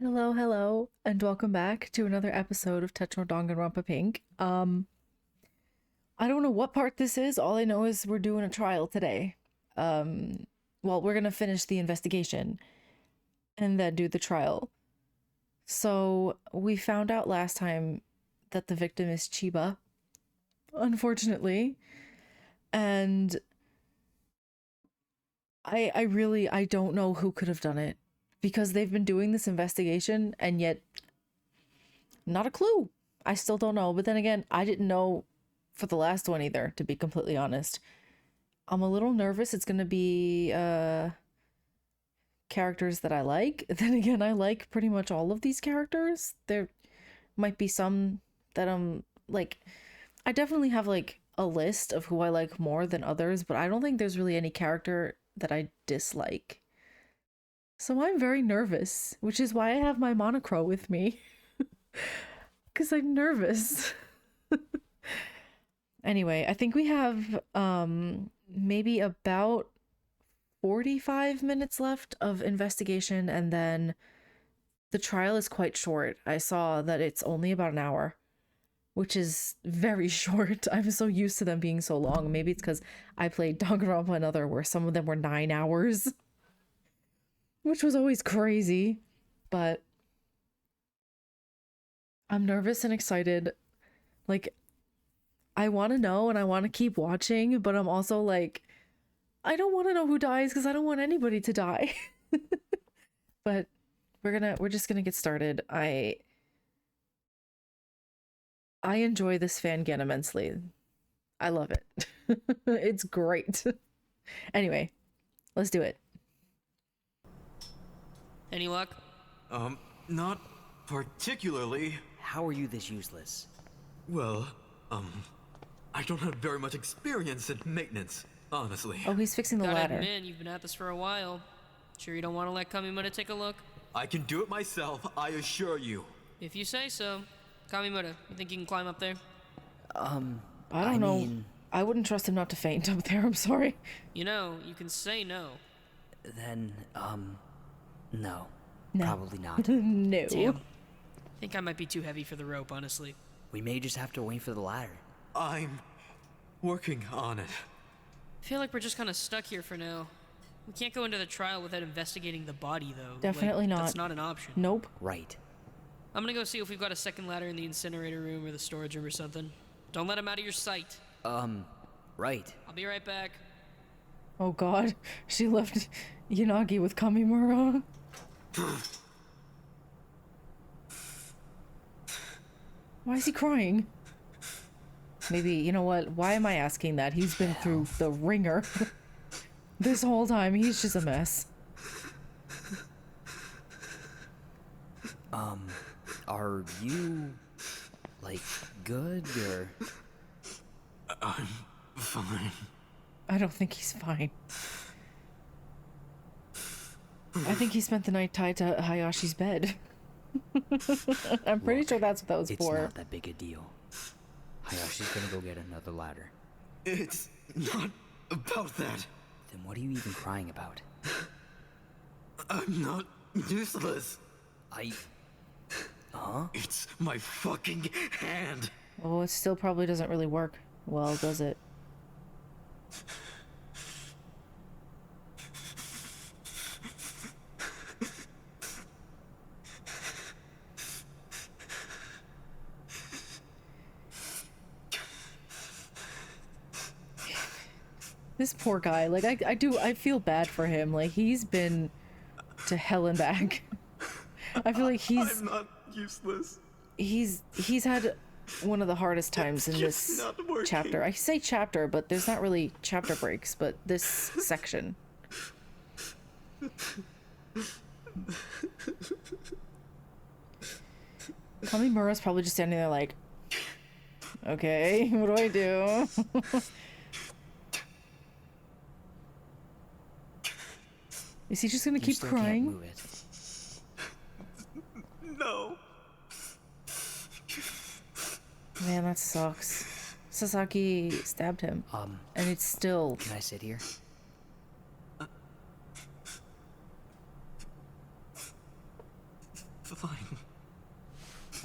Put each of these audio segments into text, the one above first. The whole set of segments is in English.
Hello, hello, and welcome back to another episode of Tetro Danganronpa Pink. I don't know what part this is. All I know is we're doing a trial today. Um, well, we're gonna finish the investigation and then do the trial. So we found out last time that the victim is Chiba, unfortunately, and I don't know who could have done it because they've been doing this investigation and yet not a clue. I still don't know. But then again, I didn't know for the last one either, to be completely honest. I'm a little nervous. It's going to be characters that I like. Then again, I like pretty much all of these characters. There might be some that I'm like, I definitely have like a list of who I like more than others, but I don't think there's really any character that I dislike. So I'm very nervous, which is why I have my monochrome with me. Because I'm nervous. Anyway, I think we have maybe about 45 minutes left of investigation, and then the trial is quite short. I saw that it's only about an hour, which is very short. I'm so used to them being so long. Maybe it's because I played Danganronpa and other where some of them were 9 hours, which was always crazy. But I'm nervous and excited. Like, I want to know and I want to keep watching, but I'm also like, I don't want to know who dies because I don't want anybody to die. But we're just gonna get started. I enjoy this fangan immensely. I love it. It's great. Anyway, let's do it. Any luck? Not particularly. How are you this useless? Well, I don't have very much experience in maintenance, honestly. Oh, he's fixing the Gotta ladder. admit, you've been at this for a while. Sure you don't want to let Kamimura take a look? I can do it myself, I assure you. If you say so. Kamimura, you think you can climb up there? I don't know. mean, I wouldn't trust him not to faint up there. I'm sorry. You know, you can say no. then, no. No. Probably not. No. Damn. I think I might be too heavy for the rope, honestly. We may just have to wait for the ladder. I'm working on it. I feel like we're just kind of stuck here for now. We can't go into the trial without investigating the body, though. Definitely not. That's not an option. Nope. Right. I'm gonna go see if we've got a second ladder in the incinerator room or the storage room or something. Don't let him out of your sight. Right. I'll be right back. Oh god. She left Yanagi with Kamimura. Why is he crying? Maybe, you know what? Why am I asking that? He's been through the ringer. This whole time, he's just a mess. Are you, like, good, or? I'm fine. I don't think he's fine. I think he spent the night tied to Hayashi's bed. I'm pretty sure that's what that was It's for. not that big a deal. Hayashi's gonna go get another ladder. It's not about that. Then what are you even crying about? I'm not useless. Huh? It's my fucking hand. Oh, it still probably doesn't really work well, does it? This poor guy, like, I feel bad for him. Like, he's been to hell and back. I feel like I'm not useless. he's had one of the hardest times in It's this not working. chapter. I say chapter, but there's not really chapter breaks, but this section. Kamimura's probably just standing there like, okay, what do I do? Is he just gonna You keep still crying? Can't move it. No. Man, that sucks. Sasaki stabbed him. And it's still... Can I sit here? Fine.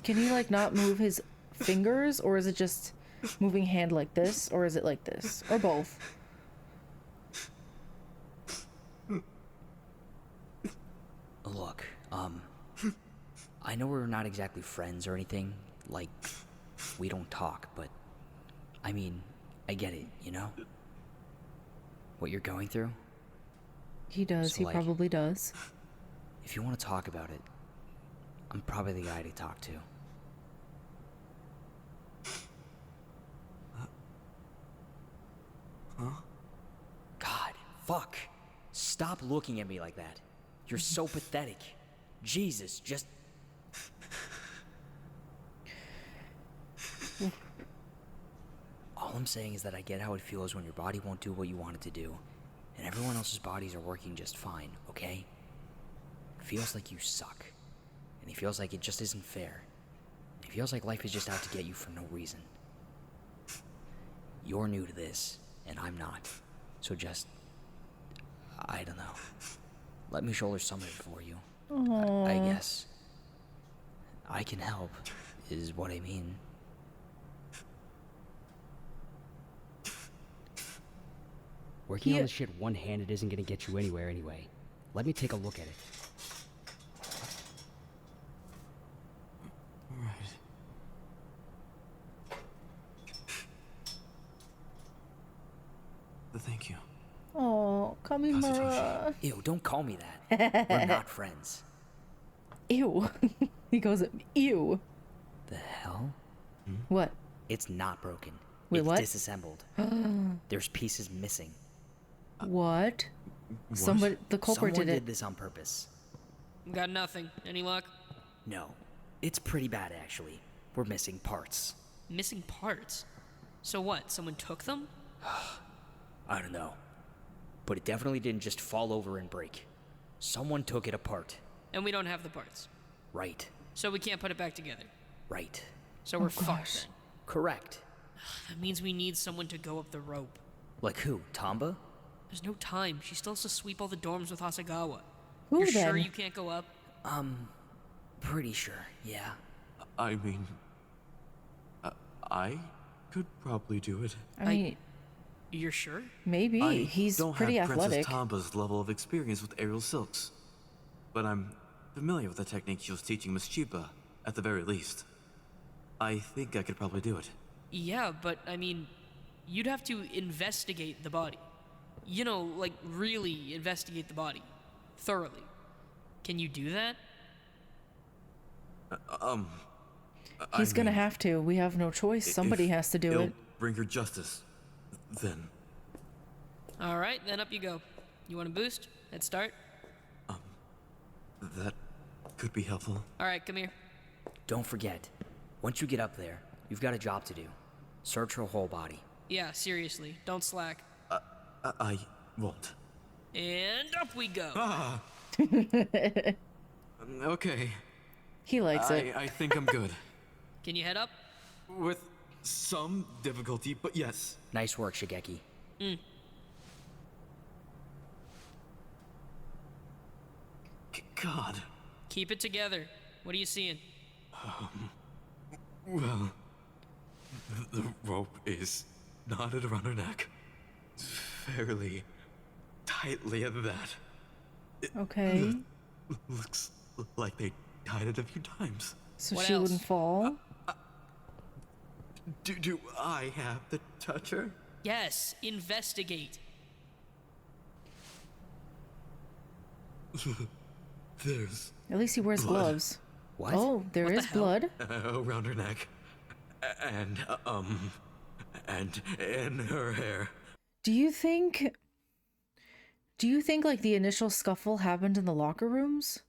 Can he, like, not move his fingers? Or is it just moving hand like this? Or is it like this? Or both? Look, I know we're not exactly friends or anything. Like, we don't talk, but I mean, I get it, you know? What you're going through? He does. So, He like, probably does. If you want to talk about it, I'm probably the guy to talk to. Huh? God, fuck. Stop looking at me like that. You're so pathetic. Jesus, just... All I'm saying is that I get how it feels when your body won't do what you want it to do, and everyone else's bodies are working just fine, okay? It feels like you suck, and it feels like it just isn't fair. It feels like life is just out to get you for no reason. You're new to this, and I'm not, so just... I don't know. Let me shoulder some of it for you. I guess. I can help, is what I mean. Working on this shit one-handed isn't gonna get you anywhere anyway. Let me take a look at it. Right. Thank you. Oh, Kamimura. Ew, don't call me that. We're not friends. Ew. He goes, ew. The hell? What? It's not broken. Wait, it's what? disassembled. There's pieces missing. What? Somebody, the culprit Someone did did it. this on purpose. Got nothing. Any luck? No. It's pretty bad, actually. We're missing parts. Missing parts? So what? Someone took them? I don't know. But it definitely didn't just fall over and break. Someone took it apart. And we don't have the parts. Right. So we can't put it back together. Right. So we're gosh. fucked then. Correct. That means we need someone to go up the rope. Like who? Tamba? There's no time. She still has to sweep all the dorms with Hasagawa. Who You're then? sure you can't go up? Pretty sure, yeah. I mean, I could probably do it. I mean, You're sure? maybe. I He's don't pretty have athletic. Princess Tamba's level of experience with aerial silks, but I'm familiar with the technique she was teaching Miss Chiba, at the very least. I think I could probably do it. Yeah, but I mean, you'd have to investigate the body. You know, like really investigate the body. Thoroughly. Can you do that? He's gonna have to. We have no choice. Somebody If has to do it'll it. bring her justice, then. Alright, then up you go. You want a boost? Head start? That could be helpful. Alright, come here. Don't forget, once you get up there, you've got a job to do. Search her whole body. Yeah, seriously. Don't slack. I won't. And up we go. Okay. He likes it. I think I'm good. Can you head up? With some difficulty, but yes. Nice work, Shigeki. God. Keep it together. What are you seeing? Well, the rope is knotted around her neck. Fairly tightly at that. Okay. Looks like they tied it a few times. So What she else? wouldn't fall? Do I have to touch her? Yes, investigate. There's At least he wears blood. gloves. What? Oh, there What the is hell? blood. Around her neck. And in her hair. Do you think like the initial scuffle happened in the locker rooms?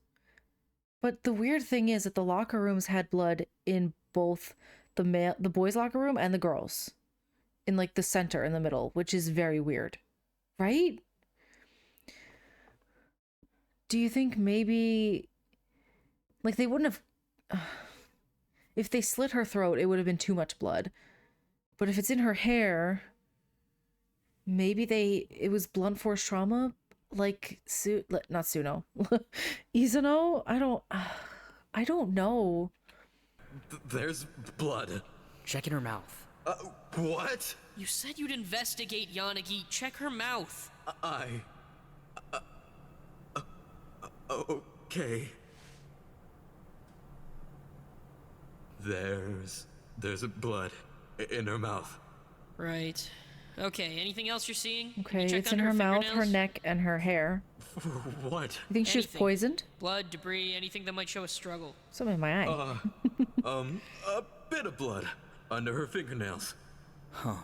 But the weird thing is that the locker rooms had blood in both the boys' locker room and the girls. In like the center in the middle, which is very weird. Right? Do you think maybe like they wouldn't have if they slit her throat, it would have been too much blood. But if it's in her hair, maybe it was blunt force trauma, like not Suno, Izuno. I I don't know. There's blood. Check in her mouth. What? You said you'd investigate, Yanagi. Check her mouth. Okay. There's blood in her mouth. Right. Okay, anything else you're seeing? Have you Okay, checked it's in under her mouth, her fingernails? neck, and her hair. What? You think she was Anything. poisoned? Blood, debris, anything that might show a struggle. Some in my eye. A bit of blood under her fingernails. You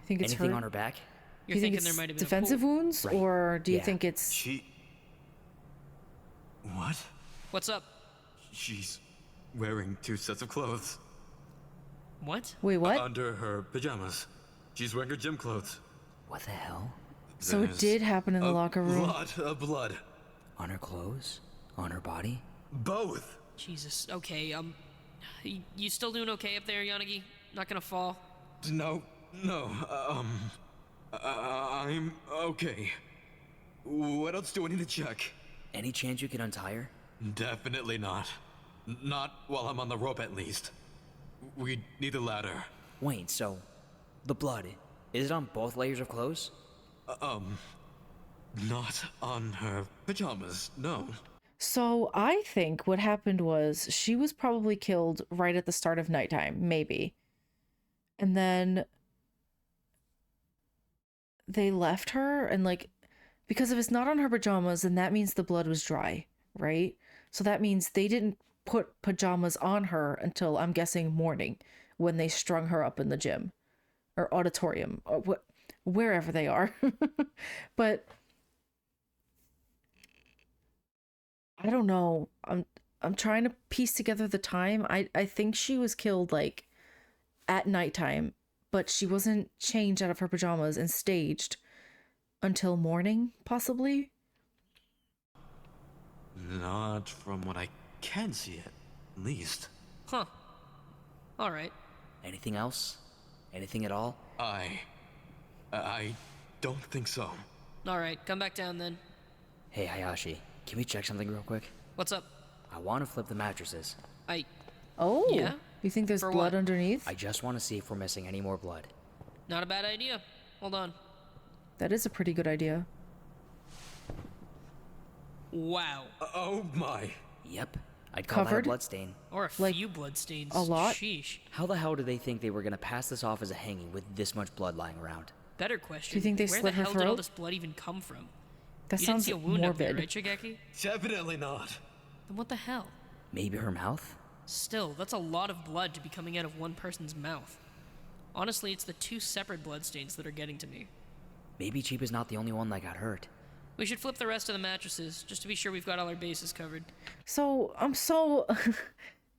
think it's Anything hurt? on her back? Do You're you think thinking it's there might have been defensive a pool. wounds, Right. or do you Yeah. think it's... She. What? What's up? She's wearing 2 sets of clothes. What? Wait, what? Under her pajamas. She's wearing her gym clothes. What the hell? So it There's did happen in the locker A room. lot of blood. On her clothes? On her body? Both. Jesus. Okay, you still doing okay up there, Yanagi? Not gonna fall? No. I'm okay. What else do I need to check? Any chance you can untie her? Definitely not. Not while I'm on the rope, at least. We need a ladder. Wait, so the blood, is it on both layers of clothes? Not on her pajamas, no. So I think what happened was she was probably killed right at the start of nighttime, maybe. And then they left her, and like, because if it's not on her pajamas, then that means the blood was dry, right? So that means they didn't put pajamas on her until, I'm guessing, morning, when they strung her up in the gym or auditorium or wherever they are. But I don't know. I'm trying to piece together the time. I think she was killed like at nighttime, but she wasn't changed out of her pajamas and staged until morning, possibly. Not from what I can see, at least. Huh. Alright. Anything else? Anything at all? I don't think so. Alright, come back down then. Hey, Hayashi, can we check something real quick? What's up? I want to flip the mattresses. Oh, Yeah? you think there's For blood what? underneath? I just want to see if we're missing any more blood. Not a bad idea. Hold on. That is a pretty good idea. Wow. Oh my. Yep, I'd call that a Covered? bloodstain. Or a Like, few bloodstains. a lot? Sheesh. How the hell did they think they were gonna pass this off as a hanging with this much blood lying around? Better question. Do you think they Where slit the her hell did all throat? this blood even come from? That You didn't sounds see a wound up there, morbid. right, Shigeki? Definitely not. Then what the hell? Maybe her mouth? Still, that's a lot of blood to be coming out of one person's mouth. Honestly, it's the 2 separate bloodstains that are getting to me. Maybe Chiba's not the only one that got hurt. We should flip the rest of the mattresses, just to be sure we've got all our bases covered. So,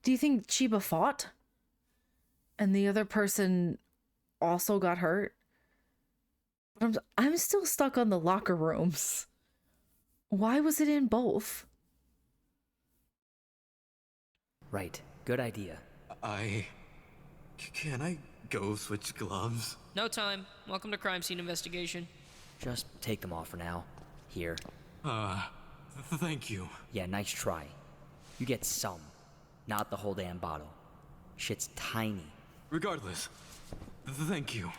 do you think Chiba fought? And the other person also got hurt? But I'm still stuck on the locker rooms. Why was it in both? Right, good idea. Can I go switch gloves? No time. Welcome to crime scene investigation. Just take them off for now. Here. Thank you. Yeah, nice try. You get some, not the whole damn bottle. Shit's tiny. Regardless, thank you.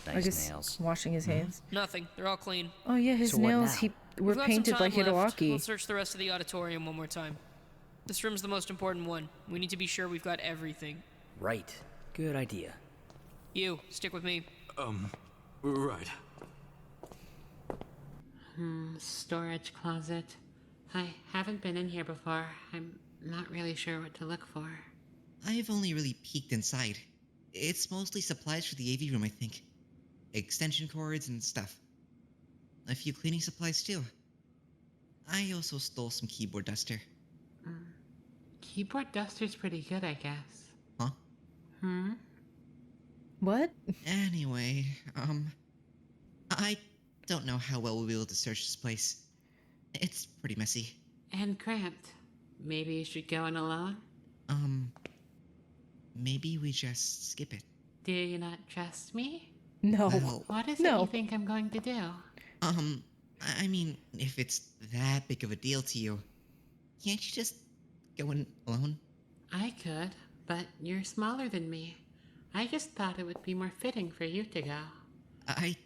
I Nice guess nails. washing his hands. Nothing. They're all clean. Oh yeah, his So what nails now? were We've got some painted time like left. Hidewaki. We'll search the rest of the auditorium one more time. This room's the most important one. We need to be sure we've got everything. Right, good idea. You, stick with me. Right. Storage closet. I haven't been in here before. I'm not really sure what to look for. I've only really peeked inside. It's mostly supplies for the AV room, I think. Extension cords and stuff. A few cleaning supplies too. I also stole some keyboard duster. Keyboard duster's pretty good, I guess. Huh? What? Anyway, I don't know how well we'll be able to search this place. It's pretty messy. And cramped. Maybe you should go in alone? Maybe we just skip it. Do you not trust me? No. Well, What is it No. you think I'm going to do? I mean, if it's that big of a deal to you, can't you just go in alone? I could, but you're smaller than me. I just thought it would be more fitting for you to go. I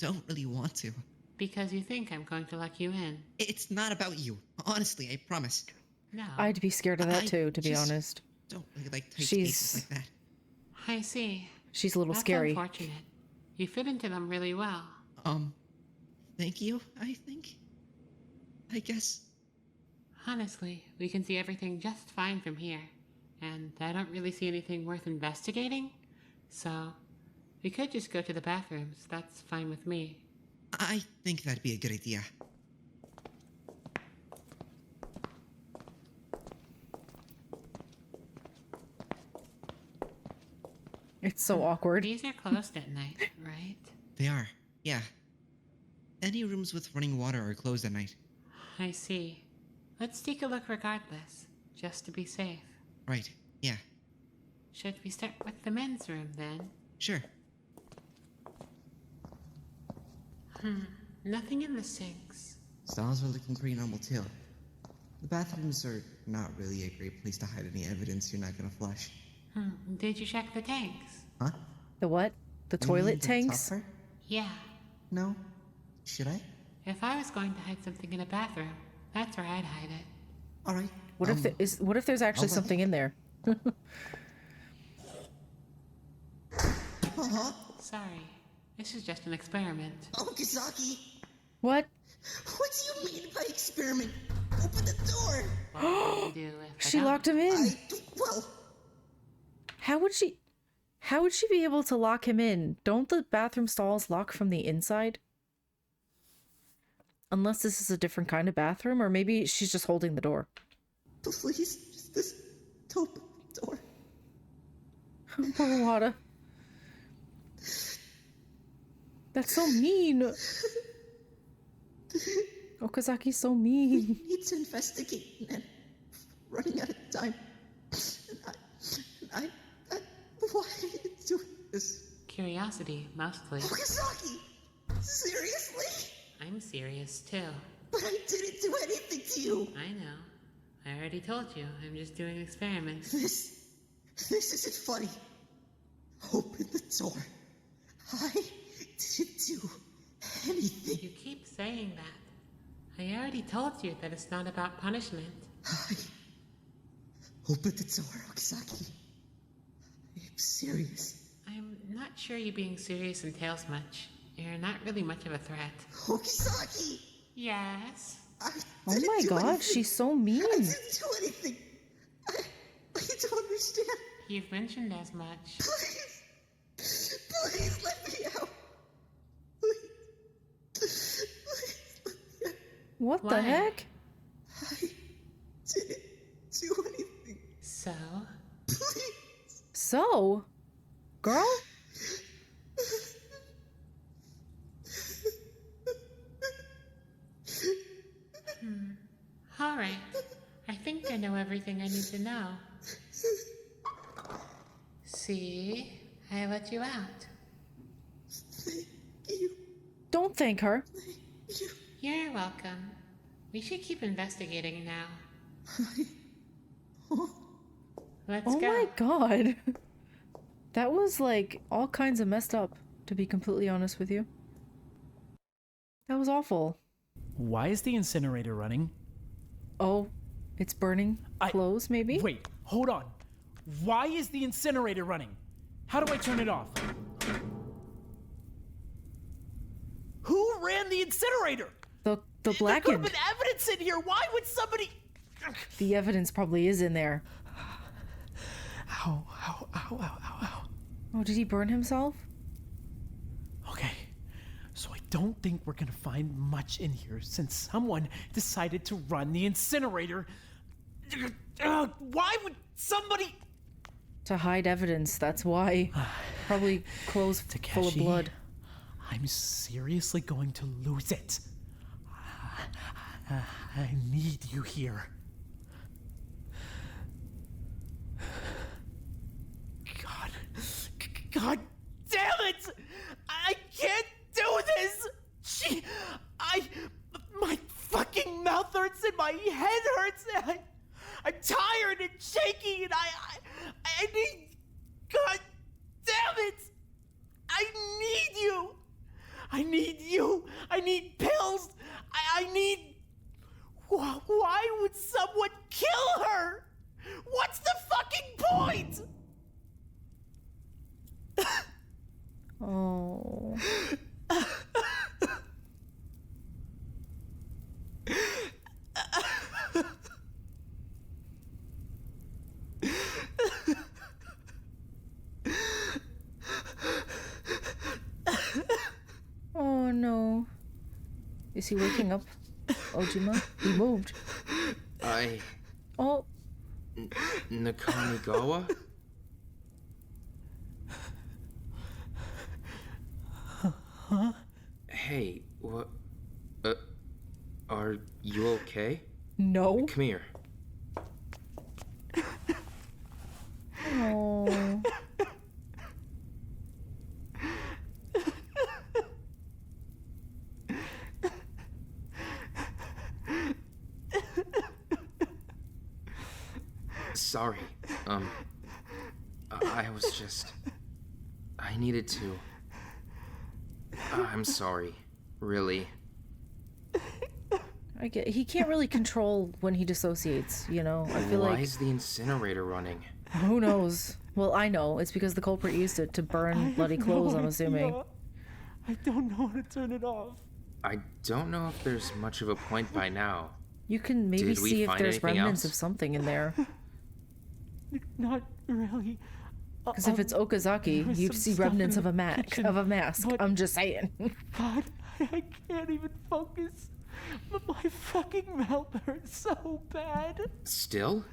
don't really want to. Because you think I'm going to let you in. It's not about you. Honestly, I promise. No. I'd be scared of that I too, to be just honest. Don't really like tight She's- spaces like that. I see. She's a little That's scary. unfortunate. You fit into them really well. Thank you, I think. I guess. Honestly, we can see everything just fine from here. And I don't really see anything worth investigating. So, we could just go to the bathrooms. That's fine with me. I think that'd be a good idea. It's so awkward. These are closed at night, right? They are, yeah. Any rooms with running water are closed at night. I see. Let's take a look regardless, just to be safe. Right, yeah, Should we start with the men's room then? sure. Nothing in the sinks. Stalls are looking pretty normal too. The bathrooms are not really a great place to hide any evidence you're not gonna flush. Did you check the tanks? Huh? The what? The You mean toilet the tanks? top part? Yeah. No. Should I? If I was going to hide something in a bathroom, that's where I'd hide it. Alright. What if there's actually I'll- something in there? Sorry. This is just an experiment. Okazaki! What? What do you mean by experiment? Open the door! What would you do if I She don't? locked him in. Well, How would she be able to lock him in? Don't the bathroom stalls lock from the inside? Unless this is a different kind of bathroom, or maybe she's just holding the door. please, just this taupe door. Poor Wada. That's so mean. Okazaki's so mean. Need to investigate, and running out of time. I why are you doing this? Curiosity, mostly. Okazaki! Seriously? I'm serious too. But I didn't do anything to you! I know. I already told you. I'm just doing experiments. This isn't funny. Open the door. I didn't do anything. You keep saying that. I already told you that it's not about punishment. Open the door, Okazaki. I'm serious. I'm not sure you being serious entails much. You're not really much of a threat. Okazaki! Yes? I Oh didn't my do god, anything. she's so mean. I didn't do anything. I don't understand. You've mentioned as much. Please let me out. Please let me out. What the Why? heck? I didn't do anything. So? Please. So? Girl? Alright. I think I know everything I need to know. See? I let you out. Thank you. Don't thank her. You're welcome. We should keep investigating now. Let's Oh go. my god. That was like all kinds of messed up, to be completely honest with you. That was awful. Why is the incinerator running? Oh, it's burning clothes, maybe? Wait, hold on. Why is the incinerator running? How do I turn it off? Who ran the incinerator? The There could have blackened. been evidence in here. Why would somebody... The evidence probably is in there. Ow, ow, ow, ow, ow, ow. Oh, did he burn himself? Okay, so I don't think we're gonna find much in here since someone decided to run the incinerator. Why would somebody... To hide evidence, that's why. Probably clothes full of Takeshi, blood. I'm seriously going to lose it. I need you here. God damn it! I can't do this! My fucking mouth hurts and my head hurts. And I'm tired and shaky, and I need. God damn it! I need you. I need you. I need pills. I need. Why would someone kill her? What's the fucking point? Oh. Oh no. Is he waking up? Ojima? He moved. Oh. Nakamigawa? Huh? Hey, what? Are you okay? No. Come here. Oh. Sorry. I was just... I needed to... I'm sorry. Really. I get he can't really control when he dissociates, you know? I feel Why like is the incinerator running? who knows? Well, I know. It's because the culprit used it to burn bloody clothes, I'm assuming. I don't know how to turn it off. I don't know if there's much of a point by now. You can maybe Did we see if find there's anything remnants else? of something in there. Not really. Because if it's Okazaki, there was you'd some see stuff remnants in of the a kitchen, mask. but- I'm just saying. God, I can't even focus. My fucking mouth hurts so bad. Still?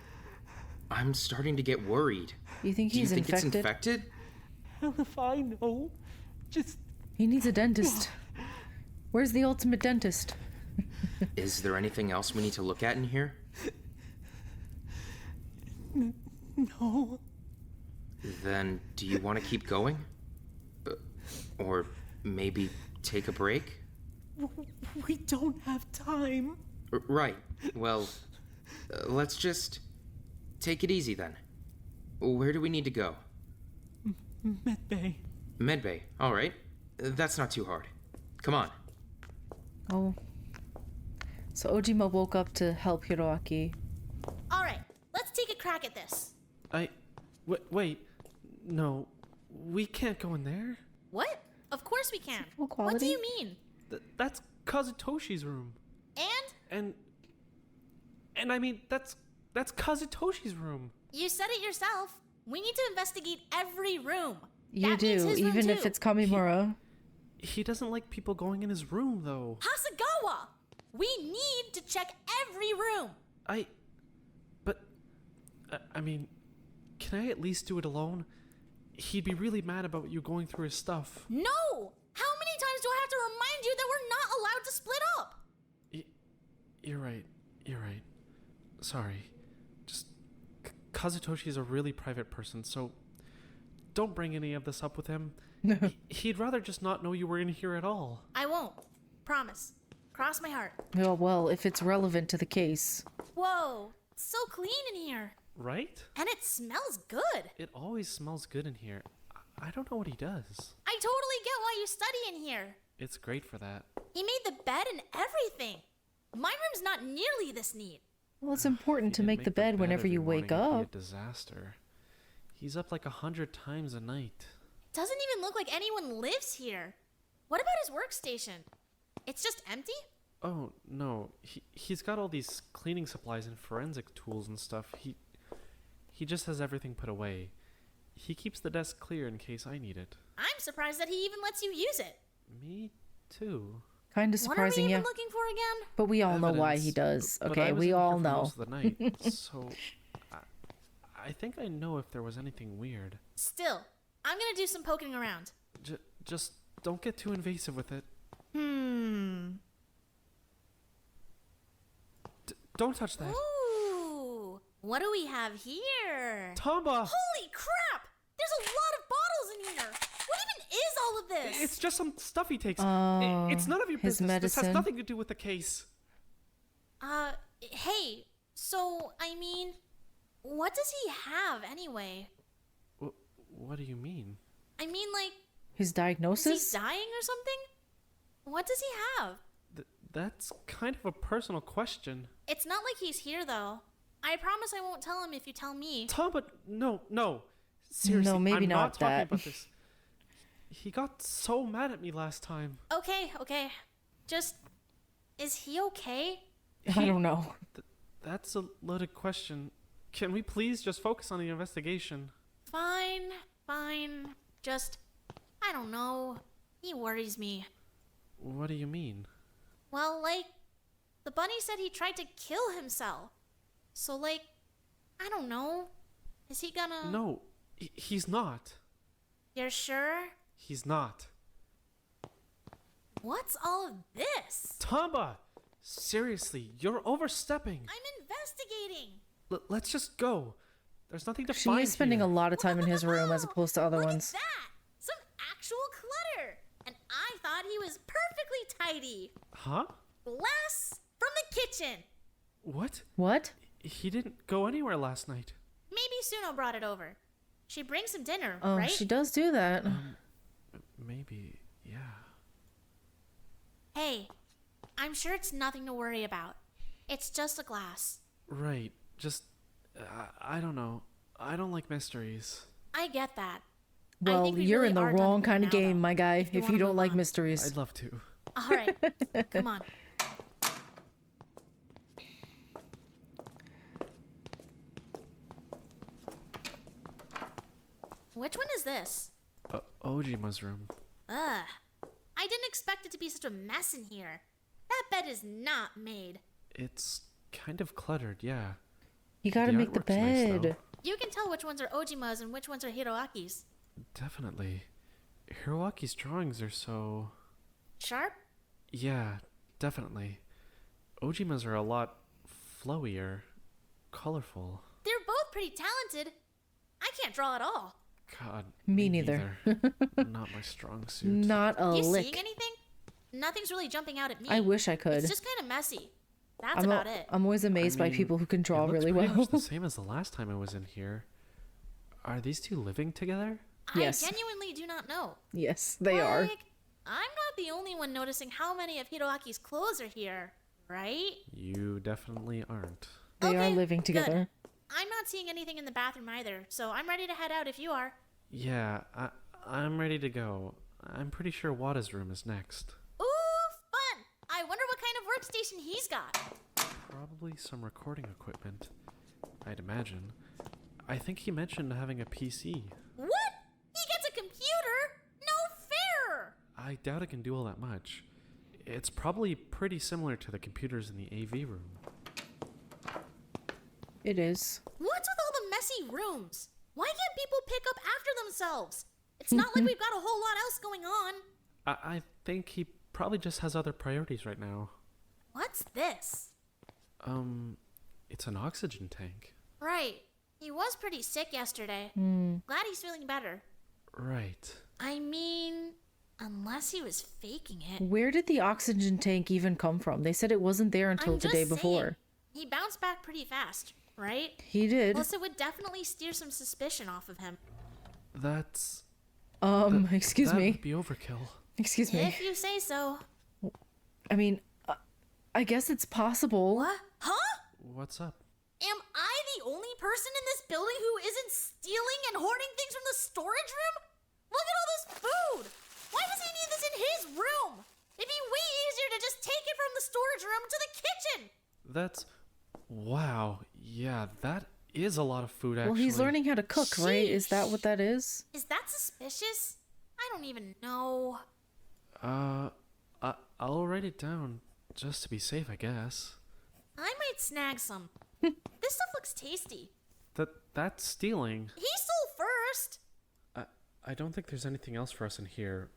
I'm starting to get worried. You think Do you he's think infected? it's infected? Hell if I know. Just He needs a dentist. Where's the ultimate dentist? Is there anything else we need to look at in here? no. Then, do you want to keep going? Or maybe take a break? We don't have time. Right. Well, let's just take it easy then. Where do we need to go? Medbay. Medbay. All right. That's not too hard. Come on. Oh. So Ojima woke up to help Hiroaki. All right, let's take a crack at this. Wait. No, we can't go in there. What? Of course we can. Full What do quality? you mean? That's Kazutoshi's room. And? And I mean, that's Kazutoshi's room. You said it yourself. We need to investigate every room. You That means do, his room even if too. it's Kamimura. He doesn't like people going in his room, though. Hasegawa! We need to check every room. I mean, can I at least do it alone? He'd be really mad about you going through his stuff. No! How many times do I have to remind you that we're not allowed to split up? You're right. Sorry. Just, Kazutoshi is a really private person, so don't bring any of this up with him. He'd rather just not know you were in here at all. I won't. Promise. Cross my heart. Oh, well, if it's relevant to the case. Whoa, it's so clean in here. Right? And it smells good. It always smells good in here. I don't know what he does. I totally get why you study in here. It's great for that. He made the bed and everything. My room's not nearly this neat. Well, it's important to He make didn't the bed whenever every you wake morning. It'd up. be a disaster. He's up like 100 times a night. Doesn't even look like anyone lives here. What about his workstation? It's just empty? Oh, no. He's got all these cleaning supplies and forensic tools and stuff. He just has everything put away. He keeps the desk clear in case I need it. I'm surprised that he even lets you use it. Me too. Kind of What are we surprising, even yeah. looking for again? But we all know why Evidence, he does. but Okay, I was we in here all for know. most of the night, so I think I know if there was anything weird. Still, I'm gonna do some poking around. Just don't get too invasive with it. Don't touch that. Ooh, what do we have here? Tamba! Holy crap! There's a lot of bottles in here. What even is all of this? It's just some stuff he takes. Oh, It's none of your his business. This has medicine. nothing to do with the case. Hey, so, I mean, what does he have anyway? What do you mean? I mean, like, His is diagnosis? he dying or something? What does he have? That's kind of a personal question. It's not like he's here, though. I promise I won't tell him if you tell me. Tom, but no. Seriously, No, maybe I'm not not talking that. about this. He got so mad at me last time. Okay. Just, is he okay? I don't know. That's a loaded question. Can we please just focus on the investigation? Fine. Just, I don't know. He worries me. What do you mean? Well, like, the bunny said he tried to kill himself. So, like, I don't know. Is he gonna... No, he's not. You're sure? He's not. What's all of this? Tamba! Seriously, you're overstepping. I'm investigating. Let's just go. There's nothing to She find is spending here. a lot of time in his room as opposed to other Look ones. at that! Some actual clutter! And I thought he was perfectly tidy. Huh? Glass from the kitchen. What? What? He didn't go anywhere last night. Maybe Suno brought it over. She brings some dinner, Oh, right? she does do that. Maybe, yeah. Hey, I'm sure it's nothing to worry about. It's just a glass. Right. Just, I don't know. I don't like mysteries. I get that. I Well, think we you're really in the are done wrong for kind of now, game, though, my guy, if you if wanna you don't move like on. mysteries. I'd love to. All right, come on. Which one is this? Ojima's room. Ugh. I didn't expect it to be such a mess in here. That bed is not made. It's kind of cluttered, yeah. You gotta The make the artwork's nice, bed. though. You can tell which ones are Ojima's and which ones are Hiroaki's. Definitely. Hiroaki's drawings are so... Sharp? Yeah, definitely. Ojima's are a lot flowier, colorful. They're both pretty talented. I can't draw at all. God, Me neither. Not my strong suit. Not a You lick. seeing anything? Nothing's really jumping out at me. I wish I could. It's just kind of messy. That's I'm, about it. I'm always amazed by mean, people who can draw it looks really pretty well. much the same as the last time I was in here. Are these two living together? Yes. I genuinely do not know. Yes, they are. Like, I'm not the only one noticing how many of Hiroaki's clothes are here, right? You definitely aren't. They are Okay, living good. together. I'm not seeing anything in the bathroom either, so I'm ready to head out if you are. Yeah, I'm ready to go. I'm pretty sure Wada's room is next. Ooh, fun! I wonder what kind of workstation he's got. Probably some recording equipment, I'd imagine. I think he mentioned having a PC. What? He gets a computer? No fair! I doubt it can do all that much. It's probably pretty similar to the computers in the AV room. It is. What's with all the messy rooms? Why can't people pick up after themselves? It's not like we've got a whole lot else going on. I think he probably just has other priorities right now. What's this? It's an oxygen tank. Right. He was pretty sick yesterday. Glad he's feeling better. Right. I mean, unless he was faking it. Where did the oxygen tank even come from? They said it wasn't there until I'm the just day saying, before. He bounced back pretty fast, right? He did. Plus, it would definitely steer some suspicion off of him. That's... Excuse that me. would be overkill. Excuse me. If you say so. I mean, I guess it's possible. What? Huh? What's up? Am I the only person in this building who isn't stealing and hoarding things from the storage room? Look at all this food! Why does he need this in his room? It'd be way easier to just take it from the storage room to the kitchen! That's... Wow. Yeah, that is a lot of food, actually. Well, he's learning how to cook, right? Is that what that is? Is that suspicious? I don't even know. I'll write it down, just to be safe, I guess. I might snag some. This stuff looks tasty. That's stealing. He stole first! I don't think there's anything else for us in here.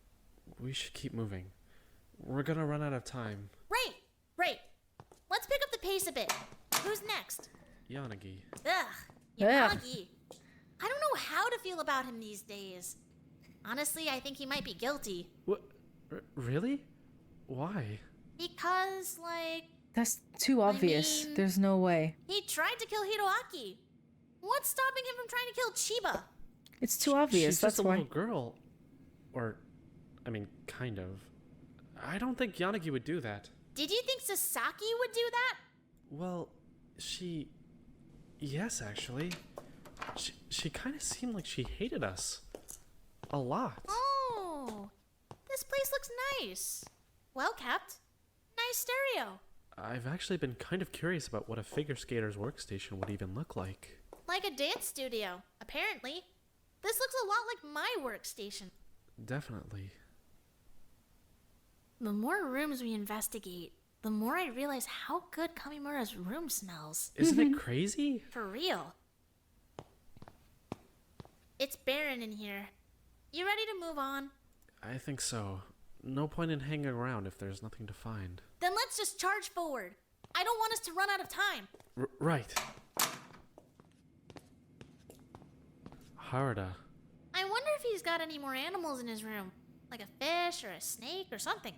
We should keep moving. We're gonna run out of time. Right. Let's pick up the pace a bit. Who's next? Yanagi. Ugh, Yanagi. I don't know how to feel about him these days. Honestly, I think he might be guilty. What? Really? Why? Because, like, That's too obvious. mean- There's no way. He tried to kill Hiroaki. What's stopping him from trying to kill Chiba? It's too obvious. She's That's just a why. little girl. Or, I mean, kind of. I don't think Yanagi would do that. Did you think Sasaki would do that? Well, yes, actually. She kind of seemed like she hated us. A lot. Oh, this place looks nice. Well kept. Nice stereo. I've actually been kind of curious about what a figure skater's workstation would even look like. Like a dance studio, apparently. This looks a lot like my workstation. Definitely. The more rooms we investigate, the more I realize how good Kamimura's room smells. Isn't it crazy? For real. It's barren in here. You ready to move on? I think so. No point in hanging around if there's nothing to find. Then let's just charge forward. I don't want us to run out of time. Right. Harada. I wonder if he's got any more animals in his room. Like a fish or a snake or something.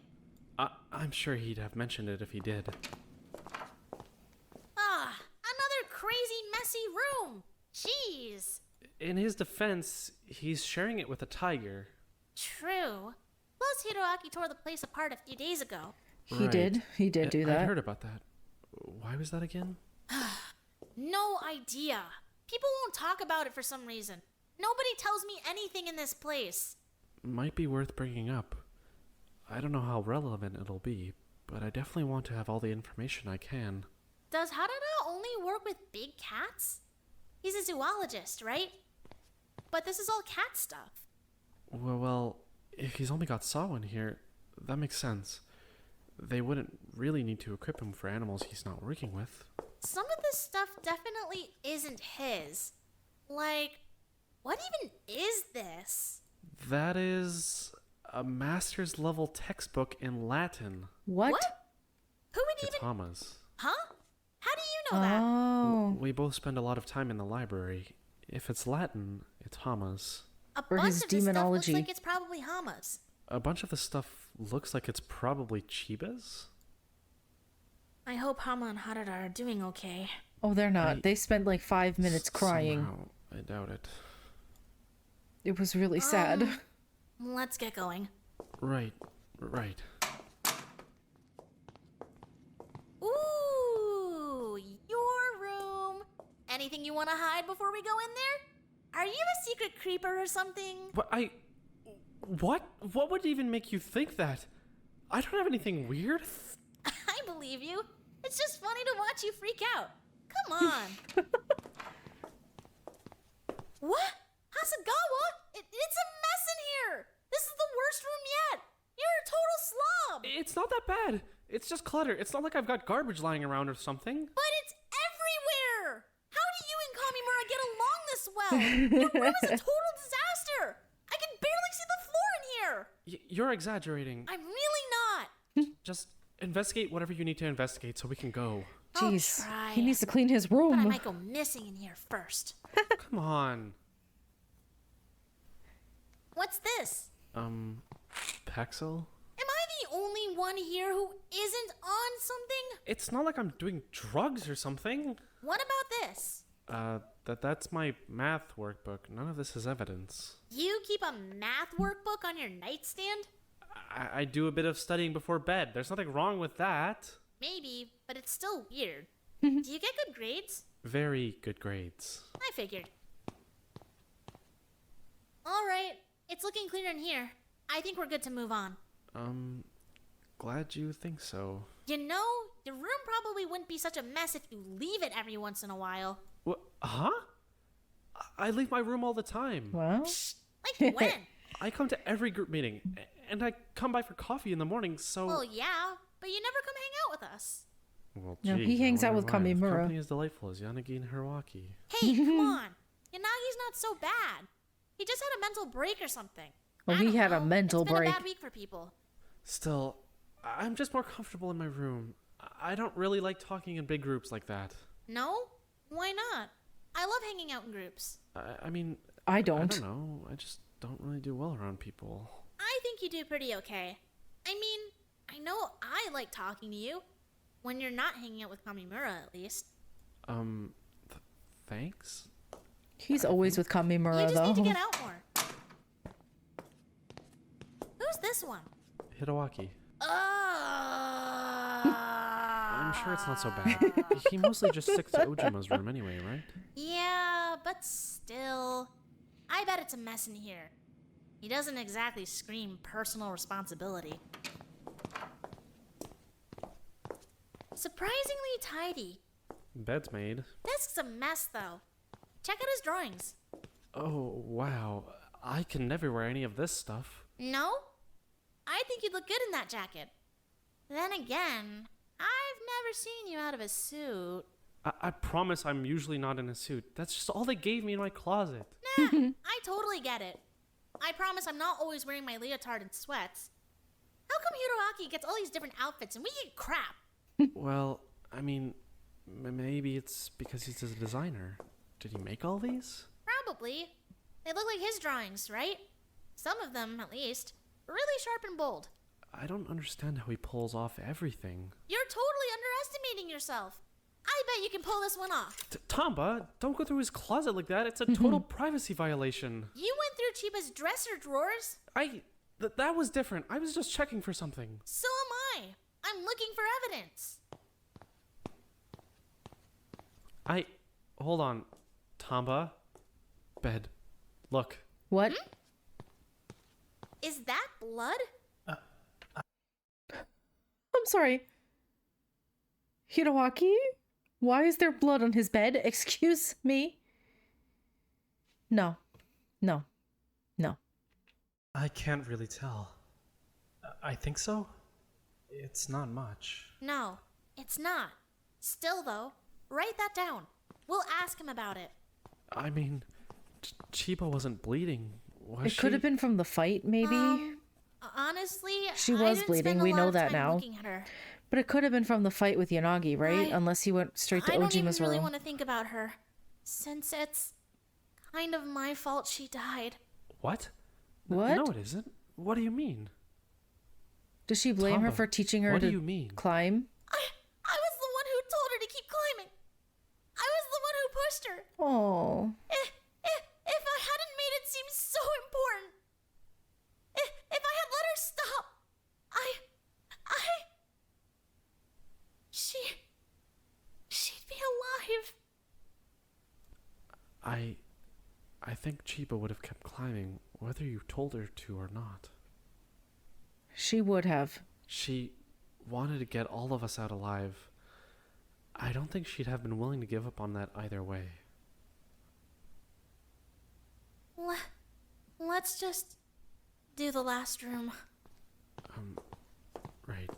I'm sure he'd have mentioned it if he did. Ah, another crazy, messy room. Jeez. In his defense, he's sharing it with a tiger. True. Plus, Hiroaki tore the place apart a few days ago. He did. He did do that. I heard about that. Why was that again? No idea. People won't talk about it for some reason. Nobody tells me anything in this place. Might be worth bringing up. I don't know how relevant it'll be, but I definitely want to have all the information I can. Does Harada only work with big cats? He's a zoologist, right? But this is all cat stuff. Well, if he's only got Saw in here, that makes sense. They wouldn't really need to equip him for animals he's not working with. Some of this stuff definitely isn't his. Like, what even is this? That is a master's level textbook in Latin. What? Who would It's even... Hama's. Huh? How do you know that? Oh. We both spend a lot of time in the library. If it's Latin, it's Hama's. A Or bunch his of this stuff looks demonology. like it's probably Hama's. A bunch of the stuff looks like it's probably Chiba's. I hope Hama and Harada are doing okay. Oh, they're not. They spent like 5 minutes crying. Somehow, I doubt it. It was really sad. Let's get going. Right. Ooh, your room. Anything you want to hide before we go in there? Are you a secret creeper or something? What? What would even make you think that? I don't have anything weird. I believe you. It's just funny to watch you freak out. Come on. What? Hasagawa? It's a mess in here. This is the worst room yet. You're a total slob. It's not that bad. It's just clutter. It's not like I've got garbage lying around or something. But it's everywhere. How do you and Kamimura get along this well? Your room is a total disaster. I can barely see the floor in here. You're exaggerating. I'm really not. Just investigate whatever you need to investigate so we can go. Jeez. I'll try. He needs to clean his But I room. might go missing in here first. Come on. What's this? Paxil? Am I the only one here who isn't on something? It's not like I'm doing drugs or something. What about this? That's my math workbook. None of this is evidence. You keep a math workbook on your nightstand? I do a bit of studying before bed. There's nothing wrong with that. Maybe, but it's still weird. Do you get good grades? Very good grades. I figured. Alright, it's looking clear in here. I think we're good to move on. Glad you think so. You know, your room probably wouldn't be such a mess if you leave it every once in a while. What? Huh? I leave my room all the time. Well, Like when? I come to every group meeting, and I come by for coffee in the morning, so... Well, yeah, but you never come hang out with us. Well, No, geez, he hangs I out wonder with why. If Kamimura. company as delightful as Yanagi and Hiroaki. Hey, come on. Yanagi's not so bad. He just had a mental break or something. Well, I he don't had a know. mental It's been break. a bad week for people. Still, I'm just more comfortable in my room. I don't really like talking in big groups like that. No? Why not? I love hanging out in groups. I mean... I I don't. don't know. I just don't really do well around people. I think you do pretty okay. I mean, I know I like talking to you. When you're not hanging out with Kamimura, at least. Thanks? He's always with Kamimura, You just though. need to get out more. Who's this one? Hitowaki. I'm sure it's not so bad. He mostly just sticks to Ojima's room anyway, right? Yeah, but still. I bet it's a mess in here. He doesn't exactly scream personal responsibility. Surprisingly tidy. Bed's made. Desk's a mess, though. Check out his drawings. Oh, wow. I can never wear any of this stuff. No? I think you'd look good in that jacket. Then again, I've never seen you out of a suit. I promise I'm usually not in a suit. That's just all they gave me in my closet. Nah, I totally get it. I promise I'm not always wearing my leotard and sweats. How come Hiroaki gets all these different outfits and we get crap? Well, I mean, maybe it's because he's a designer. Did he make all these? Probably. They look like his drawings, right? Some of them, at least. Really sharp and bold. I don't understand how he pulls off everything. You're totally underestimating yourself. I bet you can pull this one off. Tamba, don't go through his closet like that. It's a total privacy violation. You went through Chiba's dresser drawers. That was different. I was just checking for something. So am I. I'm looking for evidence. Hold on. Tamba. Bed. Look. What? Is that blood? I'm sorry. Hiroaki? Why is there blood on his bed? Excuse me? No. No. No. I can't really tell. I think so. It's not much. No, it's not. Still, though, write that down. We'll ask him about it. I mean, Chiba wasn't bleeding, was It she? could have been from the fight, maybe. Honestly, She I was didn't bleeding. spend a We lot know of that time now. looking at her. But it could have been from the fight with Yanagi, right? Unless he went straight to I don't even Ojima's really room. want to think about her, since it's kind of my fault she died. What? What? No, it isn't. What do you mean? Does she blame her Tamba, for teaching her what to do you mean? climb? I was the one who told her to keep climbing. I was the one who pushed her. Oh. If I hadn't made it seem so important, if I had let her stop, she'd be alive. I think Chiba would have kept climbing, whether you told her to or not. She would have. She wanted to get all of us out alive. I don't think she'd have been willing to give up on that either way. Let's just do the last room. Right.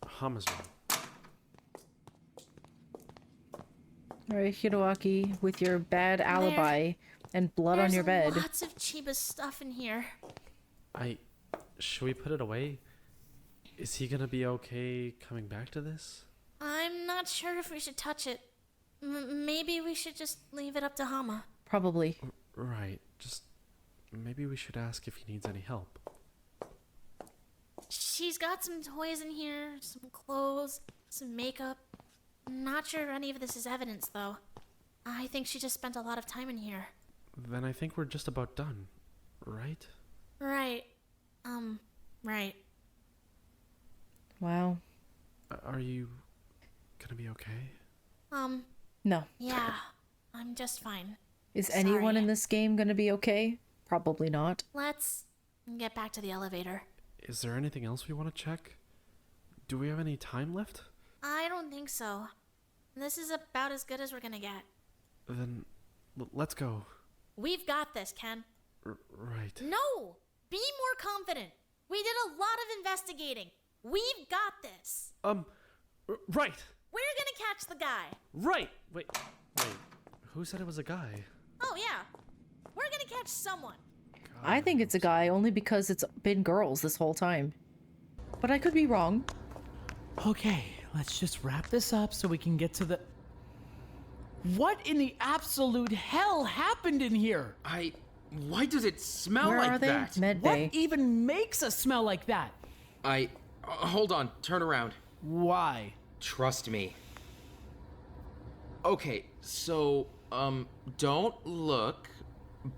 Hama's room. Alright, Hiroaki, with your bad alibi and blood on your bed. There's lots of Chiba's stuff in here. Should we put it away? Is he gonna be okay coming back to this? I'm not sure if we should touch it. Maybe we should just leave it up to Hama. Probably. Right. Just maybe we should ask if he needs any help. She's got some toys in here, some clothes, some makeup. Not sure any of this is evidence, though. I think she just spent a lot of time in here. Then I think we're just about done, right? Right. Right. Wow. Are you gonna be okay? No. Yeah. I'm just fine. Is anyone Sorry. in this game gonna be okay? Probably not. Let's get back to the elevator. Is there anything else we want to check? Do we have any time left? I don't think so. This is about as good as we're gonna get. Then let's go. We've got this, Ken. Right. No! Be more confident. We did a lot of investigating. We've got this. Right. We're gonna catch the guy. Right. Wait. Who said it was a guy? Oh, yeah. We're gonna catch someone. I think it's a guy only because it's been girls this whole time. But I could be wrong. Okay, let's just wrap this up so we can get to the... What in the absolute hell happened in here? Why does it smell Where like are they? that? Medbay. What even makes a smell like that? Hold on, turn around. Why? Trust me. Okay, so, don't look,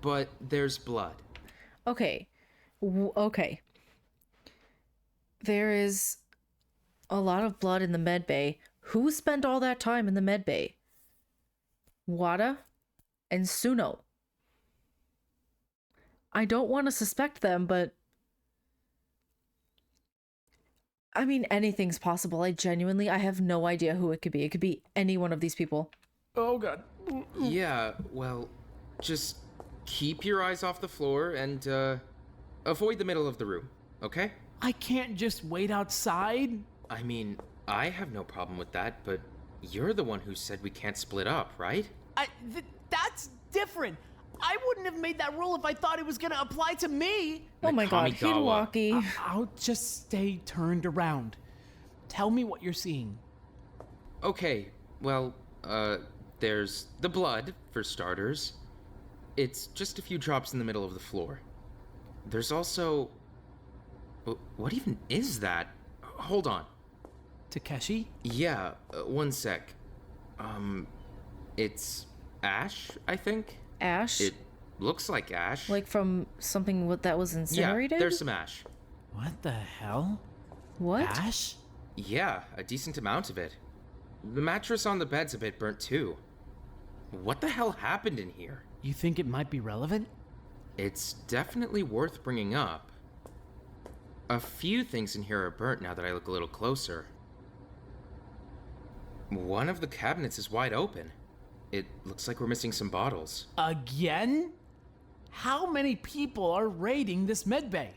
but there's blood. Okay. Okay. There is a lot of blood in the medbay. Who spent all that time in the medbay? Wada and Suno. I don't want to suspect them, but I mean, anything's possible. I have no idea who it could be. It could be any one of these people. Oh god. Yeah, well, just keep your eyes off the floor and, avoid the middle of the room, okay? I can't just wait outside. I mean, I have no problem with that, but you're the one who said we can't split up, right? That's different. I wouldn't have made that rule if I thought it was gonna apply to me. Oh my god, Kamigawa. Hideaki. I'll just stay turned around. Tell me what you're seeing. Okay, well, there's the blood, for starters. It's just a few drops in the middle of the floor. There's also... What even is that? Hold on. Takeshi? Yeah, one sec. It's ash, I think? Ash? It looks like ash. Like from something that was incinerated? Yeah, there's some ash. What the hell? What? Ash? Yeah, a decent amount of it. The mattress on the bed's a bit burnt too. What the hell happened in here? You think it might be relevant? It's definitely worth bringing up. A few things in here are burnt now that I look a little closer. One of the cabinets is wide open. It looks like we're missing some bottles. Again? How many people are raiding this medbay?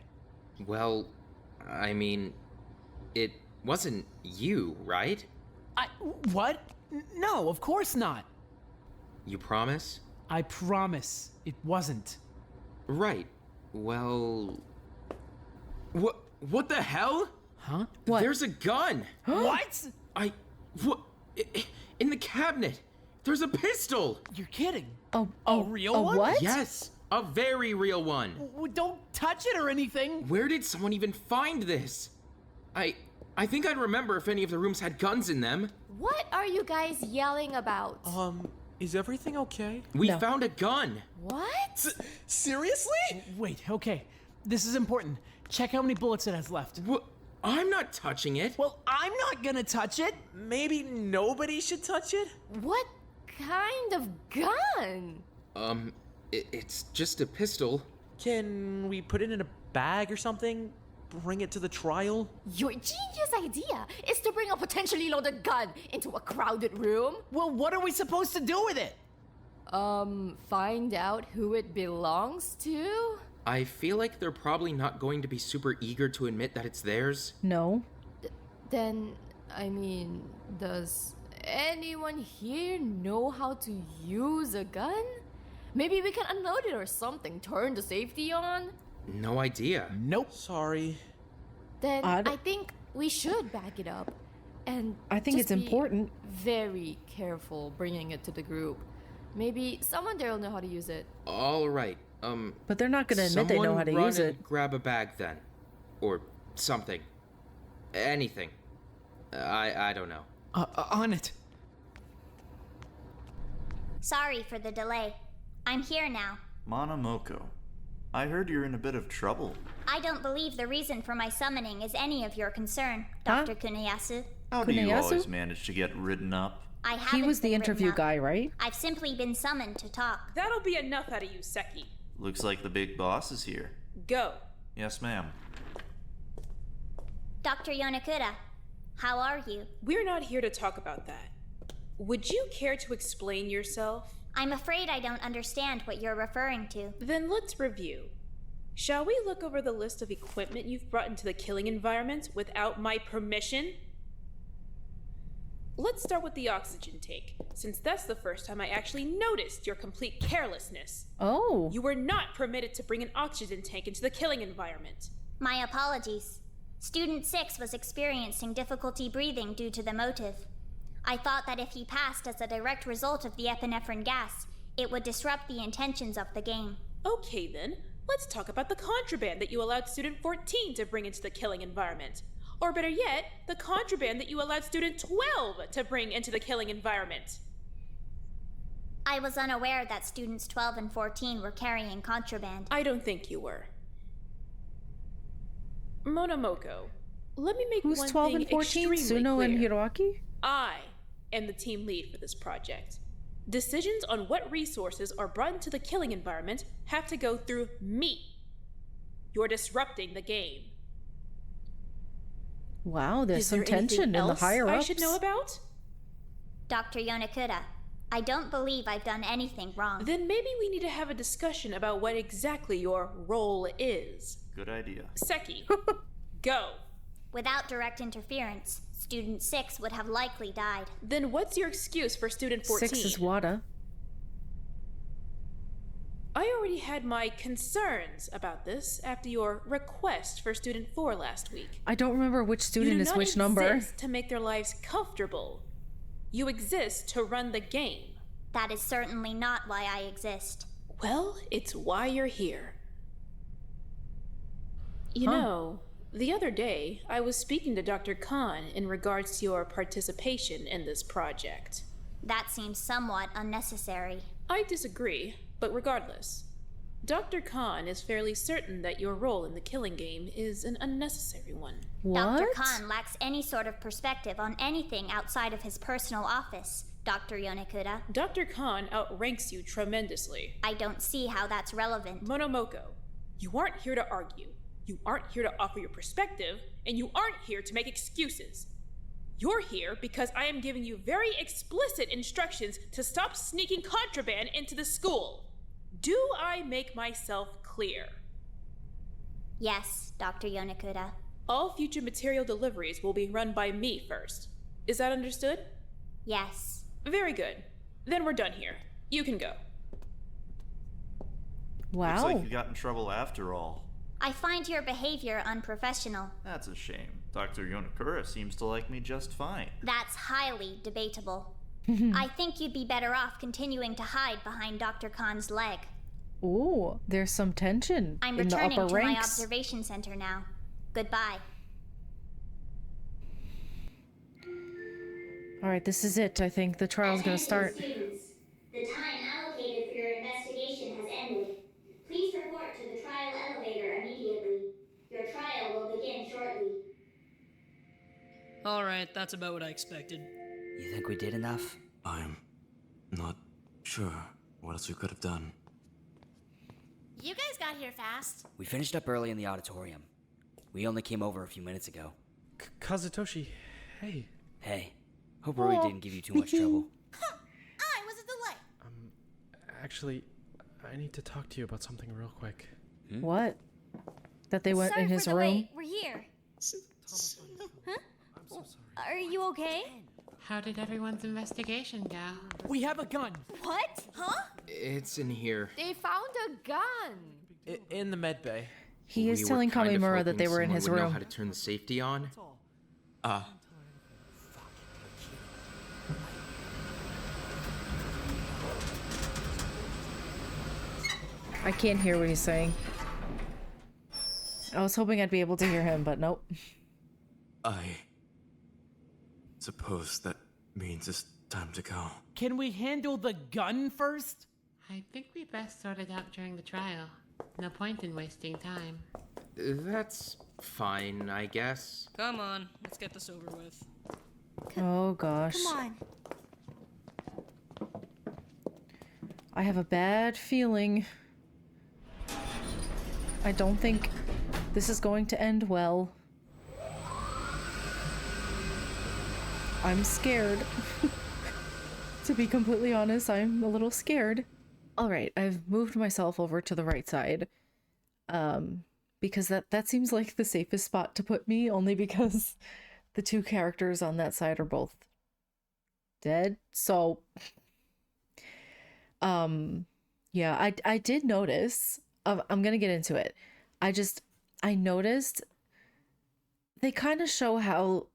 Well, I mean, it wasn't you, right? What? No, of course not. You promise? I promise it wasn't. Right. Well... What the hell? Huh? What? There's a gun! What? What? In the cabinet! There's a pistol! You're kidding. A real one? What? Yes! A very real one! Don't touch it or anything. Where did someone even find this? I think I'd remember if any of the rooms had guns in them. What are you guys yelling about? Is everything okay? We No. found a gun! What? Seriously? Wait, okay. This is important. Check how many bullets it has left. I'm not touching it. Well, I'm not gonna touch it. Maybe nobody should touch it? What kind of gun? It's just a pistol. Can we put it in a bag or something? Bring it to the trial? Your genius idea is to bring a potentially loaded gun into a crowded room? Well, what are we supposed to do with it? Find out who it belongs to? I feel like they're probably not going to be super eager to admit that it's theirs. No. Then, I mean, does anyone here know how to use a gun? Maybe we can unload it or something, turn the safety on? No idea. Nope. Sorry. Then Odd. I think we should back it up. And I think just it's be important. very careful bringing it to the group. Maybe someone there will know how to use it. All right. But they're not going to admit they know how to run use and it. grab a bag then. Or something. Anything. I don't know. On it. Sorry for the delay. I'm here now. Monamoko, I heard you're in a bit of trouble. I don't believe the reason for my summoning is any of your concern, Dr. Kuneyasu. How do you Kuneyasu? always manage to get ridden up? I haven't He was the been written interview up. guy, right? I've simply been summoned to talk. That'll be enough out of you, Seki. Looks like the big boss is here. Go. Yes, ma'am. Dr. Yonakura, how are you? We're not here to talk about that. Would you care to explain yourself? I'm afraid I don't understand what you're referring to. Then let's review. Shall we look over the list of equipment you've brought into the killing environment without my permission? Let's start with the oxygen tank, since that's the first time I actually noticed your complete carelessness. Oh. You were not permitted to bring an oxygen tank into the killing environment. My apologies. Student 6 was experiencing difficulty breathing due to the motive. I thought that if he passed as a direct result of the epinephrine gas, it would disrupt the intentions of the game. Okay then, let's talk about the contraband that you allowed Student 14 to bring into the killing environment. Or better yet, the contraband that you allowed student 12 to bring into the killing environment. I was unaware that students 12 and 14 were carrying contraband. I don't think you were. Monomoko, let me make Who's one 12 thing and 14? extremely Suno clear. and Hiroaki? I am the team lead for this project. Decisions on what resources are brought into the killing environment have to go through me. You're disrupting the game. Wow, there's Is some there tension anything in the else higher ups. I should know about? Dr. Yonakura, I don't believe I've done anything wrong. Then maybe we need to have a discussion about what exactly your role is. Good idea. Seki, go. Without direct interference, student 6 would have likely died. Then what's your excuse for student 14? 6 is Wada. I already had my concerns about this after your request for student 4 last week. I don't remember which student is which number. You do not exist to make their lives comfortable. You exist to run the game. That is certainly not why I exist. Well, it's why you're here. You know, the other day, I was speaking to Dr. Khan in regards to your participation in this project. That seems somewhat unnecessary. I disagree, but regardless, Dr. Khan is fairly certain that your role in the killing game is an unnecessary one. What? Dr. Khan lacks any sort of perspective on anything outside of his personal office, Dr. Yonakura. Dr. Khan outranks you tremendously. I don't see how that's relevant. Monomoko, you aren't here to argue. You aren't here to offer your perspective, and you aren't here to make excuses. You're here because I am giving you very explicit instructions to stop sneaking contraband into the school. Do I make myself clear? Yes, Dr. Yonakura. All future material deliveries will be run by me first. Is that understood? Yes. Very good. Then we're done here. You can go. Wow. Looks like you got in trouble after all. I find your behavior unprofessional. That's a shame. Dr. Yonakura seems to like me just fine. That's highly debatable. I think you'd be better off continuing to hide behind Dr. Khan's leg. Ooh, there's some tension I'm in the returning upper to ranks. my observation center now. Goodbye. All right, this is it. I think the trial's gonna start. Students, the time allocated for your investigation has ended. Please report to the trial elevator immediately. Your trial will begin shortly. Alright, that's about what I expected. You think we did enough? I'm not sure what else we could have done. You guys got here fast. We finished up early in the auditorium. We only came over a few minutes ago. Kazutoshi, hey. Hey, hope Rory didn't give you too much trouble. I was a delight. Actually, I need to talk to you about something real quick. What? That they went Sorry in his for the room? wait. We're here. Huh? I'm so sorry. Are you okay? How did everyone's investigation go? We have a gun. What? Huh? It's in here. They found a gun. In the medbay. He is We were telling kind of Kamimura that hoping they were in someone his would know room. how to turn the safety on. I can't hear what he's saying. I was hoping I'd be able to hear him, but nope. I suppose that means it's time to go. Can we handle the gun first? I think we best sort it out during the trial. No point in wasting time. That's fine, I guess. Come on, let's get this over with. Oh gosh. Come on. I have a bad feeling. I don't think this is going to end well. I'm scared. To be completely honest, I'm a little scared. All right, I've moved myself over to the right side. Because that seems like the safest spot to put me, only because the two characters on that side are both dead. So yeah, I did notice, I'm gonna get into it. I noticed they kind of show how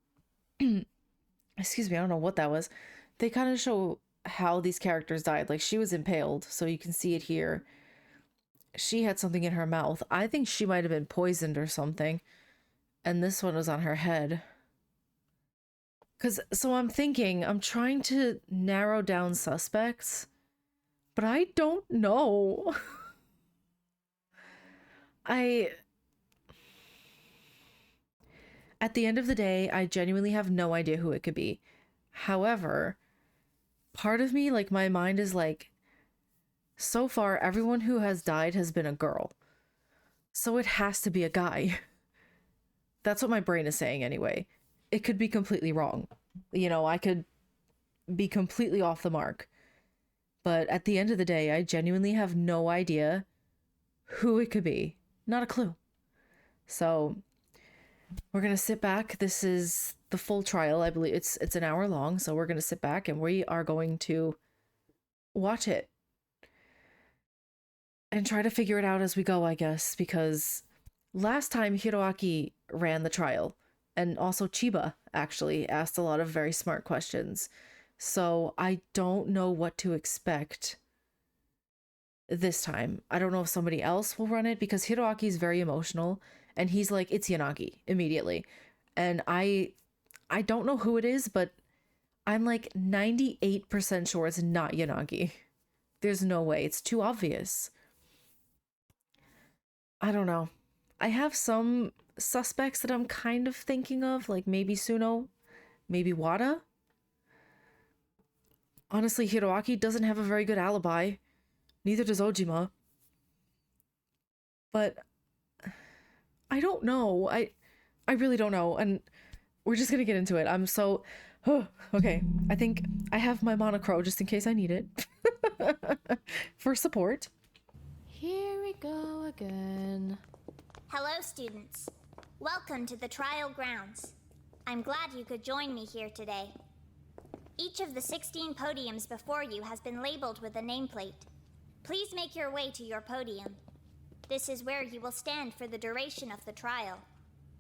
excuse me, I don't know what that was. They kind of show how these characters died. Like, she was impaled, so you can see it here. She had something in her mouth. I think she might have been poisoned or something. and this one was on her head. So I'm trying to narrow down suspects, but I don't know. At the end of the day, I genuinely have no idea who it could be. However, part of me, like, my mind is like, so far, everyone who has died has been a girl. So it has to be a guy. That's what my brain is saying anyway. It could be completely wrong. You know, I could be completely off the mark. But at the end of the day, I genuinely have no idea who it could be. Not a clue. So we're going to sit back. This is the full trial. I believe it's an hour long. So we're going to sit back and we are going to watch it and try to figure it out as we go, I guess, because last time Hiroaki ran the trial, and also Chiba actually asked a lot of very smart questions. So I don't know what to expect this time. I don't know if somebody else will run it, because Hiroaki is very emotional and he's like, it's Yanagi immediately. And I don't know who it is, but I'm like 98% sure it's not Yanagi. There's no way. It's too obvious. I don't know. I have some suspects that I'm kind of thinking of, like maybe Suno, maybe Wada. Honestly, Hiroaki doesn't have a very good alibi. Neither does Ojima. But I don't know. I really don't know. And we're just gonna get into it. I'm so... okay. I think I have my monochrome just in case I need it. For support. Here we go again. Hello, students. Welcome to the trial grounds. I'm glad you could join me here today. Each of the 16 podiums before you has been labeled with a nameplate. Please make your way to your podium. This is where you will stand for the duration of the trial.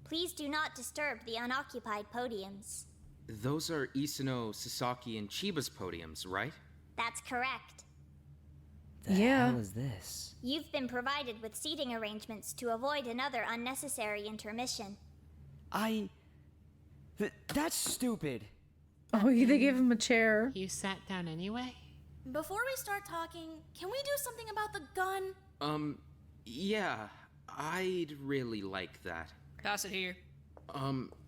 Please do not disturb the unoccupied podiums. Those are Isuno, Sasaki, and Chiba's podiums, right? That's correct. The hell is this? You've been provided with seating arrangements to avoid another unnecessary intermission. That's stupid. Oh, they gave him a chair. You sat down anyway? Before we start talking, can we do something about the gun? Yeah, I'd really like that. Pass it here.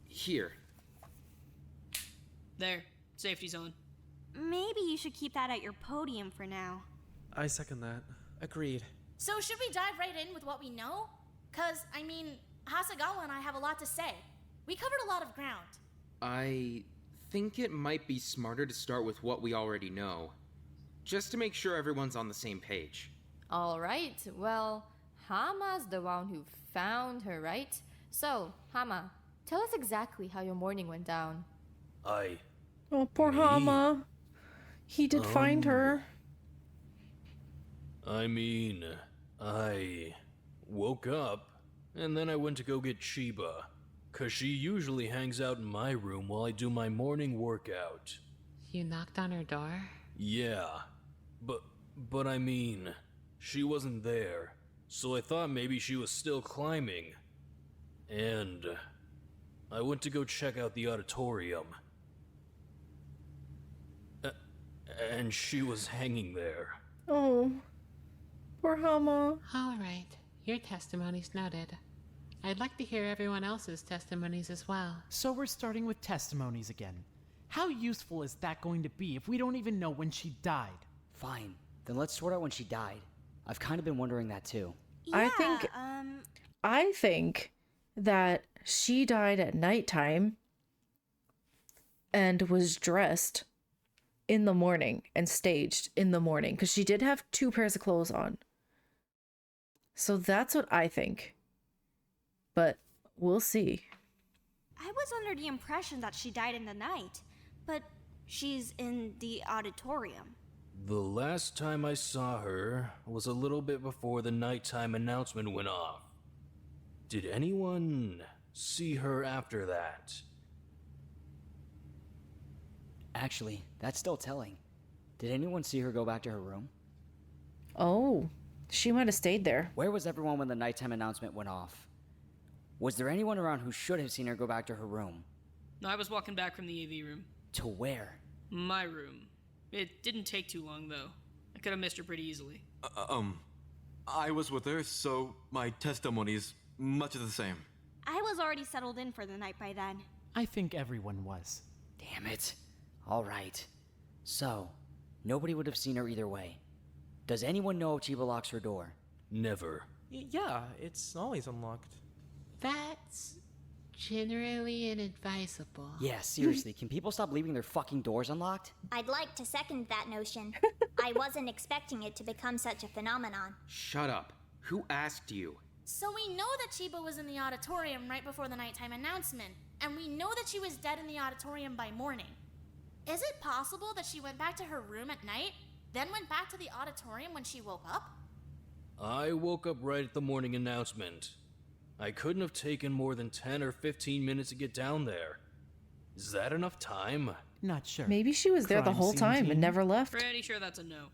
Here. There. Safety's on. Maybe you should keep that at your podium for now. I second that. Agreed. So should we dive right in with what we know? Cause, I mean, Hasegawa and I have a lot to say. We covered a lot of ground. I think it might be smarter to start with what we already know. Just to make sure everyone's on the same page. Alright, well, Hama's the one who found her, right? So, Hama, tell us exactly how your morning went down. Oh, poor Hama. He did find her. I mean, I woke up, and then I went to go get Chiba, 'cause she usually hangs out in my room while I do my morning workout. You knocked on her door? Yeah, but I mean, she wasn't there, so I thought maybe she was still climbing. And I went to go check out the auditorium. And she was hanging there. Oh, poor Hama. All right, your testimony's noted. I'd like to hear everyone else's testimonies as well. So we're starting with testimonies again. How useful is that going to be if we don't even know when she died? Fine, then let's sort out when she died. I've kind of been wondering that too. I think that she died at nighttime and was dressed in the morning and staged in the morning, because she did have 2 pairs of clothes on. So that's what I think. But we'll see. I was under the impression that she died in the night, but she's in the auditorium. The last time I saw her was a little bit before the nighttime announcement went off. Did anyone see her after that? Actually, that's still telling. Did anyone see her go back to her room? Oh, she might have stayed there. Where was everyone when the nighttime announcement went off? Was there anyone around who should have seen her go back to her room? No, I was walking back from the AV room. To where? My room. It didn't take too long, though. I could have missed her pretty easily. I was with her, so my testimony is much of the same. I was already settled in for the night by then. I think everyone was. Damn it. All right. So, nobody would have seen her either way. Does anyone know if Chiba locks her door? Never. Yeah, it's always unlocked. That's generally inadvisable. Yeah, seriously, can people stop leaving their fucking doors unlocked? I'd like to second that notion. I wasn't expecting it to become such a phenomenon. Shut up. Who asked you? So we know that Chiba was in the auditorium right before the nighttime announcement, and we know that she was dead in the auditorium by morning. Is it possible that she went back to her room at night, then went back to the auditorium when she woke up? I woke up right at the morning announcement. I couldn't have taken more than 10 or 15 minutes to get down there. Is that enough time? Not sure. Maybe she was there the Crime whole scene time team? and never left. Pretty sure that's a no.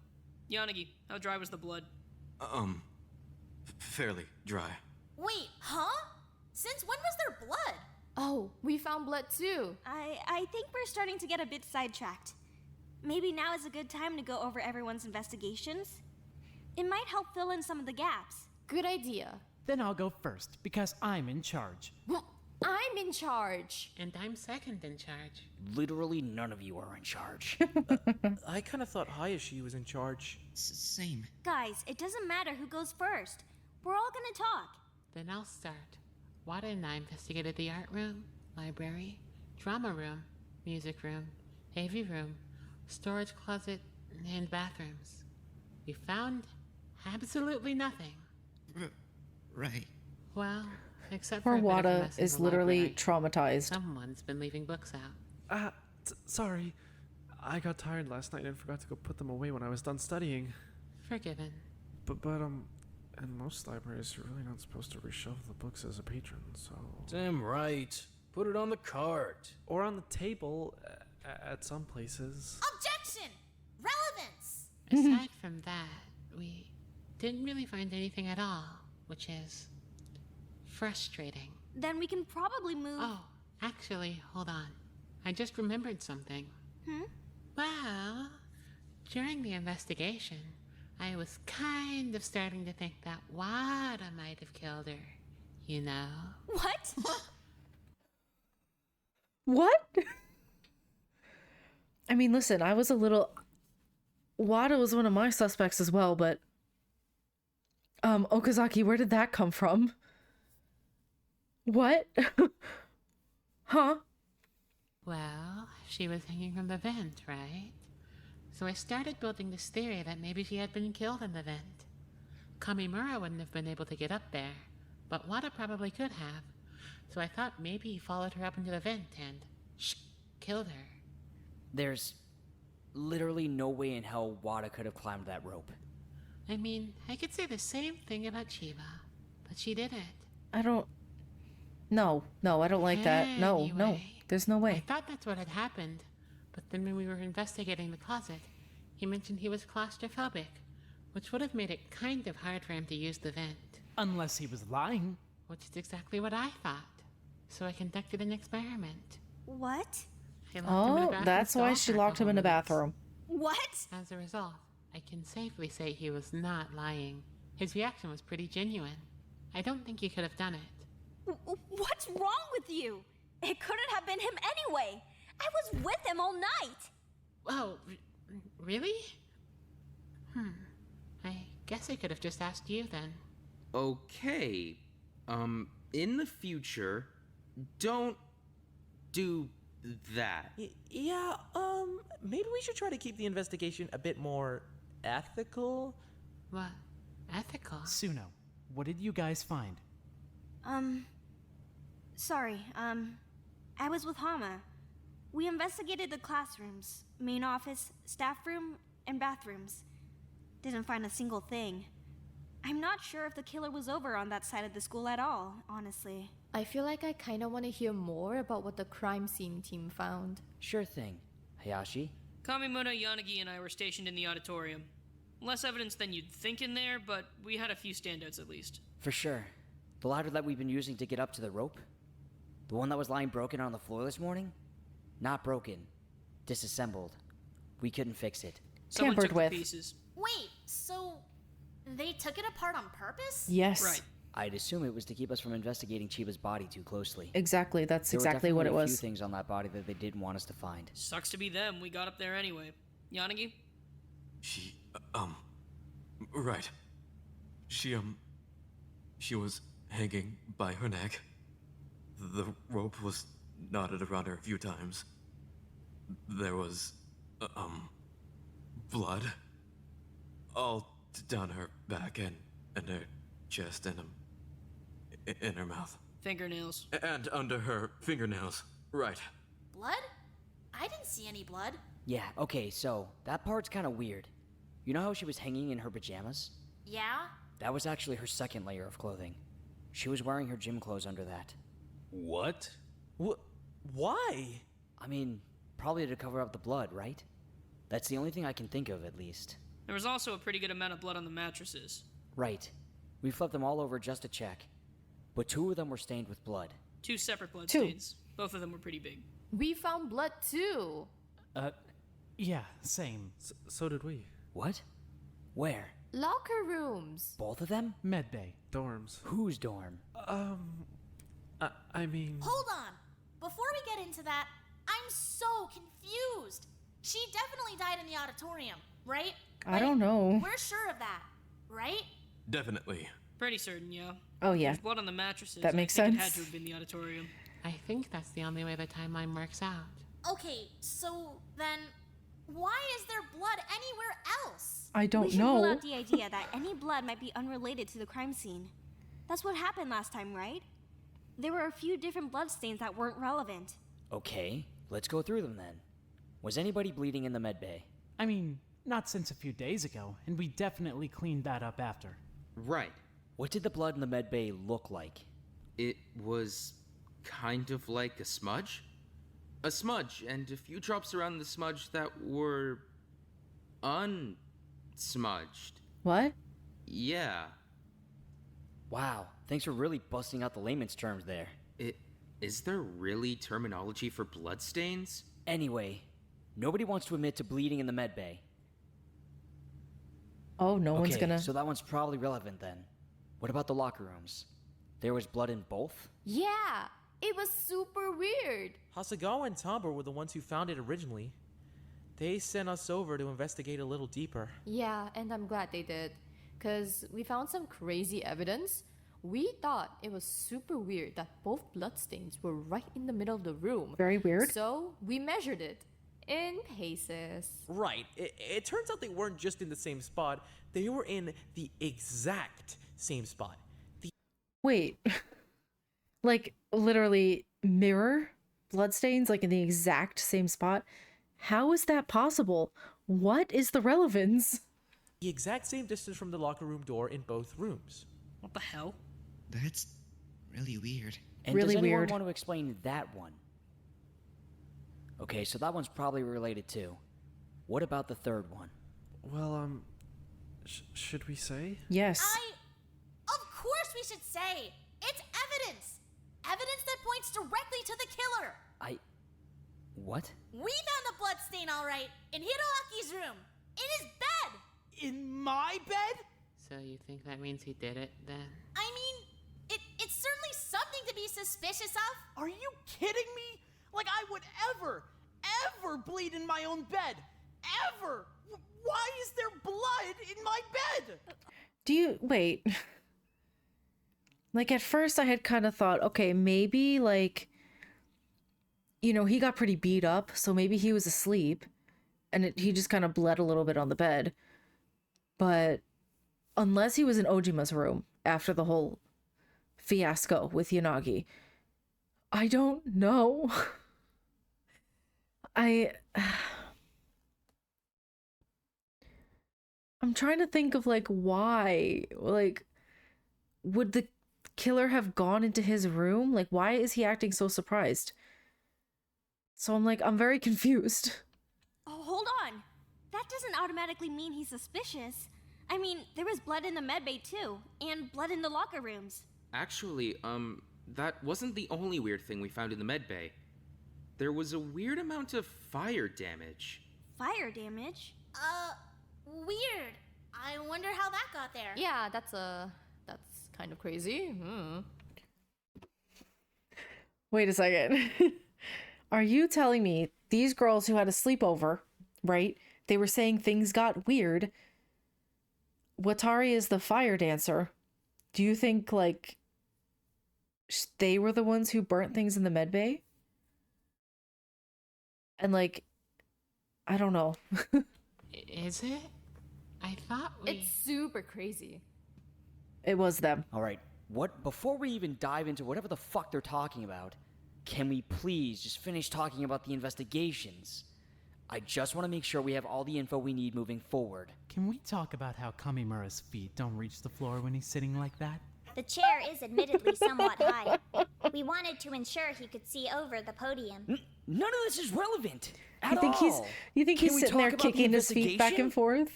Yanagi, how dry was the blood? Fairly dry. Wait, huh? Since when was there blood? Oh, we found blood too. I think we're starting to get a bit sidetracked. Maybe now is a good time to go over everyone's investigations. It might help fill in some of the gaps. Good idea. Then I'll go first, because I'm in charge. Well, I'm in charge. And I'm second in charge. Literally none of you are in charge. I kind of thought Hayashi was in charge. Same. Guys, it doesn't matter who goes first. We're all gonna talk. Then I'll start. Wada and I investigated the art room, library, drama room, music room, AV room, storage closet, and bathrooms. We found absolutely nothing. Right. Well, except Poor for a bit of a Wada mess in is the literally library. traumatized. Someone's been leaving books out. Sorry. I got tired last night and forgot to go put them away when I was done studying. Forgiven. But in most libraries, you're really not supposed to reshelve the books as a patron, so... Damn right. Put it on the cart. Or on the table at some places. Objection! Relevance! Aside from that, we didn't really find anything at all, which is frustrating. Then we can probably move. Oh, actually, hold on. I just remembered something. Well, during the investigation, I was kind of starting to think that Wada might have killed her. You know? What? What? I mean, listen, I was a little... Wada was one of my suspects as well, but... Okazaki, where did that come from? What? Huh? Well, she was hanging from the vent, right? So I started building this theory that maybe she had been killed in the vent. Kamimura wouldn't have been able to get up there, but Wada probably could have. So I thought maybe he followed her up into the vent and killed her. There's literally no way in hell Wada could have climbed that rope. I mean, I could say the same thing about Chiba, but she didn't. I don't... No, I don't like that. No, there's no way. I thought that's what had happened, but then when we were investigating the closet, he mentioned he was claustrophobic, which would have made it kind of hard for him to use the vent. Unless he was lying. Which is exactly what I thought. So I conducted an experiment. What? I locked him in a Oh, bathroom that's why stall she for a locked him couple in the minutes. bathroom. What? As a result, I can safely say he was not lying. His reaction was pretty genuine. I don't think he could have done it. What's wrong with you? It couldn't have been him anyway. I was with him all night. Oh, really? I guess I could have just asked you then. Okay. In the future, don't do that. Yeah, maybe we should try to keep the investigation a bit more ethical. What? Ethical? Suno, what did you guys find? Sorry, I was with Hama. We investigated the classrooms, main office, staff room, and bathrooms. Didn't find a single thing. I'm not sure if the killer was over on that side of the school at all, honestly. I feel like I kind of want to hear more about what the crime scene team found. Sure thing. Hayashi? Kamimura, Yanagi, and I were stationed in the auditorium. Less evidence than you'd think in there, but we had a few standouts at least. For sure. The ladder that we've been using to get up to the rope? The one that was lying broken on the floor this morning? Not broken. Disassembled. We couldn't fix it. Someone Tampered took with. the pieces. Wait, so they took it apart on purpose? Yes. Right. I'd assume it was to keep us from investigating Chiba's body too closely. Exactly. That's There were exactly what it definitely a few was. things on that body that they didn't want us to find. Sucks to be them. We got up there anyway. Yanagi? She, right. She was hanging by her neck. The rope was knotted around her a few times. There was, blood all down her back and her chest and in her mouth. Fingernails. And under her fingernails. Right. Blood? I didn't see any blood. Yeah, okay, so that part's kind of weird. You know how she was hanging in her pajamas? Yeah? That was actually her second layer of clothing. She was wearing her gym clothes under that. What? Why? I mean, probably to cover up the blood, right? That's the only thing I can think of, at least. There was also a pretty good amount of blood on the mattresses. Right. We flipped them all over just to check. But 2 of them were stained with blood. 2 separate blood 2. stains. Both of them were pretty big. We found blood too. Yeah, same. So did we. What? Where? Locker rooms. Both of them? Medbay. Dorms. Whose dorm? I mean... Hold on. Before we get into that, I'm so confused. She definitely died in the auditorium, right? I don't know. We're sure of that, right? Definitely. Pretty certain, yeah. Oh, yeah. There's blood on the mattresses. That and makes I think sense. It had to have been the auditorium. I think that's the only way the timeline works out. Okay, so then why is there blood anywhere else? I We don't should rule know. out the idea that any blood might be unrelated to the crime scene. That's what happened last time, right? There were a few different bloodstains that weren't relevant. Okay, let's go through them then. Was anybody bleeding in the medbay? I mean, not since a few days ago, and we definitely cleaned that up after. Right. What did the blood in the medbay look like? It was kind of like a smudge. A smudge, and a few drops around the smudge that were unsmudged. What? Yeah. Wow, thanks for really busting out the layman's terms there. Is there really terminology for bloodstains? Anyway, nobody wants to admit to bleeding in the medbay. Oh, no one's gonna... So that one's probably relevant then. What about the locker rooms? There was blood in both? Yeah, it was super weird. Hasegawa and Tamba were the ones who found it originally. They sent us over to investigate a little deeper. Yeah, and I'm glad they did. Because we found some crazy evidence. We thought it was super weird that both bloodstains were right in the middle of the room. Very weird. So we measured it in paces. Right. It turns out they weren't just in the same spot, they were in the exact same spot. Wait. Like, literally mirror bloodstains, like in the exact same spot? How is that possible? What is the relevance? The exact same distance from the locker room door in both rooms. What the hell? That's really weird. And Really does anyone weird. want to explain that one? Okay, so that one's probably related too. What about the third one? Well, should we say? Yes. Of course we should say! It's evidence! Evidence that points directly to the killer! What? We found a blood stain, all right, in Hiroaki's room, in his bed! In my bed? So you think that means he did it then? I mean, it's certainly something to be suspicious of. Are you kidding me? Like I would ever bleed in my own bed. Ever! Why is there blood in my bed? Do you... Wait. Like, at first I had kind of thought, okay, maybe, like... You know, he got pretty beat up, so maybe he was asleep. And he just kind of bled a little bit on the bed. But... Unless he was in Ojima's room after the whole fiasco with Yanagi. I don't know. I'm trying to think of, like, why. Like, would the killer have gone into his room? Like, why is he acting so surprised? So I'm very confused. Oh, hold on. That doesn't automatically mean he's suspicious. I mean, there was blood in the medbay too, and blood in the locker rooms. Actually, that wasn't the only weird thing we found in the medbay. There was a weird amount of fire damage. Fire damage? Weird. I wonder how that got there. Yeah, that's kind of crazy. Wait a second. Are you telling me these girls who had a sleepover, right? They were saying things got weird. Watari is the fire dancer. Do you think, like, they were the ones who burnt things in the medbay? And, like, I don't know. Is it? I thought It's super crazy. It was them. All right, before we even dive into whatever the fuck they're talking about, can we please just finish talking about the investigations? I just want to make sure we have all the info we need moving forward. Can we talk about how Kamimura's feet don't reach the floor when he's sitting like that? The chair is admittedly somewhat high. We wanted to ensure he could see over the podium. None of this is relevant at You think all. he's sitting there kicking his feet back and forth?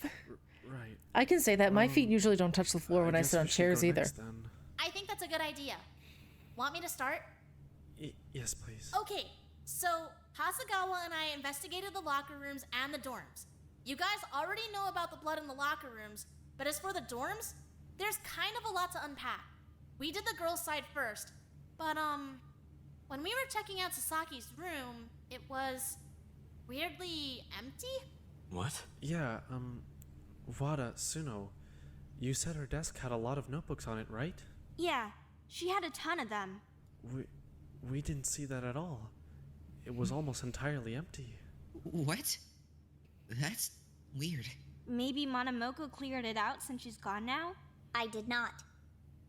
Right. I can say that. My feet usually don't touch the floor when I sit on chairs either. I think that's a good idea. Want me to start? Yes, please. Okay, so Hasegawa and I investigated the locker rooms and the dorms. You guys already know about the blood in the locker rooms, but as for the dorms, there's kind of a lot to unpack. We did the girls' side first, but when we were checking out Sasaki's room, it was weirdly empty? What? Yeah, Wada, Suno, you said her desk had a lot of notebooks on it, right? Yeah, she had a ton of them. We didn't see that at all. It was almost entirely empty. What? That's weird. Maybe Monamoko cleared it out since she's gone now? I did not.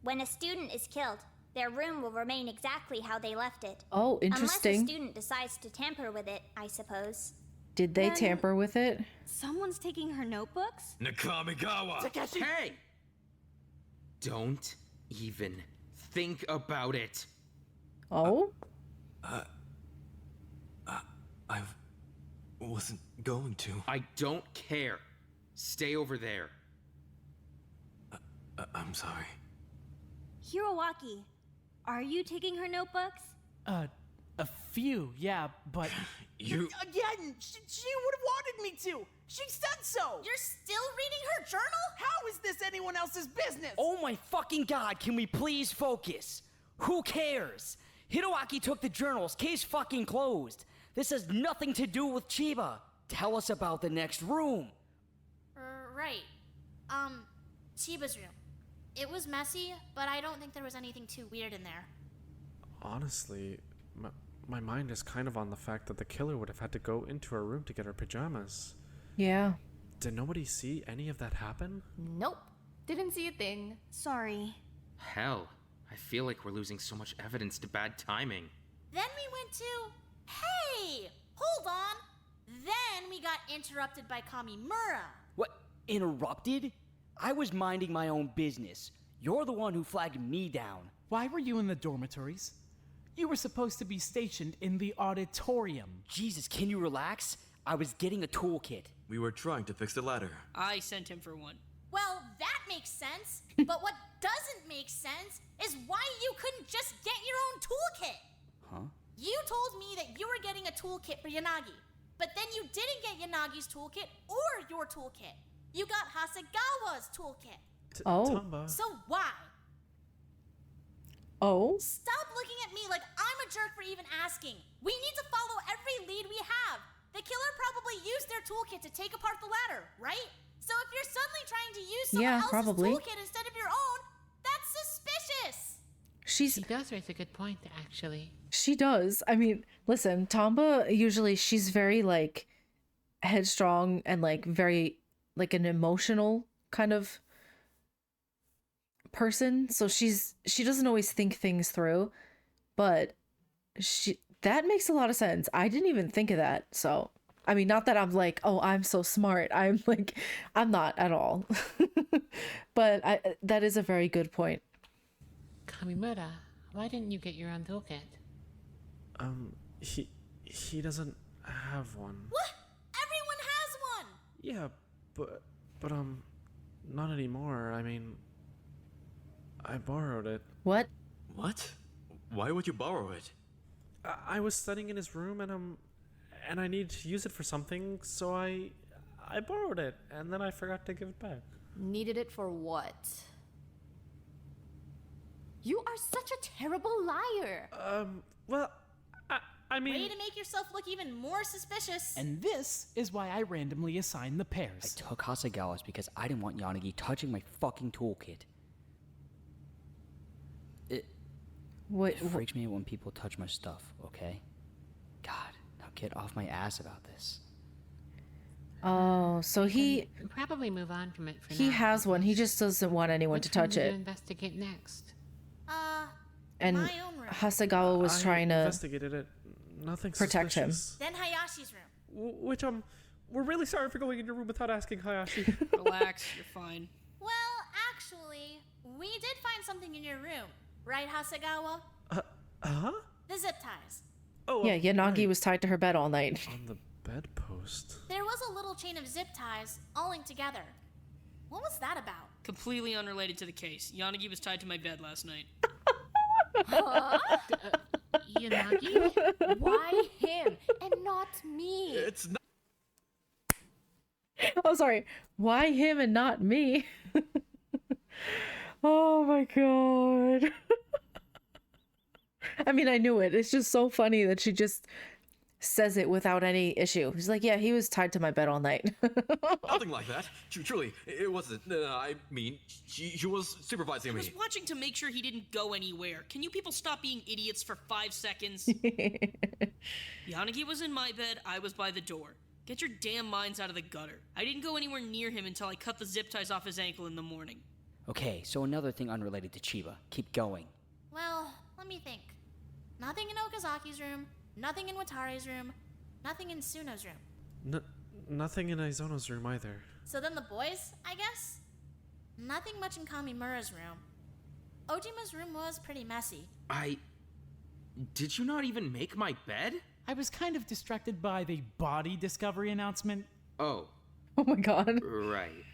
When a student is killed, their room will remain exactly how they left it. Oh, interesting. Unless a student decides to tamper with it, I suppose. Did they Then- tamper with it? Someone's taking her notebooks? Nakamigawa! Takeshi! Hey! Don't even think about it. Oh? I wasn't going to. I don't care. Stay over there. I'm sorry. Hiroaki, are you taking her notebooks? A few, yeah, but... You... Again, she would have wanted me to. She said so. You're still reading her journal? How is this anyone else's business? Oh my fucking god, can we please focus? Who cares? Hiroaki took the journals, case fucking closed. This has nothing to do with Chiba. Tell us about the next room. Right. Chiba's room. It was messy, but I don't think there was anything too weird in there. Honestly, my mind is kind of on the fact that the killer would have had to go into her room to get her pajamas. Yeah. Did nobody see any of that happen? Nope. Didn't see a thing. Sorry. Hell, I feel like we're losing so much evidence to bad timing. Then we went to... Hey! Hold on! Then we got interrupted by Kamimura. What? Interrupted? I was minding my own business. You're the one who flagged me down. Why were you in the dormitories? You were supposed to be stationed in the auditorium. Jesus, can you relax? I was getting a toolkit. We were trying to fix the ladder. I sent him for one. Well, that makes sense. But what doesn't make sense is why you couldn't just get your own toolkit. Huh? You told me that you were getting a toolkit for Yanagi, but then you didn't get Yanagi's toolkit or your toolkit. You got Hasegawa's toolkit. Oh. So why? Oh? Stop looking at me like I'm a jerk for even asking. We need to follow every lead we have. The killer probably used their toolkit to take apart the ladder, right? So if you're suddenly trying to use someone else's probably. toolkit instead of your own, that's suspicious. She does raise a good point, actually. She does. I mean, listen, Tomba, usually she's very, like, headstrong and, like, very, like, an emotional kind of person. So she doesn't always think things through, but that makes a lot of sense. I didn't even think of that. So, I mean, not that I'm like, oh, I'm so smart. I'm like, I'm not at all. But that is a very good point. Kamimura, why didn't you get your own toolkit? He doesn't have one. What? Everyone has one! Yeah, but not anymore. I mean, I borrowed it. What? What? Why would you borrow it? I was studying in his room and I needed to use it for something, so I borrowed it and then I forgot to give it back. Needed it for what? You are such a terrible liar. Well, I mean... Way to make yourself look even more suspicious. And this is why I randomly assigned the pairs. I took Hasegawa's because I didn't want Yanagi touching my fucking toolkit. It freaks me out when people touch my stuff, okay? God, now get off my ass about this. Oh, so he probably move on from it for now. He has one. He just doesn't want anyone to touch it. Investigate next. And my own room. Hasegawa was trying to investigated it. Nothing protect suspicious. Then Hayashi's room. Which we're really sorry for going in your room without asking Hayashi. Relax, you're fine. Well, actually, we did find something in your room, right, Hasegawa? Huh? The zip ties. Oh, yeah, Yanagi was tied to her bed all night. On the bedpost. There was a little chain of zip ties, all linked together. What was that about? Completely unrelated to the case. Yanagi was tied to my bed last night. Huh? Yanagi? Why him and not me? It's not. Oh, sorry. Why him and not me? Oh my god. I mean, I knew it. It's just so funny that she just says it without any issue. She's like, yeah, he was tied to my bed all night. Nothing like that. Truly, it wasn't. I mean, she was supervising I me. was watching to make sure he didn't go anywhere. Can you people stop being idiots for 5 seconds? Yanagi was in my bed, I was by the door. Get your damn minds out of the gutter. I didn't go anywhere near him until I cut the zip ties off his ankle in the morning. Okay, so another thing unrelated to Chiba. Keep going. Well, let me think. Nothing in Okazaki's room, nothing in Watare's room, nothing in Suno's room. Nothing in Aizono's room either. So then the boys, I guess? Nothing much in Kamimura's room. Ojima's room was pretty messy. Did you not even make my bed? I was kind of distracted by the body discovery announcement. Oh. Oh my god. Right.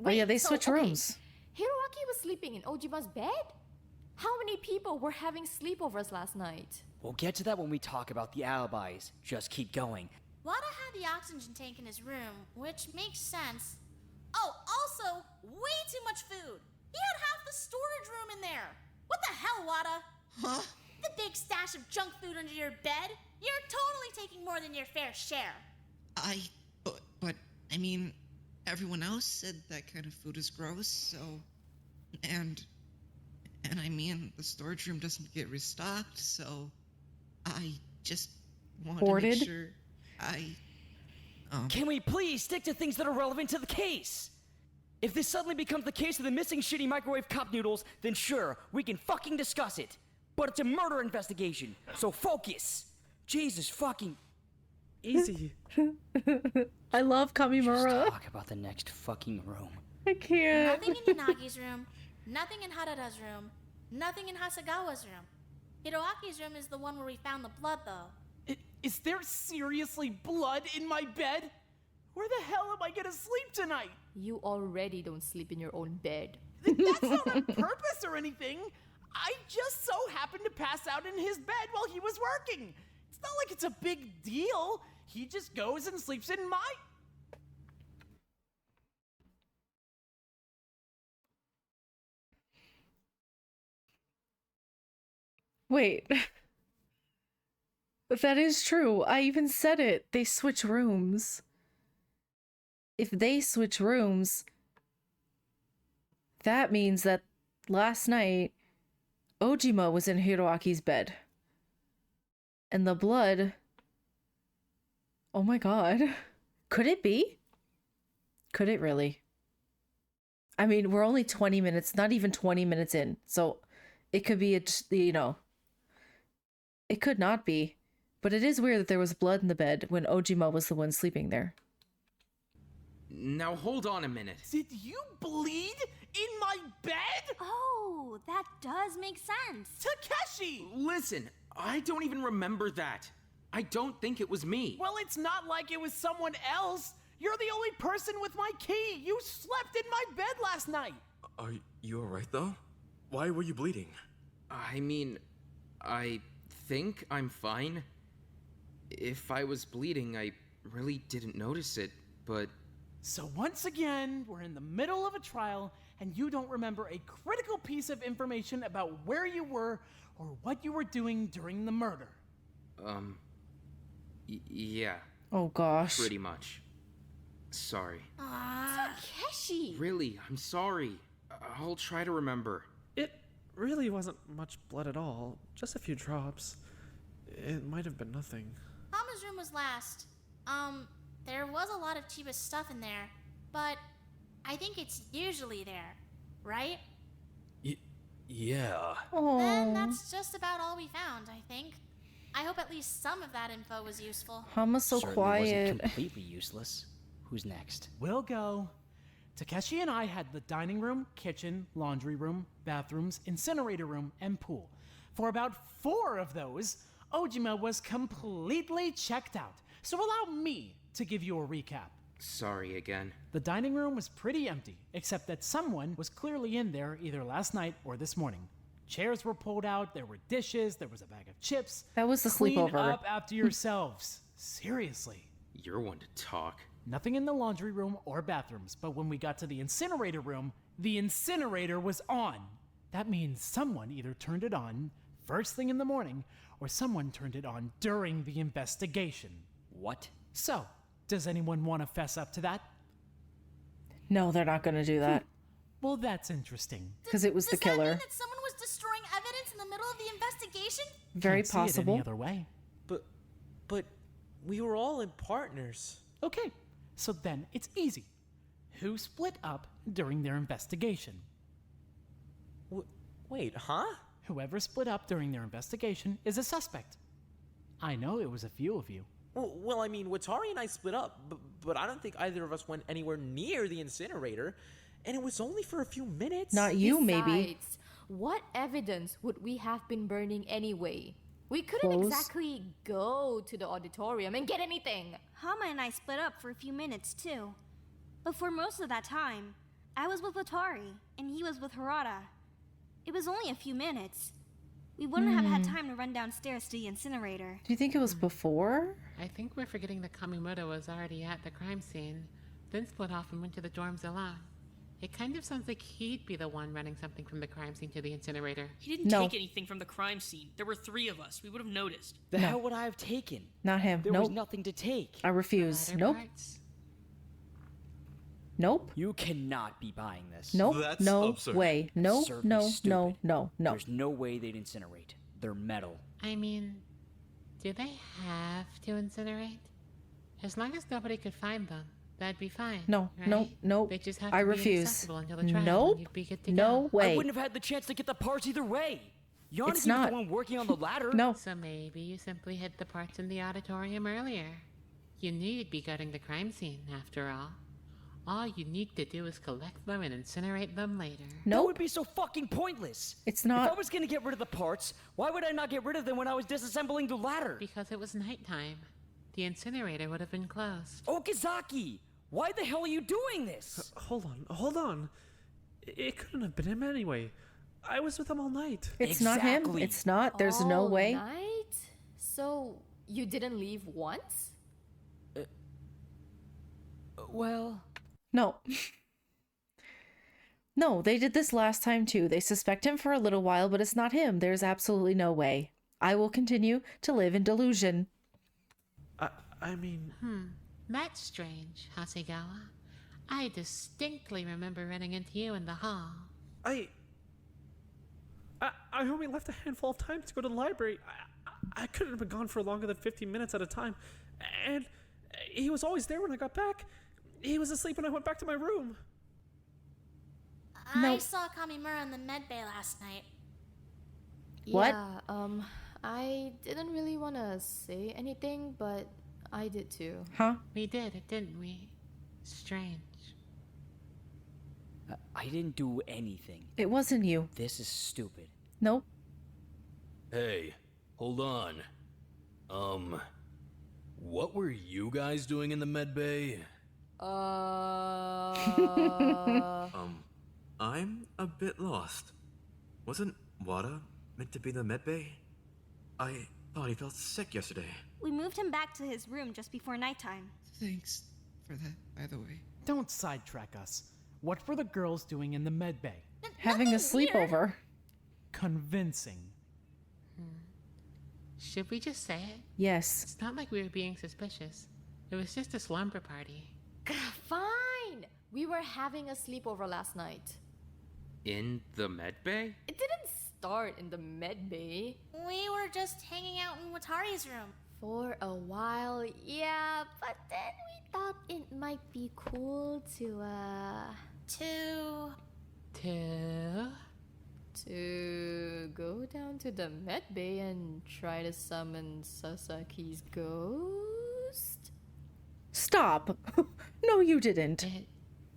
Oh yeah, they switch rooms. Hiroaki was sleeping in Ojima's bed? How many people were having sleepovers last night? We'll get to that when we talk about the alibis. Just keep going. Wada had the oxygen tank in his room, which makes sense. Oh, also, way too much food. He had half the storage room in there. What the hell, Wada? Huh? The big stash of junk food under your bed? You're totally taking more than your fair share. But I mean, everyone else said that kind of food is gross, so... And I mean, the storage room doesn't get restocked, so... I just want to make sure Can we please stick to things that are relevant to the case? If this suddenly becomes the case of the missing shitty microwave cup noodles, then sure, we can fucking discuss it. But it's a murder investigation, so focus. Jesus fucking... Easy. I love Kamimura. Just talk about the next fucking room. I can't. Nothing in Yanagi's room, nothing in Harada's room, nothing in Hasegawa's room. Hiroaki's room is the one where we found the blood, though. Is there seriously blood in my bed? Where the hell am I gonna sleep tonight? You already don't sleep in your own bed. That's not on purpose or anything. I just so happened to pass out in his bed while he was working. It's not like it's a big deal. He just goes and sleeps in my... Wait. That is true. I even said it. They switch rooms. If they switch rooms, that means that last night, Ojima was in Hiroaki's bed. And the blood... Oh my god. Could it be? Could it really? I mean, we're only 20 minutes, not even 20 minutes in. So it could be, it could not be. But it is weird that there was blood in the bed when Ojima was the one sleeping there. Now hold on a minute. Did you bleed in my bed? Oh, that does make sense. Takeshi! Listen, I don't even remember that. I don't think it was me. Well, it's not like it was someone else. You're the only person with my key. You slept in my bed last night. Are you alright though? Why were you bleeding? I mean, I think I'm fine. If I was bleeding, I really didn't notice it, but... So once again, we're in the middle of a trial, and you don't remember a critical piece of information about where you were or what you were doing during the murder. Yeah. Oh gosh. Pretty much. Sorry. Takeshi! Really, I'm sorry. I'll try to remember. It really wasn't much blood at all. Just a few drops. It might have been nothing. Mama's room was last. There was a lot of Chiba's stuff in there, but I think it's usually there, right? Yeah. Then that's just about all we found, I think. I hope at least some of that info was useful. Hama's so Certainly quiet. wasn't completely useless. Who's next? We'll go. Takeshi and I had the dining room, kitchen, laundry room, bathrooms, incinerator room, and pool. For about 4 of those, Ojima was completely checked out. So allow me to give you a recap. Sorry again. The dining room was pretty empty, except that someone was clearly in there either last night or this morning. Chairs were pulled out, there were dishes, there was a bag of chips. That was the Clean sleepover. up after yourselves. Seriously. You're one to talk. Nothing in the laundry room or bathrooms, but when we got to the incinerator room, the incinerator was on. That means someone either turned it on first thing in the morning, or someone turned it on during the investigation. What? So, does anyone want to fess up to that? No, they're not gonna do that. Well, that's interesting. Because it was the Does that mean killer. that someone was destroying evidence in the middle of the investigation? Very Can't see it possible. any other way. But we were all in partners. Okay, so then it's easy. Who split up during their investigation? Wait, huh? Whoever split up during their investigation is a suspect. I know it was a few of you. Well, I mean, Watari and I split up, but I don't think either of us went anywhere near the incinerator, and it was only for a few minutes. Not you, maybe. Besides, what evidence would we have been burning anyway? We couldn't Clothes? exactly go to the auditorium and get anything. Hama and I split up for a few minutes too. But for most of that time, I was with Watari and he was with Harada. It was only a few minutes. We wouldn't have had time to run downstairs to the incinerator. Do you think it was before? I think we're forgetting that Kamimoto was already at the crime scene, then split off and went to the dorms alone. It kind of sounds like he'd be the one running something from the crime scene to the incinerator. He didn't take anything from the crime scene. There were 3 of us. We would have noticed. The hell would I have taken? Not him. There was Nope. nothing to take. I refuse. Ladder Nope. parts. Nope. You cannot be buying this. Nope. That's no absurd. way. No. Absurdly No. stupid. No. No. No. There's no way they'd incinerate. They're metal. I mean, do they have to incinerate? As long as nobody could find them, that'd be fine. No. right? No. No. They just have I to be refuse. inaccessible until the trial, Nope. and you'd be good to No go. way. I wouldn't have had the chance to get the parts either way. Yanagi It's was not. the one working on the ladder. No. So maybe you simply hid the parts in the auditorium earlier. You knew you'd be gutting the crime scene, after all. All you need to do is collect them and incinerate them later. That Nope. would be so fucking pointless. It's If I not. was gonna get rid of the parts, why would I not get rid of them when I was disassembling the ladder? Because it was nighttime. The incinerator would have been closed. Okazaki! Why the hell are you doing this? Hold on. It couldn't have been him anyway. I was with him all night. It's not him. Exactly. It's not. There's no All way. night? So you didn't leave once? Well... No. No, they did this last time too. They suspect him for a little while, but it's not him. There's absolutely no way. I will continue to live in delusion. I mean... That's strange, Hasegawa. I distinctly remember running into you in the hall. I only left a handful of times to go to the library. I couldn't have been gone for longer than 15 minutes at a time. And he was always there when I got back. He was asleep when I went back to my room. I saw Kamimura in the medbay last night. What? Yeah, I didn't really want to say anything, but I did too. Huh? We did, didn't we? Strange. I didn't do anything. It wasn't you. This is stupid. Nope. Hey, hold on. What were you guys doing in the medbay? I'm a bit lost. Wasn't Wada meant to be the medbay? I thought he felt sick yesterday. We moved him back to his room just before nighttime. Thanks for that, by the way. Don't sidetrack us. What were the girls doing in the medbay? Having a sleepover. Convincing. Should we just say it? Yes. It's not like we were being suspicious. It was just a slumber party. Fine! We were having a sleepover last night. In the medbay? It didn't start in the medbay. We were just hanging out in Watari's room. For a while, yeah, but then we thought it might be cool to go down to the medbay and try to summon Sasaki's ghost? Stop! No, you didn't. It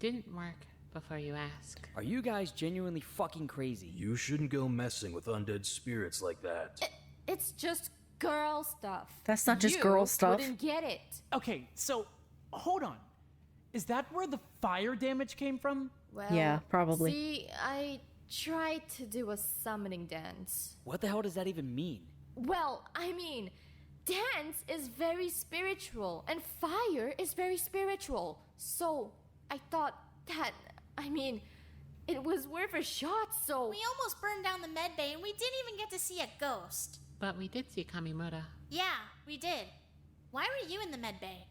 didn't work before you ask. Are you guys genuinely fucking crazy? You shouldn't go messing with undead spirits like that. It's just girl stuff. That's not just You girl stuff. Wouldn't get it. Okay, so hold on. Is that where the fire damage came from? Well, Yeah, probably. See, I tried to do a summoning dance. What the hell does that even mean? Well, I mean, dance is very spiritual, and fire is very spiritual. So, I thought that, it was worth a shot, so... We almost burned down the medbay and we didn't even get to see a ghost. But we did see Kamimura. Yeah, we did. Why were you in the medbay?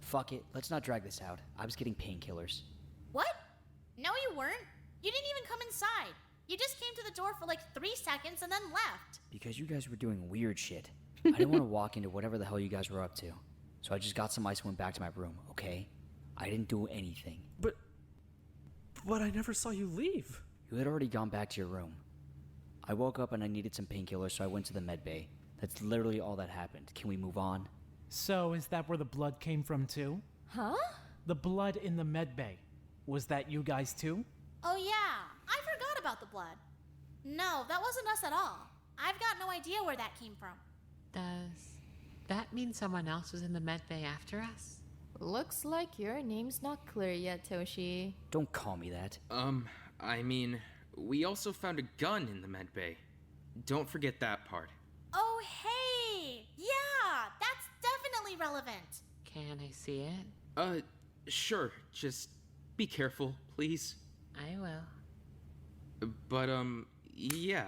Fuck it, let's not drag this out. I was getting painkillers. What? No, you weren't. You didn't even come inside. You just came to the door for like 3 seconds and then left. Because you guys were doing weird shit. I didn't want to walk into whatever the hell you guys were up to. So I just got some ice and went back to my room, okay? I didn't do anything. But I never saw you leave. You had already gone back to your room. I woke up and I needed some painkillers, so I went to the medbay. That's literally all that happened. Can we move on? So is that where the blood came from too? Huh? The blood in the medbay. Was that you guys too? Oh yeah, I forgot about the blood. No, that wasn't us at all. I've got no idea where that came from. Does that mean someone else was in the medbay after us? Looks like your name's not clear yet, Toshi. Don't call me that. We also found a gun in the medbay. Don't forget that part. Oh hey! Yeah, that's definitely relevant. Can I see it? Sure. Just be careful, please. I will. But, yeah.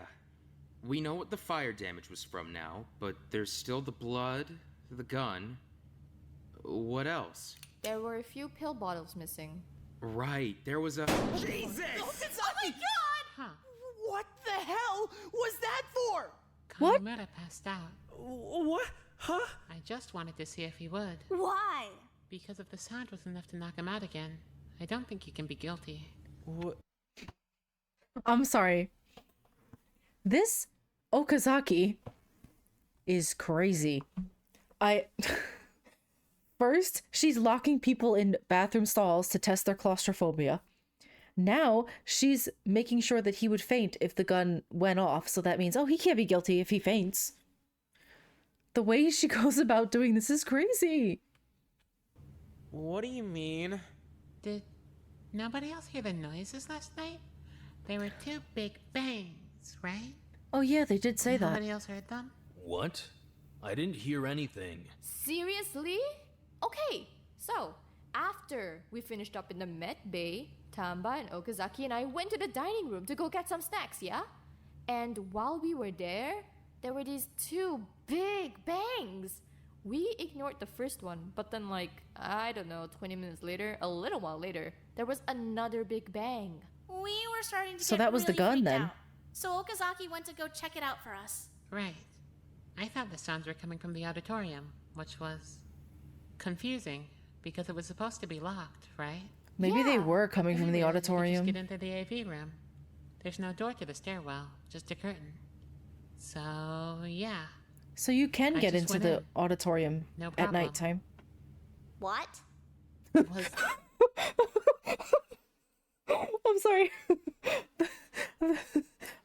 We know what the fire damage was from now, but there's still the blood, the gun. What else? There were a few pill bottles missing. Right, there was a... Jesus! Oh my god! Huh. What the hell was that for? What? Kamimura passed out. What? Huh? I just wanted to see if he would. Why? Because if the sound was enough to knock him out again, I don't think he can be guilty. What? I'm sorry. This Okazaki is crazy. First, she's locking people in bathroom stalls to test their claustrophobia. Now, she's making sure that he would faint if the gun went off, so that means, oh, he can't be guilty if he faints. The way she goes about doing this is crazy. What do you mean? Did nobody else hear the noises last night? There were 2 big bangs, right? Oh yeah, they did say that. Nobody else heard them? What? I didn't hear anything. Seriously? Okay, so after we finished up in the medbay, Tamba and Okazaki and I went to the dining room to go get some snacks, yeah? And while we were there were these 2 big bangs. We ignored the first one, but then 20 minutes later, a little while later, there was another big bang. We were starting to So get that was the really gun freaked then. out. So Okazaki went to go check it out for us. Right. I thought the sounds were coming from the auditorium, which was confusing because it was supposed to be locked, right? Maybe they were coming from the Anyway, we could auditorium. Just get into the AV room. There's no door to the stairwell, just a curtain. So, yeah. So you can I get just into went the in. auditorium No at problem. nighttime. What? Was I'm sorry.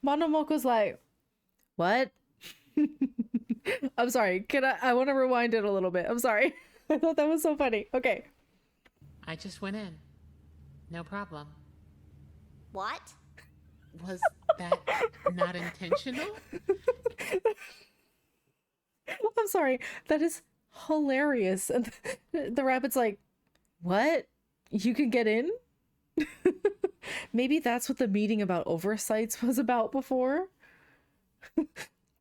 Monomoko's like, what? I'm sorry. I want to rewind it a little bit. I'm sorry. I thought that was so funny. Okay. I just went in. No problem. What? Was that not intentional? I'm sorry. That is hilarious. And the rabbit's like, what? You can get in? Maybe that's what the meeting about oversights was about before?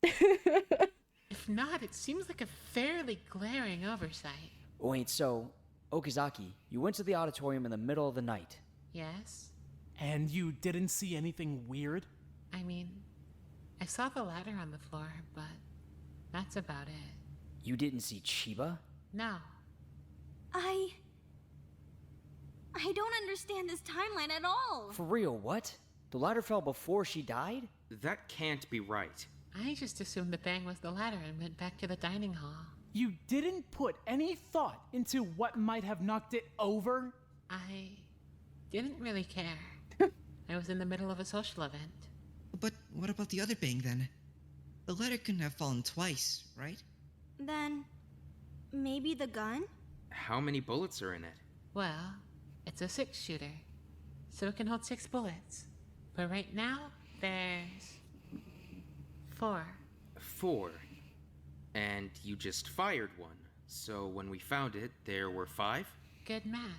If not, it seems like a fairly glaring oversight. Wait, so, Okazaki, you went to the auditorium in the middle of the night. Yes? And you didn't see anything weird? I mean, I saw the ladder on the floor, but that's about it. You didn't see Chiba? No. I don't understand this timeline at all. For real, what? The ladder fell before she died? That can't be right. I just assumed the bang was the ladder and went back to the dining hall. You didn't put any thought into what might have knocked it over? I didn't really care. I was in the middle of a social event. But what about the other bang then? The ladder couldn't have fallen twice, right? Then, maybe the gun? How many bullets are in it? Well, it's a 6-shooter, so it can hold 6 bullets. But right now, there's 4. 4. And you just fired one. So when we found it, there were 5? Good math.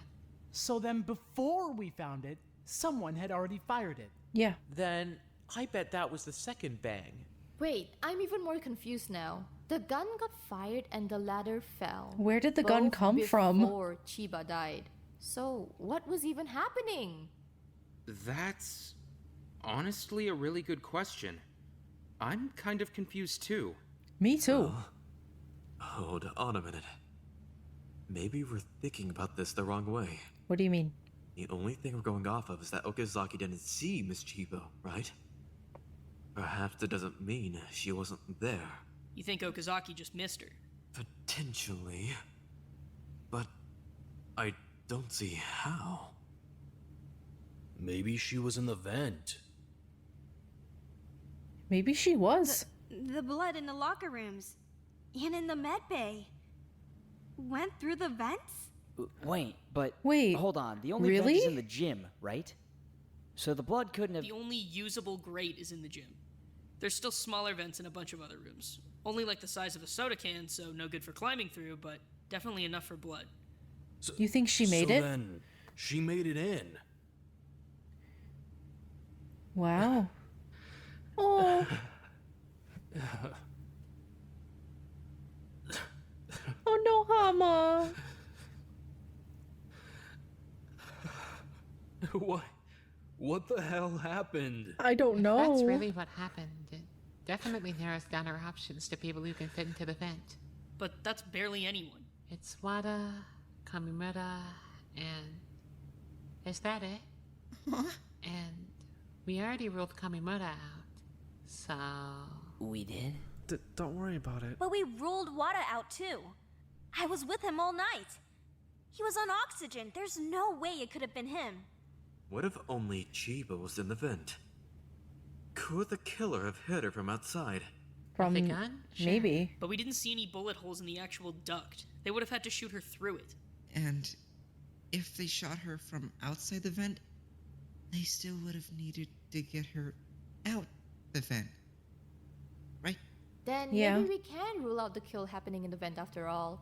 So then before we found it, someone had already fired it. Yeah. Then I bet that was the second bang. Wait, I'm even more confused now. The gun got fired and the ladder fell. Where did the gun come from? Before Chiba died. So, what was even happening? That's honestly a really good question. I'm kind of confused too. Me too. Hold on a minute. Maybe we're thinking about this the wrong way. What do you mean? The only thing we're going off of is that Okazaki didn't see Miss Chiba, right? Perhaps it doesn't mean she wasn't there. You think Okazaki just missed her? Potentially. But I don't see how. Maybe she was in the vent. Maybe she was. The blood in the locker rooms. And in the medbay. Went through the vents? Wait, but... Wait, hold on. The only really? vent is in the gym, right? So the blood couldn't have... The only usable grate is in the gym. There's still smaller vents in a bunch of other rooms. Only like the size of a soda can, so no good for climbing through, but definitely enough for blood. So, you think she made it? Then she made it in. Wow. Oh. Oh no, Hama. What the hell happened? I don't know. That's really what happened. It definitely narrows down our options to people who can fit into the vent. But that's barely anyone. It's Wada, Kamimura, and... Is that it? And we already ruled Kamimura out, so... We did? Don't worry about it. But we ruled Wada out too. I was with him all night. He was on oxygen. There's no way it could have been him. What if only Chiba was in the vent? Could the killer have hit her from outside? From the gun? Sure. Maybe. But we didn't see any bullet holes in the actual duct. They would have had to shoot her through it. And if they shot her from outside the vent, they still would have needed to get her out the vent. Right? Then Yeah. maybe we can rule out the kill happening in the vent after all.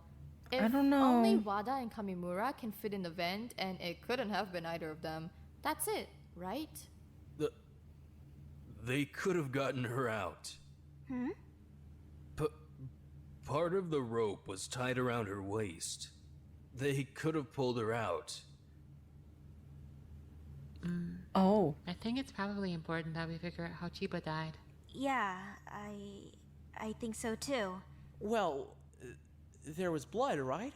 If I don't know. only Wada and Kamimura can fit in the vent and it couldn't have been either of them, that's it, right? They could have gotten her out. Hmm? Part of the rope was tied around her waist. They could have pulled her out. Oh. I think it's probably important that we figure out how Chiba died. Yeah, I think so too. Well, there was blood, right?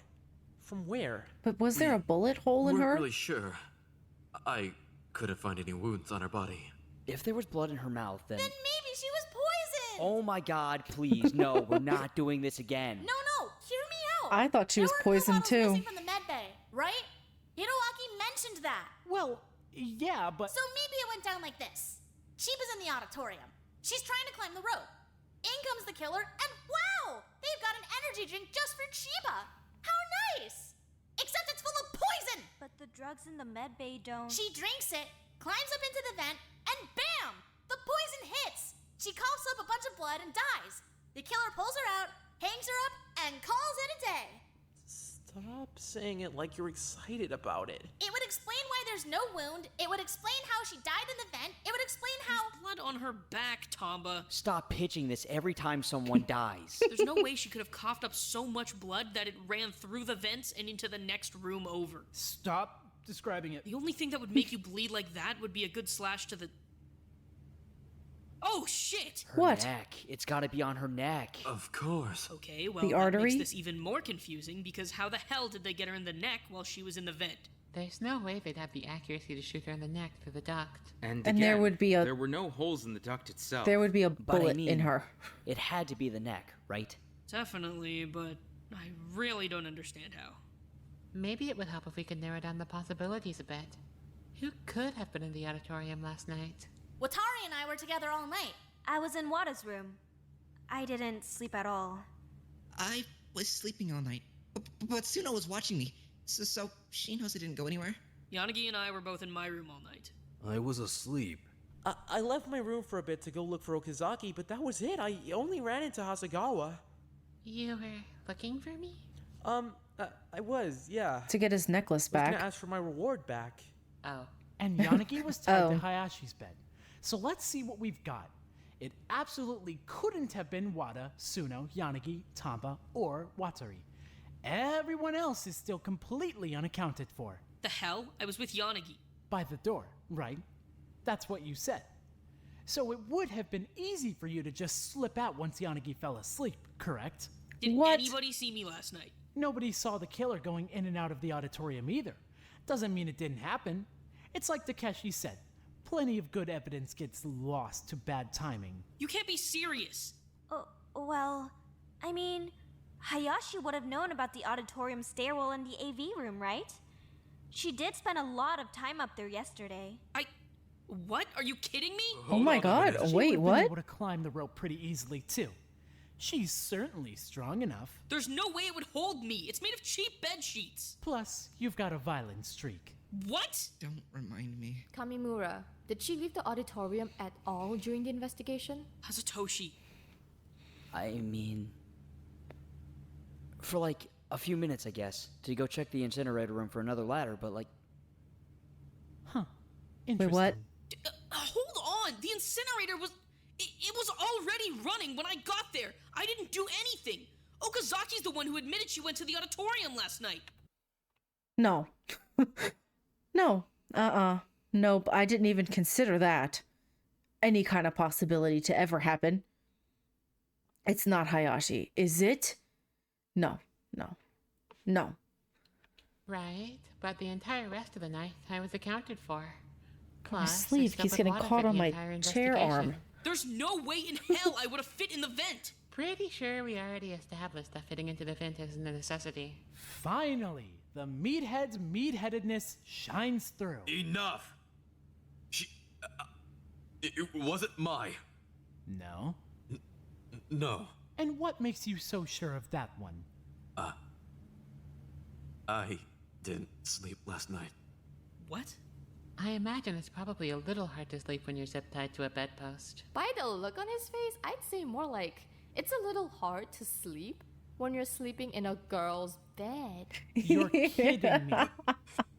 From where? But was there a bullet hole in We're her? not really sure. I couldn't find any wounds on her body. If there was blood in her mouth, then... Then maybe she was poisoned! Oh my god, please, no, we're not doing this again. No, hear me out! I thought she was poisoned too. Missing from the medbay, right? Hiroaki mentioned that. Well, yeah, but... So maybe it went down like this. Chiba's in the auditorium. She's trying to climb the rope. In comes the killer, and wow! They've got an energy drink just for Chiba! How nice! Except it's full of poison! But the drugs in the medbay don't... She drinks it, climbs up into the vent, and bam! The poison hits! She coughs up a bunch of blood and dies. The killer pulls her out, hangs her up, and calls it a day. Stop saying it like you're excited about it. It would explain why there's no wound. It would explain how she died in the vent. It would explain how... There's blood on her back, Tomba. Stop pitching this every time someone dies. There's no way she could have coughed up so much blood that it ran through the vents and into the next room over. Stop describing it. The only thing that would make you bleed like that would be a good slash to the... Oh, shit! Her neck. It's gotta be on her neck. Of course. Okay, well, that makes this even more confusing, because how the hell did they get her in the neck while she was in the vent? There's no way they'd have the accuracy to shoot her in the neck through the duct. And And again, there would be a- there were no holes in the duct itself. There would be a But I bullet mean, in her. It had to be the neck, right? Definitely, but I really don't understand how. Maybe it would help if we could narrow down the possibilities a bit. Who could have been in the auditorium last night? Watari and I were together all night. I was in Wada's room. I didn't sleep at all. I was sleeping all night, but Suno was watching me, so she knows I didn't go anywhere. Yanagi and I were both in my room all night. I was asleep. I left my room for a bit to go look for Okazaki, but that was it. I only ran into Hasegawa. You were looking for me? I was, yeah. To get his necklace I was back. gonna ask for my reward back. Oh. And Yanagi was tied Oh. to Hayashi's bed. So let's see what we've got. It absolutely couldn't have been Wada, Suno, Yanagi, Tamba, or Watari. Everyone else is still completely unaccounted for. The hell? I was with Yanagi. By the door, right? That's what you said. So it would have been easy for you to just slip out once Yanagi fell asleep, correct? Did What? anybody see me last night? Nobody saw the killer going in and out of the auditorium either. Doesn't mean it didn't happen. It's like Takeshi said. Plenty of good evidence gets lost to bad timing. You can't be serious. Well, I mean, Hayashi would have known about the auditorium stairwell in the AV room, right? She did spend a lot of time up there yesterday. What? Are you kidding me? Oh my god, She wait, would have what? been able to climb the rope pretty easily, too. She's certainly strong enough. There's no way it would hold me. It's made of cheap bed sheets. Plus, you've got a violent streak. What? Don't remind me. Kamimura, did she leave the auditorium at all during the investigation? Hazutoshi. I mean... For like a few minutes, I guess, to go check the incinerator room for another ladder, but like... Huh. Wait, Interesting. what? Hold on. The incinerator was... It was already running when I got there. I didn't do anything. Okazaki's the one who admitted she went to the auditorium last night. No. No. Nope, I didn't even consider that. Any kind of possibility to ever happen. It's not Hayashi, is it? No. Right, but the entire rest of the night I was accounted for. My Plus, I sleeve slept keeps with getting Wada caught for on the my entire chair arm. investigation. There's no way in hell I would have fit in the vent. Pretty sure we already established that fitting into the vent isn't a necessity. Finally, the meathead's meatheadedness shines through. Enough! It wasn't my... No? No. And what makes you so sure of that one? I didn't sleep last night. What? I imagine it's probably a little hard to sleep when you're zip-tied to a bedpost. By the look on his face, I'd say more like it's a little hard to sleep when you're sleeping in a girl's bed. You're kidding me.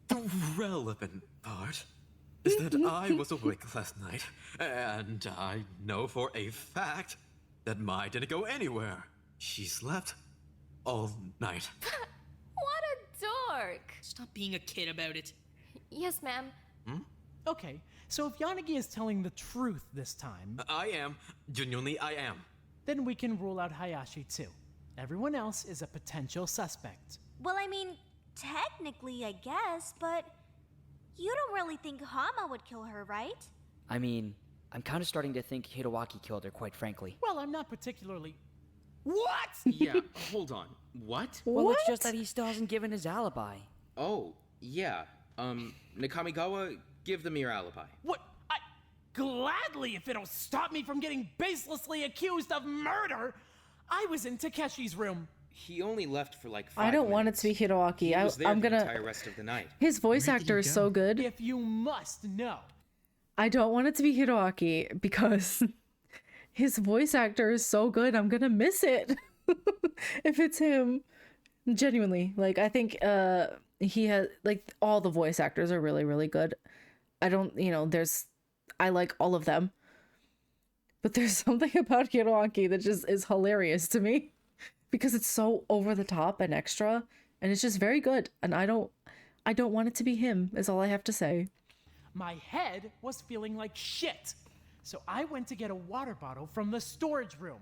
The relevant part is that I was awake last night, and I know for a fact that Mai didn't go anywhere. She slept all night. What a dork! Stop being a kid about it. Yes, ma'am. Okay, so if Yanagi is telling the truth this time, I am. Genuinely, I am. then we can rule out Hayashi too. Everyone else is a potential suspect. Well, I mean, technically, I guess, but you don't really think Hama would kill her, right? I mean, I'm kind of starting to think Hitowaki killed her, quite frankly. Well, I'm not particularly... What? Yeah, hold on. What? Well, it's just that he still hasn't given his alibi. Oh, yeah. Nakamigawa, give them your alibi. What? Gladly, if it'll stop me from getting baselessly accused of murder! I was in Takeshi's room. He only left for like 5 I don't want it minutes. to be Hiroaki. He was there I'm the gonna. entire rest of the night. His voice actor is so good. If you must know, I don't want it to be Hiroaki because his voice actor is so good. I'm gonna miss it if it's him. Genuinely, like I think he has like all the voice actors are really really good. I don't, I like all of them, but there's something about Hiroaki that just is hilarious to me because it's so over the top and extra, and it's just very good. And I don't want it to be him. Is all I have to say. My head was feeling like shit, so I went to get a water bottle from the storage room.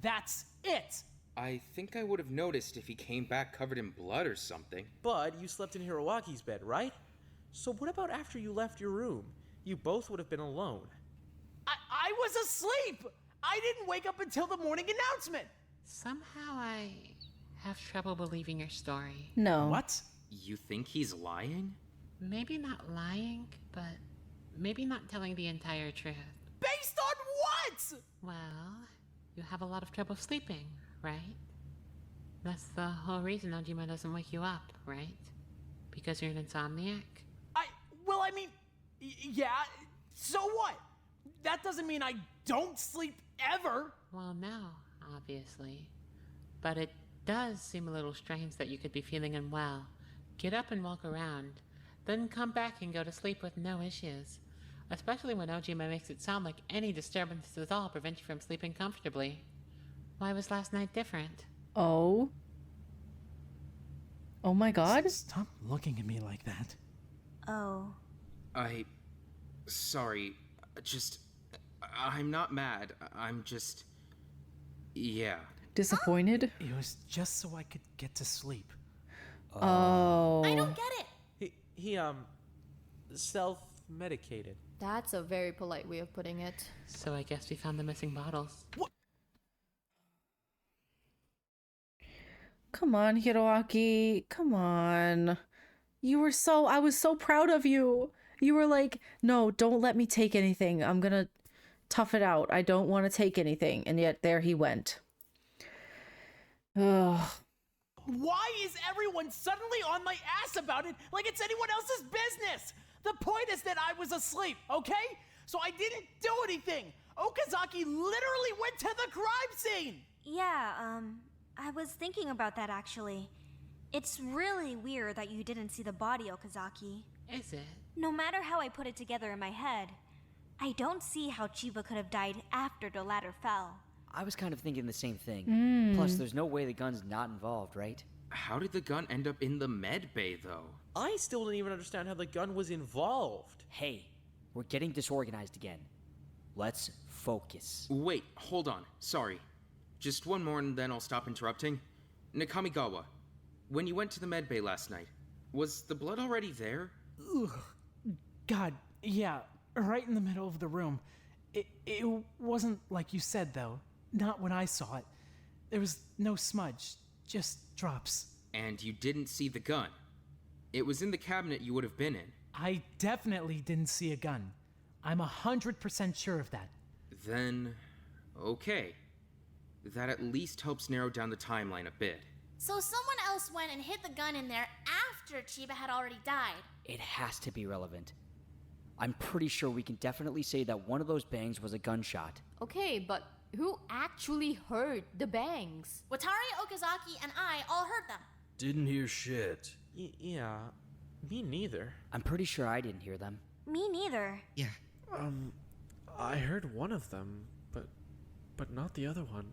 That's it. I think I would have noticed if he came back covered in blood or something. But you slept in Hiroaki's bed, right? So what about after you left your room? You both would have been alone. I was asleep! I didn't wake up until the morning announcement! Somehow I have trouble believing your story. No. What? You think he's lying? Maybe not lying, but maybe not telling the entire truth. Based on what? Well, you have a lot of trouble sleeping, right? That's the whole reason Ojima doesn't wake you up, right? Because you're an insomniac? Yeah, so what? That doesn't mean I don't sleep ever. Well, no, obviously. But it does seem a little strange that you could be feeling unwell, get up and walk around, then come back and go to sleep with no issues. Especially when Ojima makes it sound like any disturbances at all prevent you from sleeping comfortably. Why was last night different? Oh my god. Stop looking at me like that. Oh. Sorry. I'm not mad. I'm just... Yeah. Disappointed? It was just so I could get to sleep. Oh. I don't get it. He self-medicated. That's a very polite way of putting it. So I guess we found the missing bottles. What? Come on, Hiroaki. Come on. I was so proud of you. You were like, no, don't let me take anything. I'm gonna tough it out. I don't want to take anything. And yet there he went. Ugh. Why is everyone suddenly on my ass about it like it's anyone else's business? The point is that I was asleep, okay? So I didn't do anything. Okazaki literally went to the crime scene. Yeah, I was thinking about that actually. It's really weird that you didn't see the body, Okazaki. Is it? No matter how I put it together in my head, I don't see how Chiba could have died after the ladder fell. I was kind of thinking the same thing. Plus, there's no way the gun's not involved, right? How did the gun end up in the medbay, though? I still don't even understand how the gun was involved. Hey, we're getting disorganized again. Let's focus. Wait, hold on. Sorry. Just one more and then I'll stop interrupting. Nakamigawa, when you went to the medbay last night, was the blood already there? Ugh. God, yeah, right in the middle of the room. It wasn't like you said, though. Not when I saw it. There was no smudge, just drops. And you didn't see the gun? It was in the cabinet you would have been in. I definitely didn't see a gun. I'm 100% sure of that. Then, okay. That at least helps narrow down the timeline a bit. So someone else went and hid the gun in there after Chiba had already died. It has to be relevant. I'm pretty sure we can definitely say that one of those bangs was a gunshot. Okay, but who actually heard the bangs? Watari, Okazaki, and I all heard them. Didn't hear shit. Yeah, me neither. I'm pretty sure I didn't hear them. Me neither. Yeah. I heard one of them, but not the other one.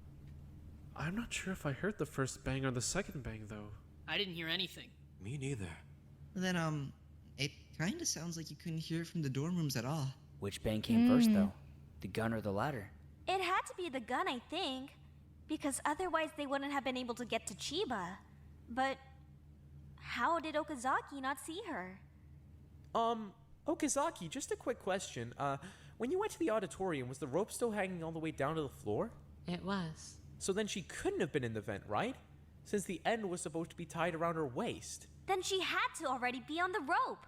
I'm not sure if I heard the first bang or the second bang, though. I didn't hear anything. Me neither. Then, it kinda sounds like you couldn't hear it from the dorm rooms at all. Which bang came first, though? The gun or the ladder? It had to be the gun, I think. Because otherwise they wouldn't have been able to get to Chiba. But how did Okazaki not see her? Okazaki, just a quick question. When you went to the auditorium, was the rope still hanging all the way down to the floor? It was. So then she couldn't have been in the vent, right? Since the end was supposed to be tied around her waist. Then she had to already be on the rope.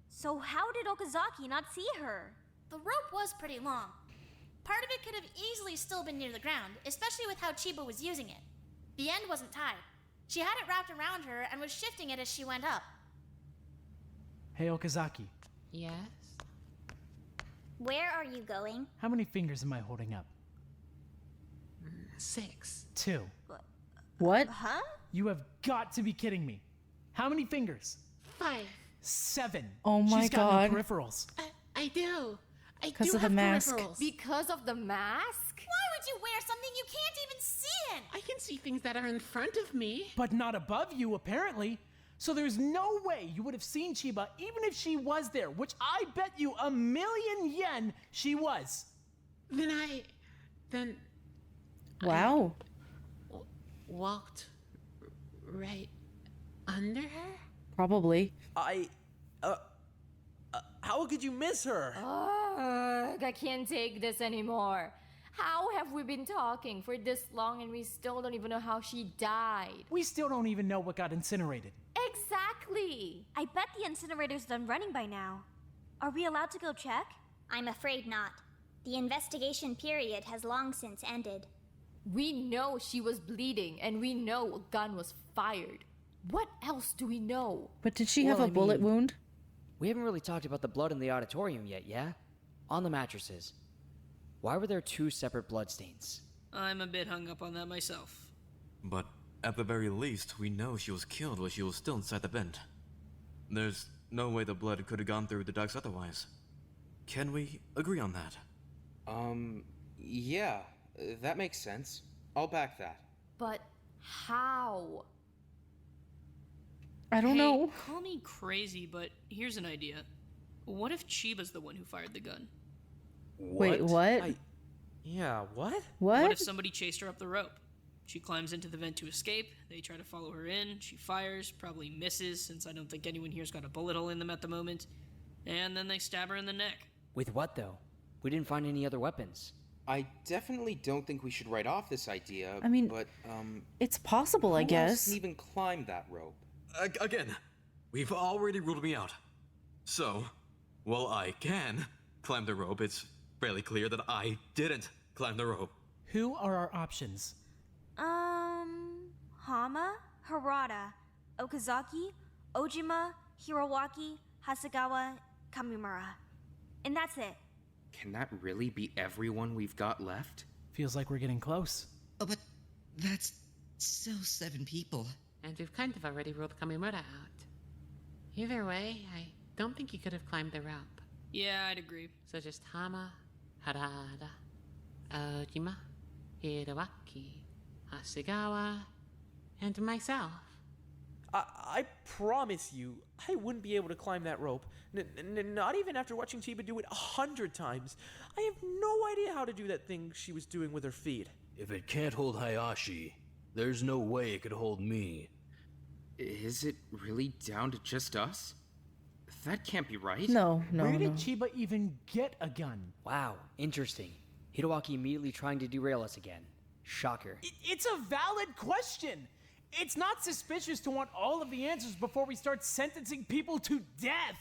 So how did Okazaki not see her? The rope was pretty long. Part of it could have easily still been near the ground, especially with how Chiba was using it. The end wasn't tied. She had it wrapped around her and was shifting it as she went up. Hey, Okazaki. Yes? Where are you going? How many fingers am I holding up? 6. 2. What? Huh? You have got to be kidding me. How many fingers? 5. 7. Oh my She's got God. no peripherals. I do. I Because do of the have mask. peripherals. Because of the mask? Why would you wear something you can't even see in? I can see things that are in front of me. But not above you, apparently. So there's no way you would have seen Chiba even if she was there, which I bet you 1,000,000 yen she was. Then Wow. walked right under her? Probably. How could you miss her? Ugh, I can't take this anymore. How have we been talking for this long and we still don't even know how she died? We still don't even know what got incinerated. Exactly. I bet the incinerator's done running by now. Are we allowed to go check? I'm afraid not. The investigation period has long since ended. We know she was bleeding and we know a gun was fired. What else do we know? But did she have Well, a I bullet mean- wound? We haven't really talked about the blood in the auditorium yet, yeah? On the mattresses. Why were there 2 separate bloodstains? I'm a bit hung up on that myself. But at the very least, we know she was killed while she was still inside the vent. There's no way the blood could have gone through the ducts otherwise. Can we agree on that? Yeah, that makes sense. I'll back that. But how? I don't know. Call me crazy, but here's an idea. What if Chiba's the one who fired the gun? Wait, what? Yeah, what? What if somebody chased her up the rope? She climbs into the vent to escape, they try to follow her in, she fires, probably misses since I don't think anyone here's got a bullet hole in them at the moment, and then they stab her in the neck. With what, though? We didn't find any other weapons. I definitely don't think we should write off this idea, I mean, but, It's possible, I who else guess. can even climb that rope? Again, we've already ruled me out. So, while I can climb the rope, it's fairly clear that I didn't climb the rope. Who are our options? Hama, Harada, Okazaki, Ojima, Hiroaki, Hasegawa, Kamimura. And that's it. Can that really be everyone we've got left? Feels like we're getting close. Oh, but that's still 7 people. And we've kind of already ruled Kamimura out. Either way, I don't think he could have climbed the rope. Yeah, I'd agree. So just Hama, Harada, Ojima, Hiroaki, Hasegawa, and myself. I promise you, I wouldn't be able to climb that rope. Not even after watching Chiba do it 100 times. I have no idea how to do that thing she was doing with her feet. If it can't hold Hayashi, there's no way it could hold me. Is it really down to just us? That can't be right. No. Where did Chiba even get a gun? Wow, interesting. Hiroaki immediately trying to derail us again. Shocker. It's a valid question. It's not suspicious to want all of the answers before we start sentencing people to death.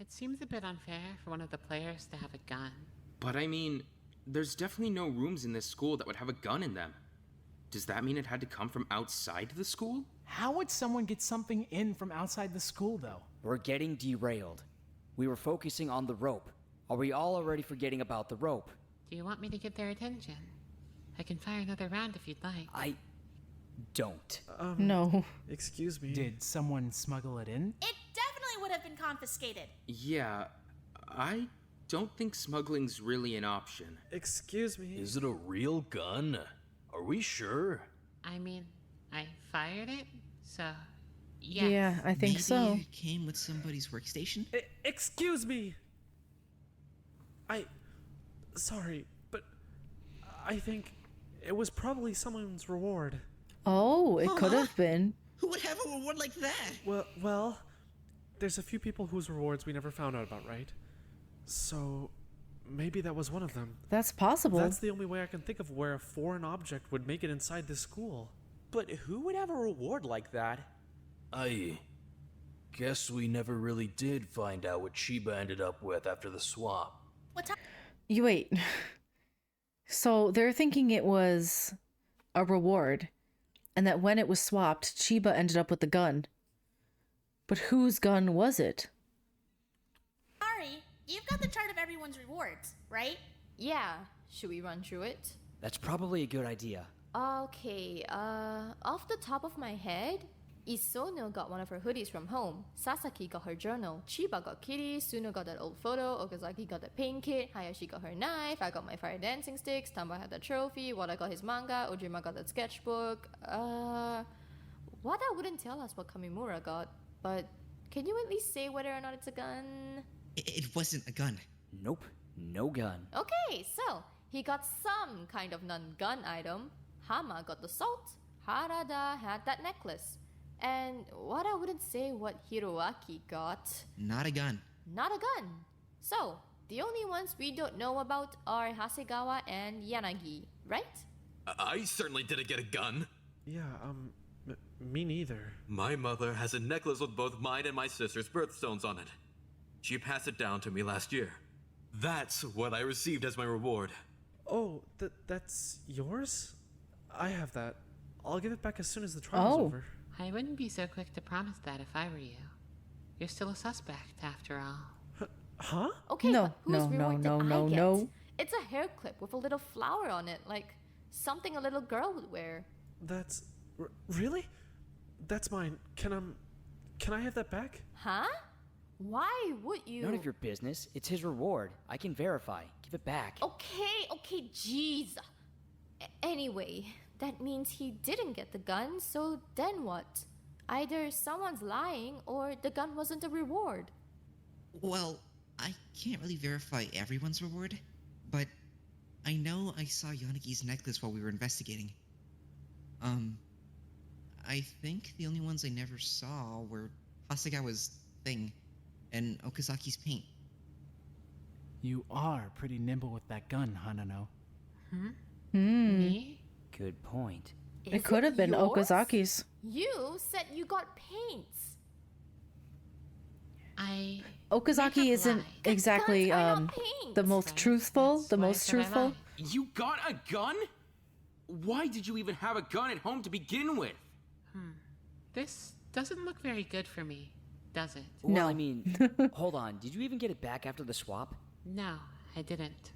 It seems a bit unfair for one of the players to have a gun. But I mean, there's definitely no rooms in this school that would have a gun in them. Does that mean it had to come from outside the school? How would someone get something in from outside the school, though? We're getting derailed. We were focusing on the rope. Are we all already forgetting about the rope? Do you want me to get their attention? I can fire another round if you'd like. I don't. No. Excuse me. Did someone smuggle it in? It definitely would have been confiscated. Yeah, I don't think smuggling's really an option. Excuse me. Is it a real gun? Are we sure? I mean, I fired it, so yes. Yeah, I think Maybe so. it came with somebody's workstation? Excuse me. Sorry, but I think it was probably someone's reward. Oh, it could have been. Who would have a reward like that? Well, there's a few people whose rewards we never found out about, right? So, maybe that was one of them. That's possible. That's the only way I can think of where a foreign object would make it inside this school. But who would have a reward like that? I guess we never really did find out what Chiba ended up with after the swap. What time? You wait. So they're thinking it was a reward, and that when it was swapped, Chiba ended up with the gun. But whose gun was it? Sorry, you've got the chart of everyone's rewards, right? Yeah, should we run through it? That's probably a good idea. Okay, off the top of my head, Isono got one of her hoodies from home, Sasaki got her journal, Chiba got kitty, Suno got that old photo, Okazaki got the paint kit, Hayashi got her knife, I got my fire dancing sticks, Tamba had the trophy, Wada got his manga, Ojima got that sketchbook. Wada wouldn't tell us what Kamimura got, but can you at least say whether or not it's a gun? It wasn't a gun. Nope, no gun. Okay, so he got some kind of non-gun item. Hama got the salt, Harada had that necklace. And Wada wouldn't say what Hiroaki got. Not a gun. Not a gun. So, the only ones we don't know about are Hasegawa and Yanagi, right? I certainly didn't get a gun. Yeah, me neither. My mother has a necklace with both mine and my sister's birthstones on it. She passed it down to me last year. That's what I received as my reward. Oh, that's yours? I have that. I'll give it back as soon as the trial's over. I wouldn't be so quick to promise that if I were you. You're still a suspect, after all. Huh? Okay, No, but whose no, reward no, did no, I get? no. It's a hair clip with a little flower on it, like something a little girl would wear. That's... really? That's mine. Can I have that back? Huh? Why would you? None of your business. It's his reward. I can verify. Give it back. Okay, jeez. Anyway, that means he didn't get the gun, so then what? Either someone's lying or the gun wasn't a reward. Well, I can't really verify everyone's reward, but I know I saw Yonegi's necklace while we were investigating. I think the only ones I never saw were Hasegawa's thing and Okazaki's paint. You are pretty nimble with that gun, Hanano. Me? Good point. It could have been yours? Okazaki's. You said you got paints. Okazaki isn't exactly the most truthful. The most truthful. You got a gun? Why did you even have a gun at home to begin with? This doesn't look very good for me, does it? Well, I mean, hold on. Did you even get it back after the swap? No, I didn't.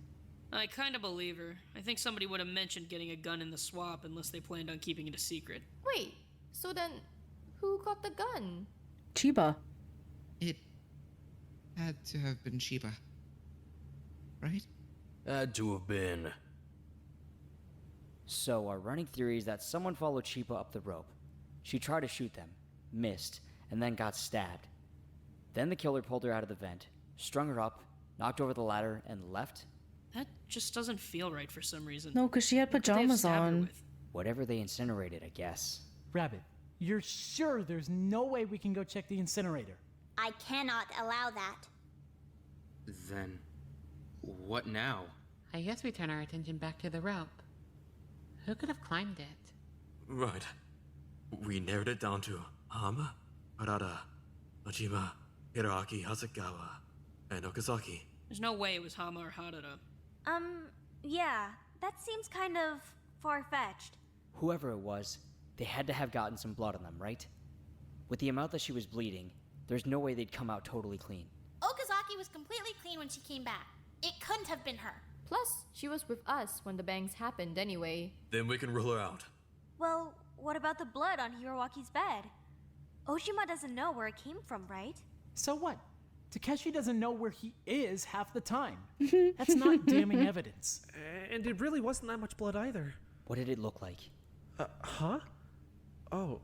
I kind of believe her. I think somebody would have mentioned getting a gun in the swap unless they planned on keeping it a secret. Wait, so then who got the gun? Chiba. It had to have been Chiba. Right? Had to have been. So our running theory is that someone followed Chiba up the rope. She tried to shoot them, missed, and then got stabbed. Then the killer pulled her out of the vent, strung her up, knocked over the ladder, and left? That just doesn't feel right for some reason. No, because she had What could they have pajamas stabbed her on. with? Whatever they incinerated, I guess. Rabbit, you're sure there's no way we can go check the incinerator? I cannot allow that. Then, what now? I guess we turn our attention back to the rope. Who could have climbed it? Right. We narrowed it down to Hama, Harada, Ojima, Hiroaki, Hasegawa, and Okazaki. There's no way it was Hama or Harada. Yeah, that seems kind of far-fetched. Whoever it was, they had to have gotten some blood on them, right? With the amount that she was bleeding, there's no way they'd come out totally clean. Okazaki was completely clean when she came back. It couldn't have been her. Plus, she was with us when the bangs happened anyway. Then we can rule her out. Well, what about the blood on Hirowaki's bed? Ojima doesn't know where it came from, right? So what? Takeshi doesn't know where he is half the time. That's not damning evidence. And it really wasn't that much blood either. What did it look like? Huh? Oh,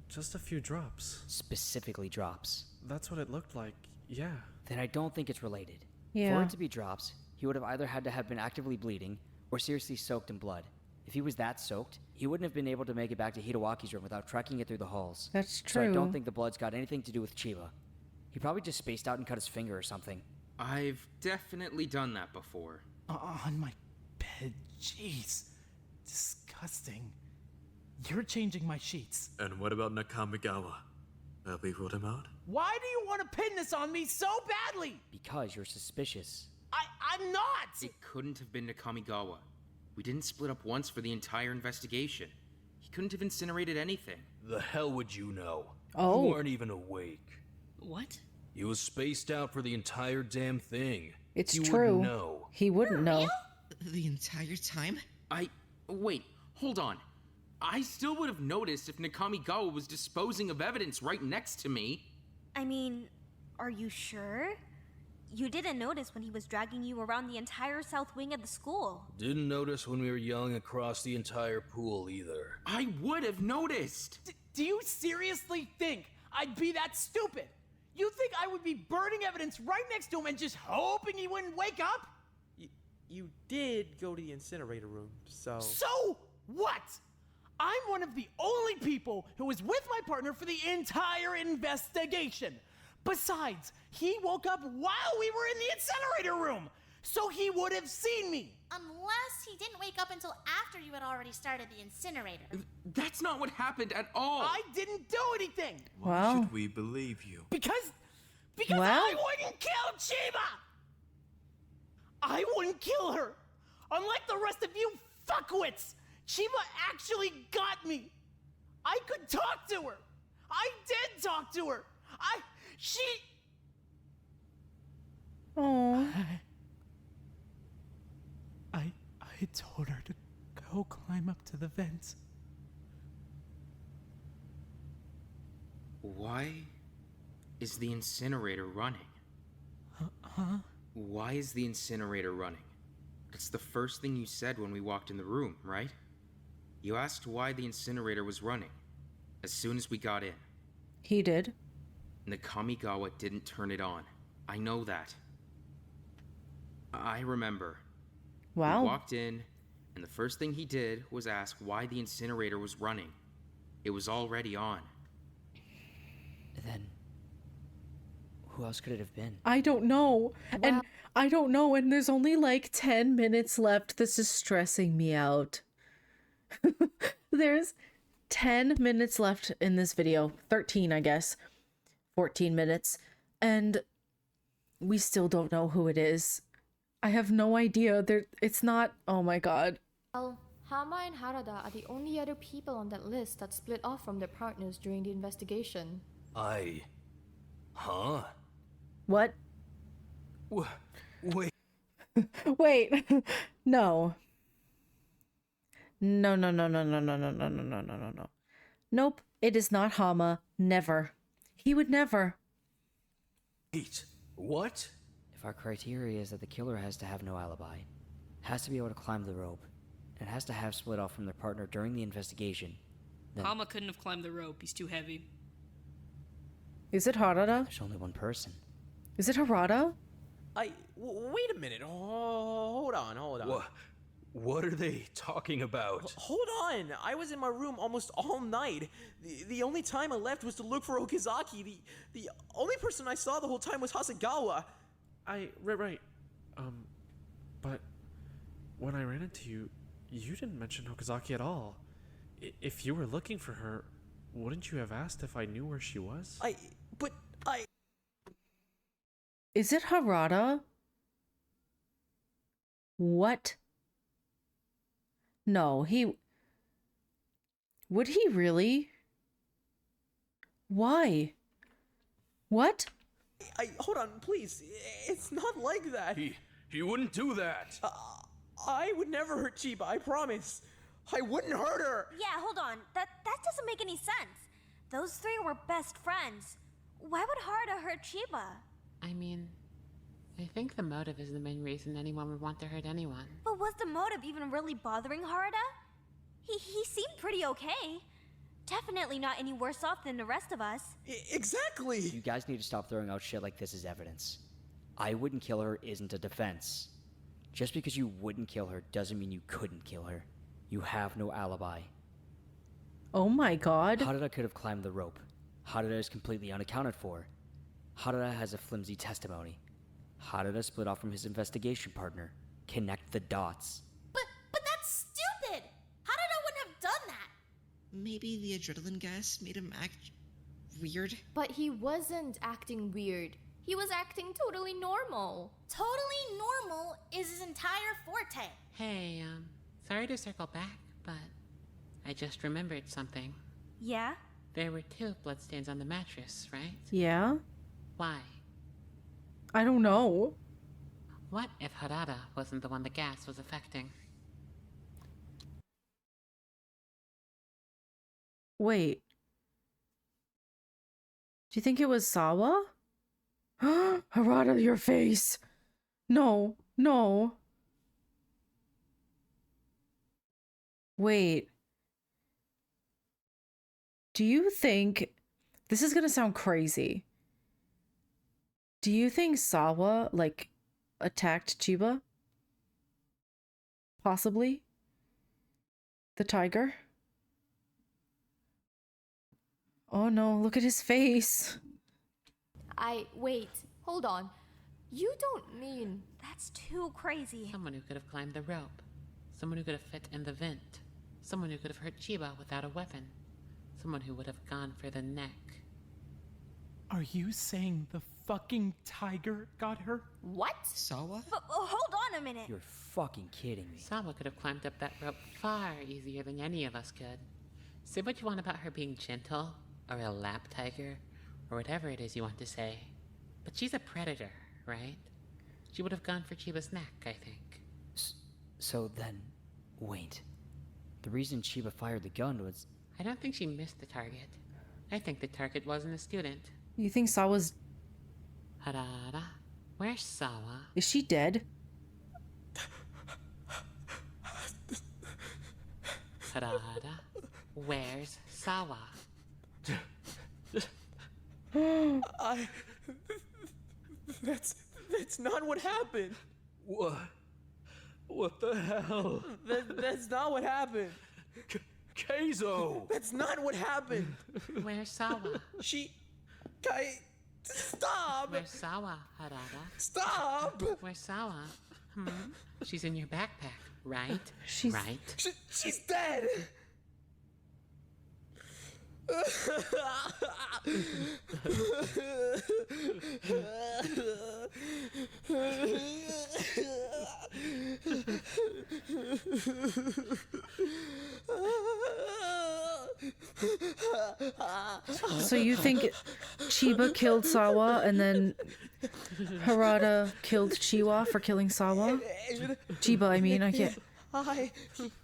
just a few drops. Specifically drops. That's what it looked like, yeah. Then I don't think it's related. Yeah. For it to be drops, he would have either had to have been actively bleeding or seriously soaked in blood. If he was that soaked, he wouldn't have been able to make it back to Hirowaki's room without trekking it through the halls. That's So I true. don't think the blood's got anything to do with Chiba. He probably just spaced out and cut his finger or something. I've definitely done that before. On my bed, jeez. Disgusting. You're changing my sheets. And what about Nakamigawa? Have we ruled him out? Why do you want to pin this on me so badly? Because you're suspicious. I'm not! It couldn't have been Nakamigawa. We didn't split up once for the entire investigation. He couldn't have incinerated anything. The hell would you know? Oh. You weren't even awake. What? He was spaced out for the entire damn thing. It's He true. wouldn't know. He wouldn't know. The entire time? Wait, hold on. I still would have noticed if Nakamigawa was disposing of evidence right next to me. I mean, are you sure? You didn't notice when he was dragging you around the entire south wing of the school. Didn't notice when we were yelling across the entire pool either. I would have noticed. Do you seriously think I'd be that stupid? You think I would be burning evidence right next to him and just hoping he wouldn't wake up? You did go to the incinerator room, so... So what? I'm one of the only people who was with my partner for the entire investigation. Besides, he woke up while we were in the incinerator room, so he would have seen me. Unless he didn't wake up until after you had already started the incinerator. That's not what happened at all. I didn't do anything. Why should we believe you? Because Well- I wouldn't kill Chiba. I wouldn't kill her. Unlike the rest of you fuckwits, Chiba actually got me. I could talk to her. I did talk to her. Oh. I told her to go climb up to the vents. Why is the incinerator running? Huh? Why is the incinerator running? It's the first thing you said when we walked in the room, right? You asked why the incinerator was running as soon as we got in. He did. Nakamigawa didn't turn it on. I know that. I remember. Wow. We walked in, and the first thing he did was ask why the incinerator was running. It was already on. Then, who else could it have been? I don't know. And I don't know. And there's only like 10 minutes left. This is stressing me out. There's 10 minutes left in this video. 13, I guess. 14 minutes. And we still don't know who it is. I have no idea. It's not. Oh my god. Well, Hama and Harada are the only other people on that list that split off from their partners during the investigation. Huh? What? Wait. Wait. No. No. Nope. It is not Hama. Never. He would never. Wait. What? If our criteria is that the killer has to have no alibi, has to be able to climb the rope, and has to have split off from their partner during the investigation, then Hama couldn't have climbed the rope. He's too heavy. Is it Harada? there's only one person. Is it Harada? Wait a minute. Oh, hold on. What are they talking about? Hold on. I was in my room almost all night. The only time I left was to look for Okazaki. The only person I saw the whole time was Hasegawa. Right. But when I ran into you, you didn't mention Okazaki at all. If you were looking for her, wouldn't you have asked if I knew where she was? Is it Harada? What? No, would he really? Why? What? Hold on, please. It's not like that. He wouldn't do that. I would never hurt Chiba, I promise. I wouldn't hurt her. Yeah, hold on. That doesn't make any sense. Those three were best friends. Why would Harada hurt Chiba? I mean, I think the motive is the main reason anyone would want to hurt anyone. But was the motive even really bothering Harada? He seemed pretty okay. Definitely not any worse off than the rest of us. Exactly! You guys need to stop throwing out shit like this as evidence. I wouldn't kill her isn't a defense. Just because you wouldn't kill her doesn't mean you couldn't kill her. You have no alibi. Oh my god. Harada could have climbed the rope. Harada is completely unaccounted for. Harada has a flimsy testimony. Harada split off from his investigation partner. Connect the dots. But that's stupid! Harada wouldn't have done that! Maybe the adrenaline gas made him act weird? But he wasn't acting weird. He was acting totally normal. Totally normal is his entire forte. Hey, sorry to circle back, but I just remembered something. Yeah? There were 2 bloodstains on the mattress, right? Yeah? Why? I don't know. What if Harada wasn't the one the gas was affecting? Wait. Do you think it was Sawa? Harada, your face. No, no. Wait. Do you think... This is gonna sound crazy. Do you think Sawa, like, attacked Chiba? Possibly? The tiger? Oh no, look at his face. Wait, hold on. You don't mean... That's too crazy. Someone who could have climbed the rope. Someone who could have fit in the vent. Someone who could have hurt Chiba without a weapon. Someone who would have gone for the neck. Are you saying the fucking tiger got her? What? Sawa? Hold on a minute. You're fucking kidding me. Sawa could have climbed up that rope far easier than any of us could. Say what you want about her being gentle, or a lap tiger, or whatever it is you want to say. But she's a predator, right? She would have gone for Chiba's neck, I think. So then, wait. The reason Chiba fired the gun was... I don't think she missed the target. I think the target wasn't a student. You think Sawa's... Harada? Where's Sawa? Is she dead? Harada? Where's Sawa? That's not what happened. What? What the hell? That's not what happened. Keizo! That's not what happened. Where's Sawa? Stop! Where's Sawa, Harada? Stop! Where's Sawa? She's in your backpack, right? She's... Right? She's dead! So you think Chiba killed Sawa and then Harada killed Chiwa for killing Sawa? Chiba, I mean, I can't...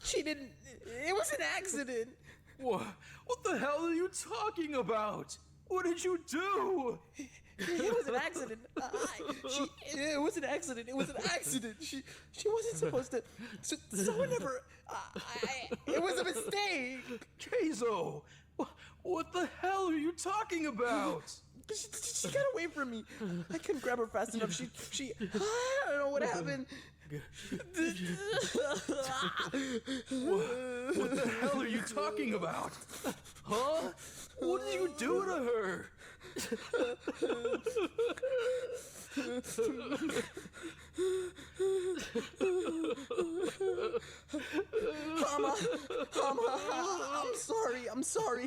She didn't... It was an accident! What? What the hell are you talking about? What did you do? It was an accident. It was an accident. It was an accident. She wasn't supposed to... Someone never... it was a mistake! Keizo! What the hell are you talking about? She got away from me. I couldn't grab her fast enough. She... I don't know what happened. What the hell are you talking about? Huh? What did you do to her? Hama, I'm sorry.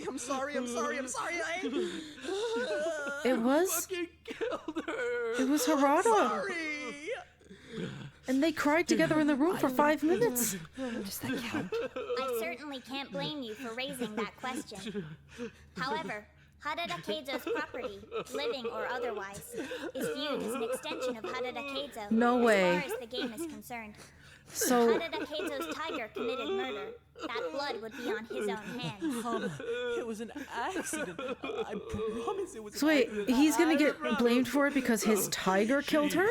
It was... Fucking killed her. It was Harada. And they cried together in the room for 5 minutes. Does that count? I certainly can't blame you for raising that question. However, Harada Keizo's property, living or otherwise, is viewed as an extension of Harada Keizo. No way. As far as the game is concerned. So... Harada Keizo's tiger committed murder. That blood would be on his own hands. It was an accident. I promise it was So wait, he's gonna get blamed for it because his tiger killed her?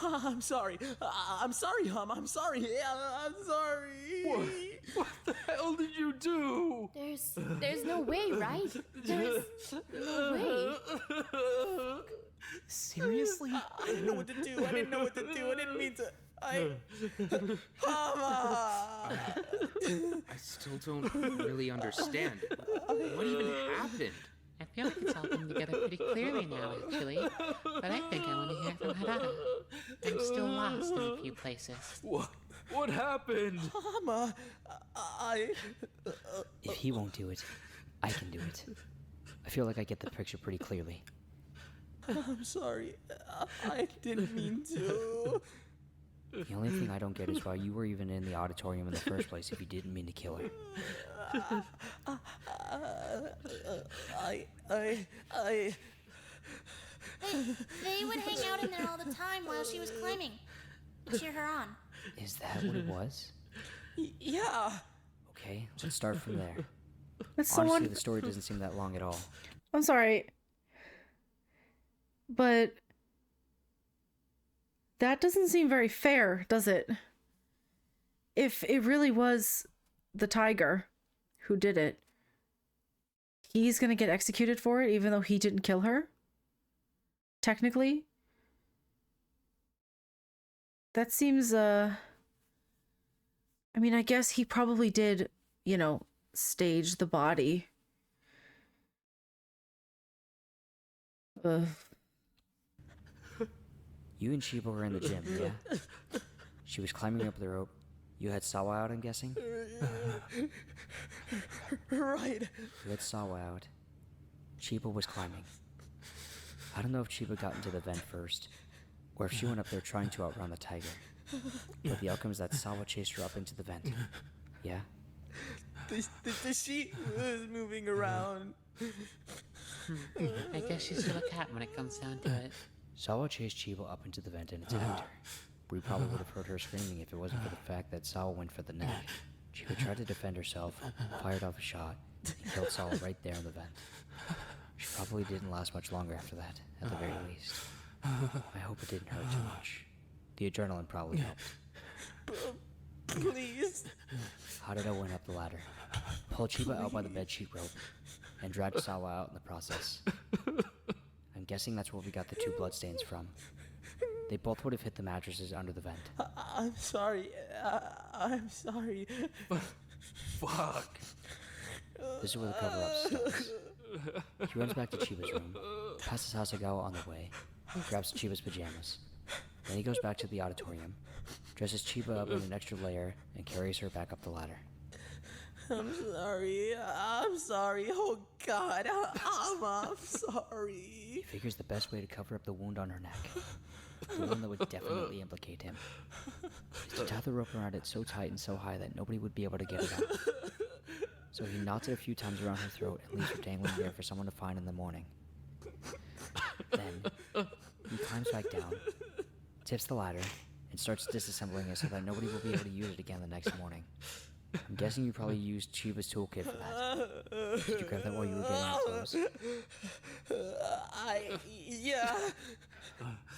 I'm sorry, Hum. I'm sorry. I'm sorry. What the hell did you do? There's no way, right? There's no way. Seriously? I didn't know what to do. I didn't mean to. Hama! I still don't really understand. What even happened? I feel like it's all coming together pretty clearly now, actually. But I think I want to hear it from Harada. I'm still lost in a few places. What happened? Hama, If he won't do it, I can do it. I feel like I get the picture pretty clearly. I'm sorry. I didn't mean to. The only thing I don't get is why you were even in the auditorium in the first place if you didn't mean to kill her. They would hang out in there all the time while she was climbing. To cheer her on. Is that what it was? Yeah. Okay, let's start from there. That's Honestly, the story doesn't seem that long at all. I'm sorry. But that doesn't seem very fair, does it? If it really was the tiger who did it, he's gonna get executed for it even though he didn't kill her? Technically? That seems, I mean, I guess he probably did, stage the body. You and Shiba were in the gym, yeah? She was climbing up the rope. You had Sawa out, I'm guessing? Right. You had Sawa out. Chiba was climbing. I don't know if Chiba got into the vent first, or if she went up there trying to outrun the tiger. But the outcome is that Sawa chased her up into the vent. Yeah? The sheet was moving around. I guess she's still a cat when it comes down to it. Sawa chased Chiba up into the vent and attacked her. We probably would have heard her screaming if it wasn't for the fact that Sawa went for the neck. Chiba tried to defend herself, fired off a shot, and killed Sawa right there in the vent. She probably didn't last much longer after that, at the very least. I hope it didn't hurt too much. The adrenaline probably helped. Please. Harada went up the ladder, pulled Chiba out by the bedsheet rope, and dragged Sawa out in the process. I'm guessing that's where we got the 2 bloodstains from. They both would have hit the mattresses under the vent. I'm sorry. I'm sorry. Fuck. This is where the cover-up starts. He runs back to Chiba's room, passes Hasegawa on the way, grabs Chiba's pajamas. Then he goes back to the auditorium, dresses Chiba up in an extra layer, and carries her back up the ladder. I'm sorry. I'm sorry. Oh, God. I'm sorry. He figures the best way to cover up the wound on her neck, the one that would definitely implicate him, is to tie the rope around it so tight and so high that nobody would be able to get it out. So he knots it a few times around her throat and leaves her dangling there for someone to find in the morning. Then, he climbs back down, tips the ladder, and starts disassembling it so that nobody will be able to use it again the next morning. I'm guessing you probably used Chiba's toolkit for that. Did you grab that while you were getting out clothes? Yeah.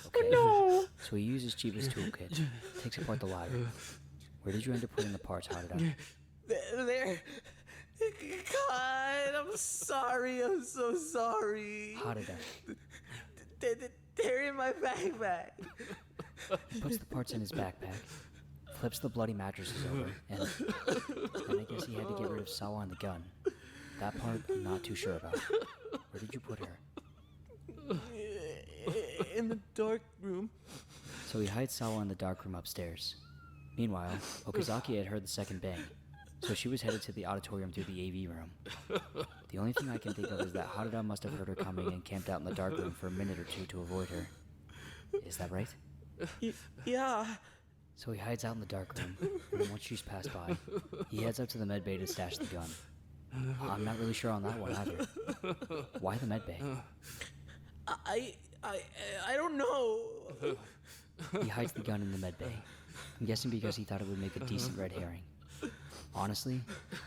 Okay. No. So he uses Chiba's toolkit, takes apart the ladder. Where did you end up putting the parts, Harada? There. God, I'm sorry. I'm so sorry. Harada. They're in my backpack. He puts the parts in his backpack, flips the bloody mattresses over, and then I guess he had to get rid of Sawa and the gun. That part I'm not too sure about. Where did you put her? In the dark room. So he hides Sawa in the dark room upstairs. Meanwhile, Okazaki had heard the second bang, so she was headed to the auditorium through the AV room. The only thing I can think of is that Harada must have heard her coming and camped out in the dark room for a minute or two to avoid her. Is that right? Yeah. So he hides out in the dark room, and then once she's passed by, he heads up to the medbay to stash the gun. I'm not really sure on that one either. Why the medbay? I don't know. He hides the gun in the medbay. I'm guessing because he thought it would make a decent red herring. Honestly,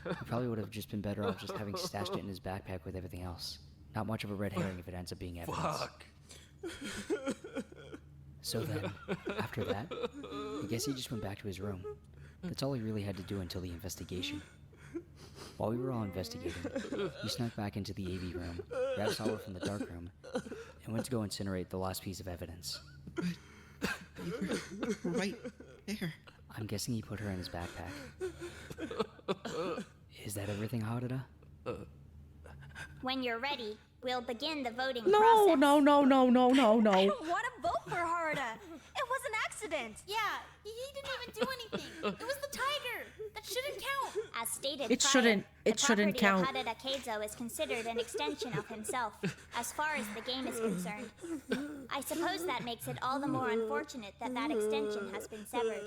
he probably would have just been better off just having stashed it in his backpack with everything else. Not much of a red herring if it ends up being evidence. Fuck. So then, after that, I guess he just went back to his room. That's all he really had to do until the investigation. While we were all investigating, he snuck back into the AV room, grabbed Sawa from the dark room, and went to go incinerate the last piece of evidence. Right there. I'm guessing he put her in his backpack. Is that everything, Harada? When you're ready, we'll begin the voting No, process. no. I don't want to vote for Harada. It was an accident. Yeah, he didn't even do anything. It was the tiger. That shouldn't count. As stated It prior, shouldn't. It the shouldn't property count. of Harada Keizo is considered an extension of himself, as far as the game is concerned. I suppose that makes it all the more unfortunate that that extension has been severed.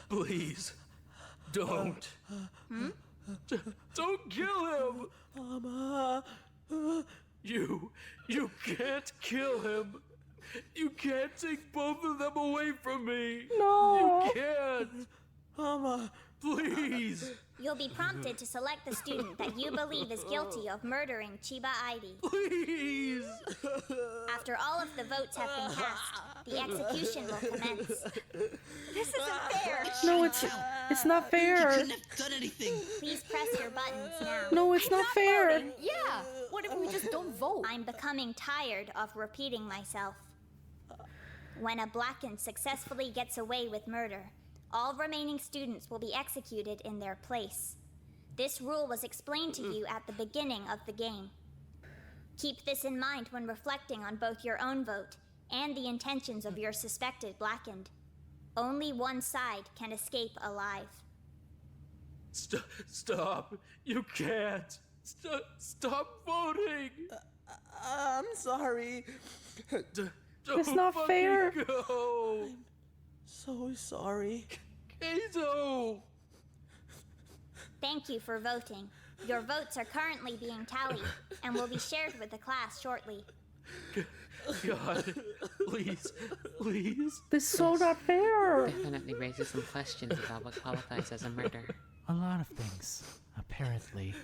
Please, don't. Hmm? Don't kill him! You can't kill him. You can't take both of them away from me. No. You can't. Mama, please. You'll be prompted to select the student that you believe is guilty of murdering Chiba Airi. Please. After all of the votes have been cast, the execution will commence. This isn't fair. No, it's not fair. Couldn't have done anything. Please press your buttons now. No, it's not fair. Yeah. What if we just don't vote? I'm becoming tired of repeating myself. When a blackened successfully gets away with murder, all remaining students will be executed in their place. This rule was explained to you at the beginning of the game. Keep this in mind when reflecting on both your own vote and the intentions of your suspected blackened. Only one side can escape alive. Stop. You can't. Stop voting. I'm sorry. It's not fair. Go. I'm so sorry. Kaito! Thank you for voting. Your votes are currently being tallied and will be shared with the class shortly. God, please. This is so not fair. Definitely raises some questions about what qualifies as a murder. A lot of things, apparently.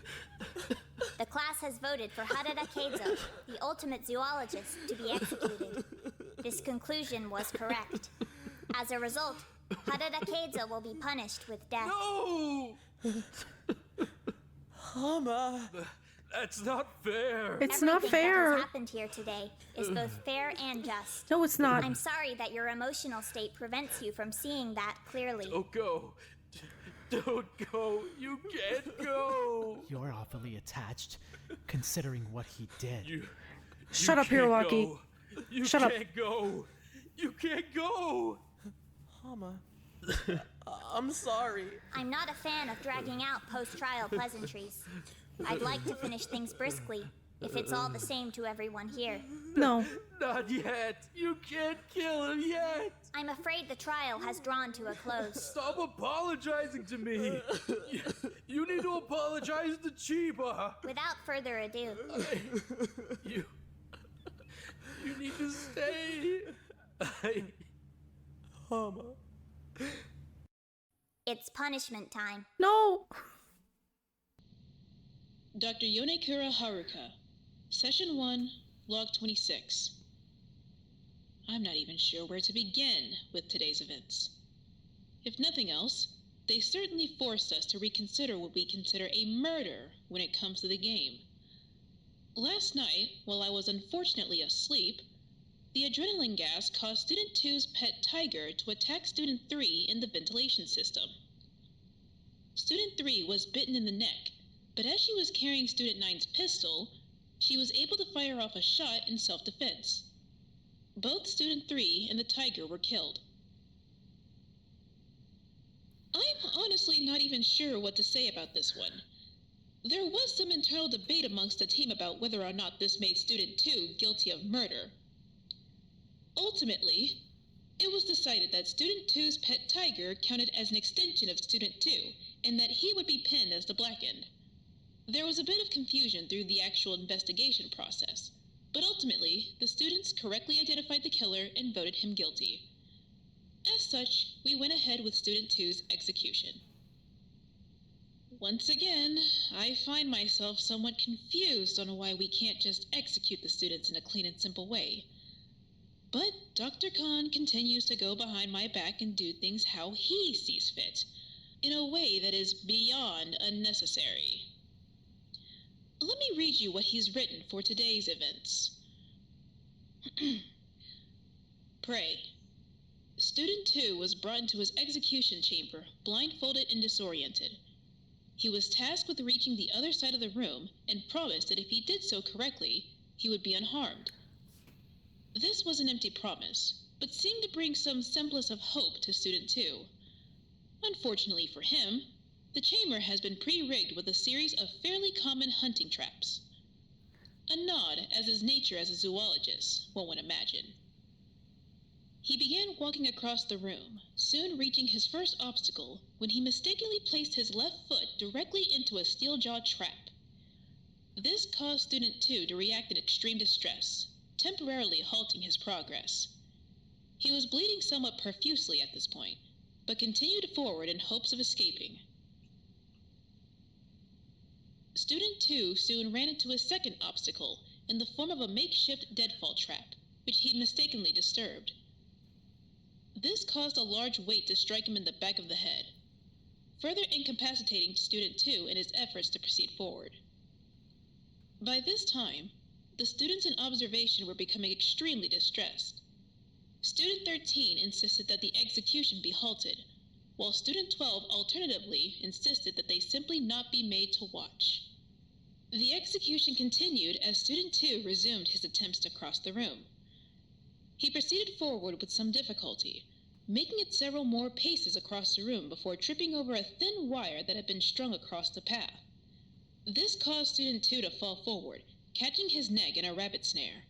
The class has voted for Harada Keizo, the ultimate zoologist, to be executed. This conclusion was correct. As a result, Harada Keizo will be punished with death. No! Mama. That's not fair. It's not Everything fair. that has happened here today is both fair and just. No, it's not. I'm sorry that your emotional state prevents you from seeing that clearly. Don't go. Don't go. You can't go. You're awfully attached, considering what he did. Shut up, can't Hiroaki. go. You Shut up. can't go. You can't go. Mama. I'm sorry. I'm not a fan of dragging out post-trial pleasantries. I'd like to finish things briskly, if it's all the same to everyone here. No. Not yet. You can't kill him yet. I'm afraid the trial has drawn to a close. Stop apologizing to me. You need to apologize to Chiba. Without further ado, You need to stay. Mama. it's punishment time. No. Dr. Yonekura Haruka, Session 1, Log 26. I'm not even sure where to begin with today's events. If nothing else, they certainly forced us to reconsider what we consider a murder when it comes to the game. Last night, while I was unfortunately asleep, the adrenaline gas caused Student 2's pet tiger to attack Student 3 in the ventilation system. Student 3 was bitten in the neck, but as she was carrying Student 9's pistol, she was able to fire off a shot in self-defense. Both Student 3 and the tiger were killed. I'm honestly not even sure what to say about this one. There was some internal debate amongst the team about whether or not this made Student 2 guilty of murder. Ultimately, it was decided that Student 2's pet tiger counted as an extension of Student 2, and that he would be pinned as the blackened. There was a bit of confusion through the actual investigation process, but ultimately, the students correctly identified the killer and voted him guilty. As such, we went ahead with Student 2's execution. Once again, I find myself somewhat confused on why we can't just execute the students in a clean and simple way. But Dr. Khan continues to go behind my back and do things how he sees fit, in a way that is beyond unnecessary. Let me read you what he's written for today's events. Pray. Student 2 was brought into his execution chamber, blindfolded and disoriented. He was tasked with reaching the other side of the room and promised that if he did so correctly, he would be unharmed. This was an empty promise, but seemed to bring some semblance of hope to Student 2. Unfortunately for him, the chamber has been pre-rigged with a series of fairly common hunting traps. A nod as his nature as a zoologist, one would imagine. He began walking across the room, soon reaching his first obstacle when he mistakenly placed his left foot directly into a steel-jawed trap. This caused Student 2 to react in extreme distress, temporarily halting his progress. He was bleeding somewhat profusely at this point, but continued forward in hopes of escaping. Student 2 soon ran into a second obstacle in the form of a makeshift deadfall trap, which he mistakenly disturbed. This caused a large weight to strike him in the back of the head, further incapacitating Student 2 in his efforts to proceed forward. By this time, the students in observation were becoming extremely distressed. Student 13 insisted that the execution be halted, while Student 12 alternatively insisted that they simply not be made to watch. The execution continued as Student 2 resumed his attempts to cross the room. He proceeded forward with some difficulty, making it several more paces across the room before tripping over a thin wire that had been strung across the path. This caused Student 2 to fall forward, catching his neck in a rabbit snare.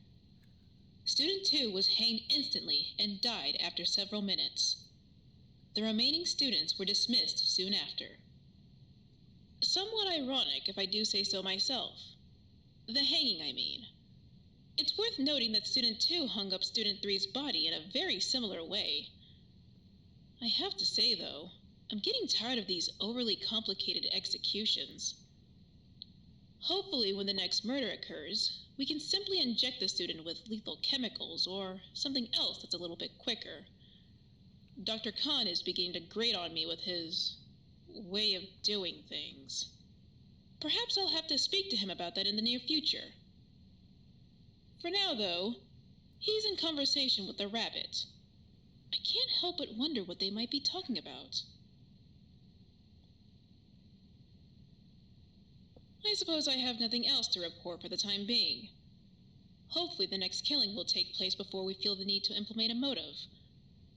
Student 2 was hanged instantly and died after several minutes. The remaining students were dismissed soon after. Somewhat ironic, if I do say so myself. The hanging, I mean. It's worth noting that Student 2 hung up Student 3's body in a very similar way. I have to say, though, I'm getting tired of these overly complicated executions. Hopefully, when the next murder occurs, we can simply inject the student with lethal chemicals or something else that's a little bit quicker. Dr. Khan is beginning to grate on me with his way of doing things. Perhaps I'll have to speak to him about that in the near future. For now, though, he's in conversation with the rabbit. I can't help but wonder what they might be talking about. I suppose I have nothing else to report for the time being. Hopefully the next killing will take place before we feel the need to implement a motive.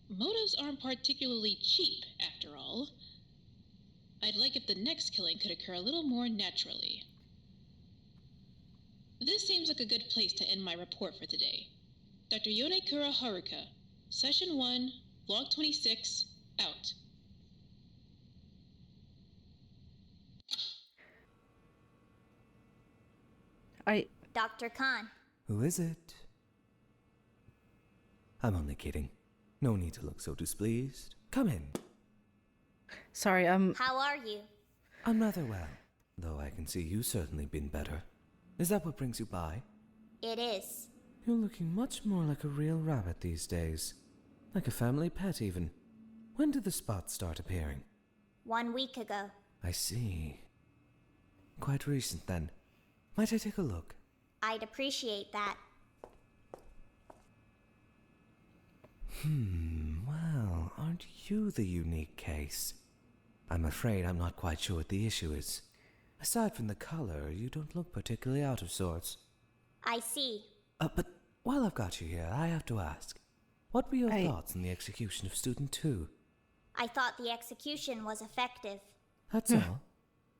Motives aren't particularly cheap, after all. I'd like if the next killing could occur a little more naturally. This seems like a good place to end my report for today. Dr. Yonekura Haruka, Session 1, Vlog 26, out. Dr. Khan. Who is it? I'm only kidding. No need to look so displeased. Come in. Sorry, How are you? I'm rather well, though I can see you've certainly been better. Is that what brings you by? It is. You're looking much more like a real rabbit these days. Like a family pet, even. When did the spots start appearing? 1 week ago. I see. Quite recent, then. Might I take a look? I'd appreciate that. Well, aren't you the unique case? I'm afraid I'm not quite sure what the issue is. Aside from the color, you don't look particularly out of sorts. I see. But while I've got you here, I have to ask. What were your thoughts on the execution of Student 2? I thought the execution was effective. That's all?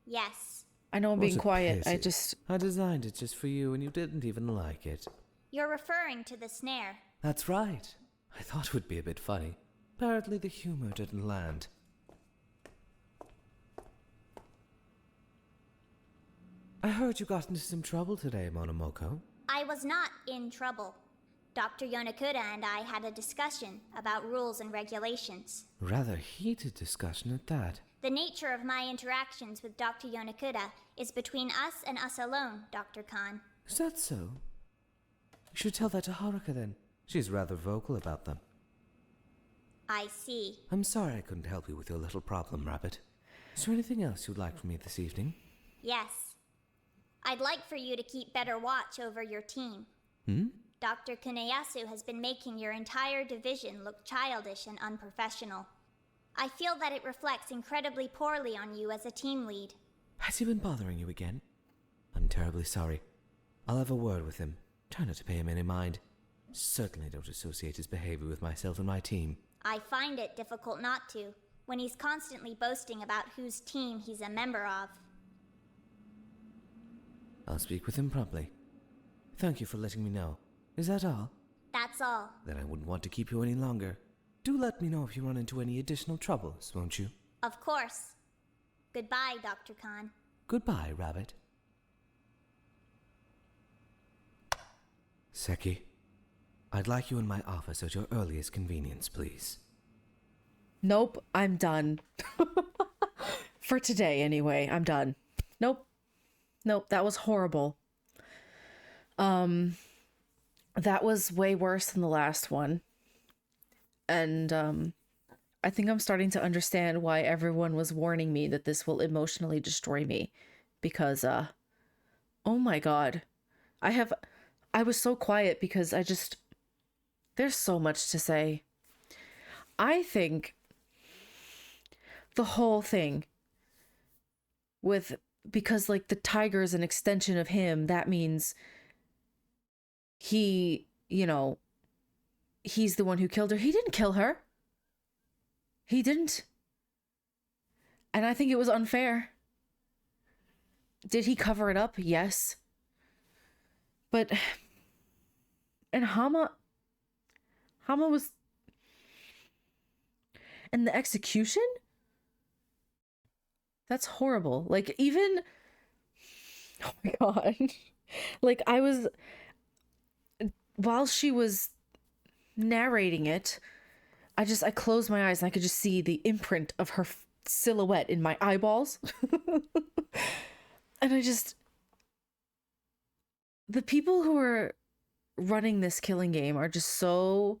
Yes. I know I'm being quiet. I designed it just for you and you didn't even like it. You're referring to the snare. That's right. I thought it would be a bit funny. Apparently the humor didn't land. I heard you got into some trouble today, Monomoko. I was not in trouble. Dr. Yonekura and I had a discussion about rules and regulations. Rather heated discussion at that. The nature of my interactions with Dr. Yonekura is between us and us alone, Dr. Khan. Is that so? You should tell that to Haruka then. She's rather vocal about them. I see. I'm sorry I couldn't help you with your little problem, Rabbit. Is there anything else you'd like from me this evening? Yes. I'd like for you to keep better watch over your team. Dr. Kuneyasu has been making your entire division look childish and unprofessional. I feel that it reflects incredibly poorly on you as a team lead. Has he been bothering you again? I'm terribly sorry. I'll have a word with him. Try not to pay him any mind. Certainly don't associate his behavior with myself and my team. I find it difficult not to, when he's constantly boasting about whose team he's a member of. I'll speak with him promptly. Thank you for letting me know. Is that all? That's all. Then I wouldn't want to keep you any longer. Do let me know if you run into any additional troubles, won't you? Of course. Goodbye, Dr. Khan. Goodbye, Rabbit. Seki, I'd like you in my office at your earliest convenience, please. Nope, I'm done. For today, anyway, I'm done. Nope. Nope, that was horrible. That was way worse than the last one. And, I think I'm starting to understand why everyone was warning me that this will emotionally destroy me. Because, oh my god. I was so quiet because there's so much to say. I think the whole thing because like the tiger is an extension of him, that means he, he's the one who killed her. He didn't kill her. He didn't. And I think it was unfair. Did he cover it up? Yes. But, and Hama was, and the execution? That's horrible. Like, even, oh my god. Like, while she was narrating it, I closed my eyes and I could just see the imprint of her silhouette in my eyeballs. And the people who are running this killing game are just so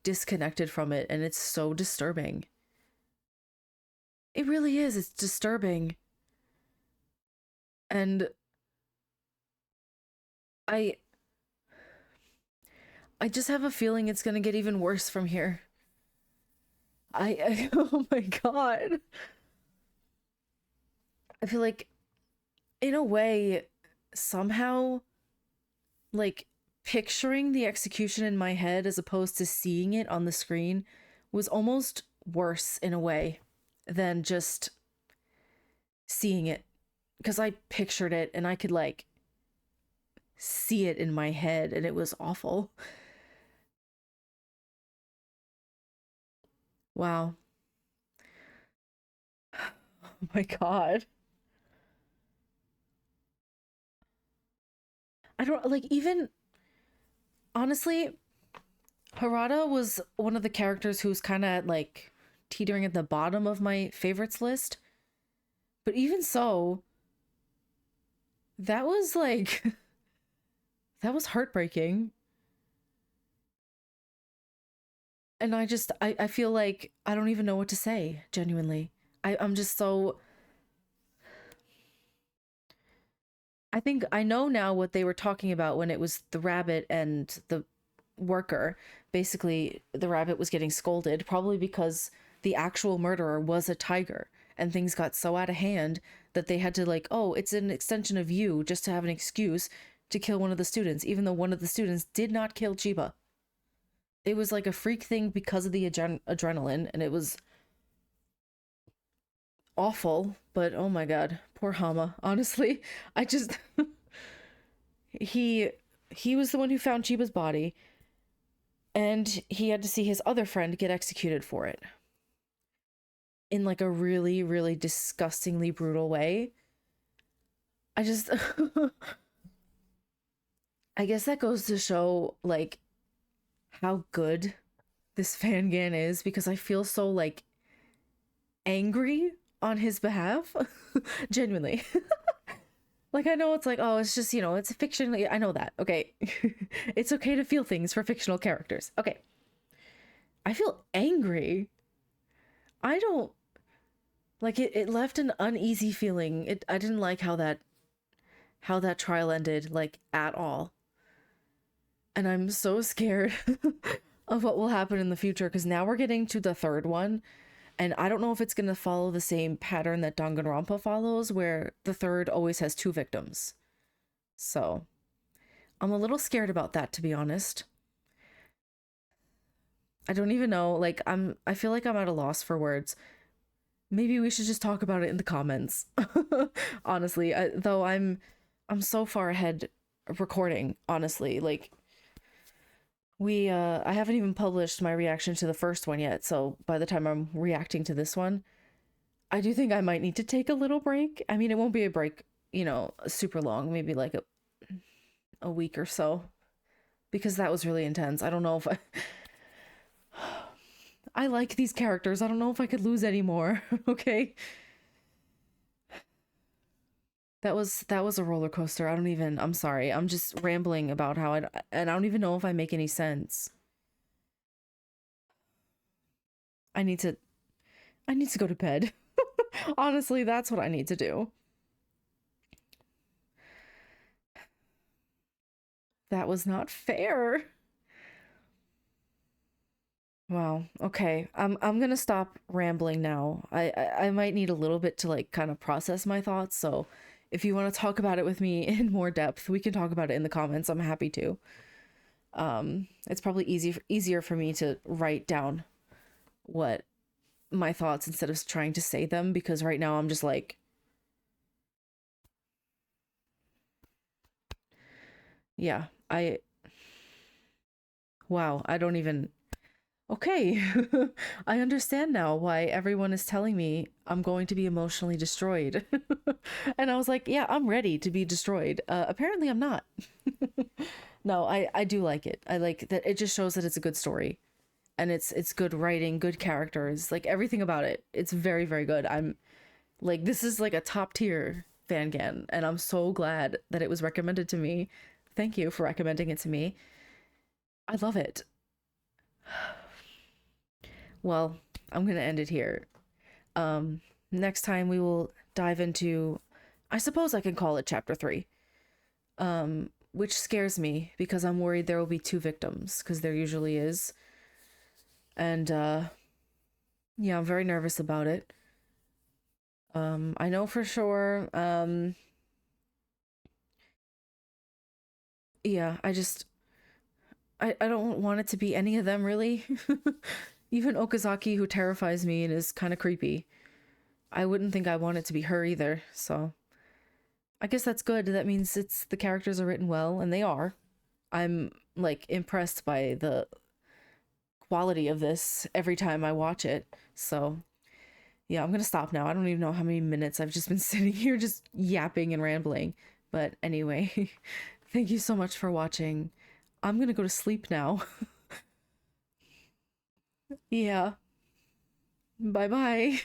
disconnected from it, and it's so disturbing. It really is. It's disturbing. And I just have a feeling it's gonna get even worse from here. Oh my god. I feel like, in a way, somehow, like, picturing the execution in my head as opposed to seeing it on the screen was almost worse in a way than just seeing it. Because I pictured it and I could, like, see it in my head, and it was awful. Wow. Oh my god. I don't, like, even, honestly, Harada was one of the characters who's kind of, like, teetering at the bottom of my favorites list. But even so, that was, like, that was heartbreaking. And I feel like I don't even know what to say, genuinely. I'm just so... I think I know now what they were talking about when it was the rabbit and the worker. Basically, the rabbit was getting scolded, probably because the actual murderer was a tiger, and things got so out of hand that they had to, like, oh, it's an extension of you, just to have an excuse to kill one of the students, even though one of the students did not kill Chiba. It was like a freak thing because of the adrenaline, and it was awful, but oh my god, poor Hama. Honestly, he was the one who found Chiba's body, and he had to see his other friend get executed for it. In like a really, really disgustingly brutal way. I guess that goes to show, like, how good this fangan is, because I feel so, like, angry on his behalf. Genuinely. Like, I know it's like, oh, it's just, it's a fiction. I know that. Okay. It's okay to feel things for fictional characters. Okay. I feel angry. I don't... Like, it left an uneasy feeling. I didn't like how that trial ended, like, at all. And I'm so scared of what will happen in the future, because now we're getting to the third one, and I don't know if it's going to follow the same pattern that Danganronpa follows, where the third always has 2 victims. So, I'm a little scared about that, to be honest. I don't even know, like, I feel like I'm at a loss for words. Maybe we should just talk about it in the comments. Honestly, though I'm so far ahead recording, honestly, like, I haven't even published my reaction to the first one yet, so by the time I'm reacting to this one, I do think I might need to take a little break. I mean, it won't be a break, super long, maybe like a week or so. because that was really intense. I don't know if I like these characters. I don't know if I could lose any more. Okay. That was a roller coaster. I'm sorry. I'm just rambling about how and I don't even know if I make any sense. I need to go to bed. Honestly, that's what I need to do. That was not fair. Wow. Okay. I'm gonna stop rambling now. I might need a little bit to like kind of process my thoughts, so if you want to talk about it with me in more depth, we can talk about it in the comments. I'm happy to. It's probably easier for me to write down what my thoughts instead of trying to say them, because right now I'm just like, yeah, wow, I don't even, okay. I understand now why everyone is telling me I'm going to be emotionally destroyed. And I was like, yeah, I'm ready to be destroyed. Apparently I'm not. No, I do like it. I like that it just shows that it's a good story. And it's good writing, good characters, like everything about it. It's very, very good. I'm like, this is like a top tier fangan, and I'm so glad that it was recommended to me. Thank you for recommending it to me. I love it. Well, I'm gonna end it here. Next time we will dive into, I suppose I can call it chapter 3. Which scares me because I'm worried there will be 2 victims, because there usually is. And yeah, I'm very nervous about it. I know for sure, yeah, I don't want it to be any of them, really. Even Okazaki, who terrifies me and is kind of creepy. I wouldn't think I want it to be her either, so I guess that's good. That means the characters are written well, and they are. I'm like impressed by the quality of this every time I watch it. So yeah, I'm gonna stop now. I don't even know how many minutes I've just been sitting here just yapping and rambling. But anyway, thank you so much for watching. I'm gonna go to sleep now. Yeah. Bye bye.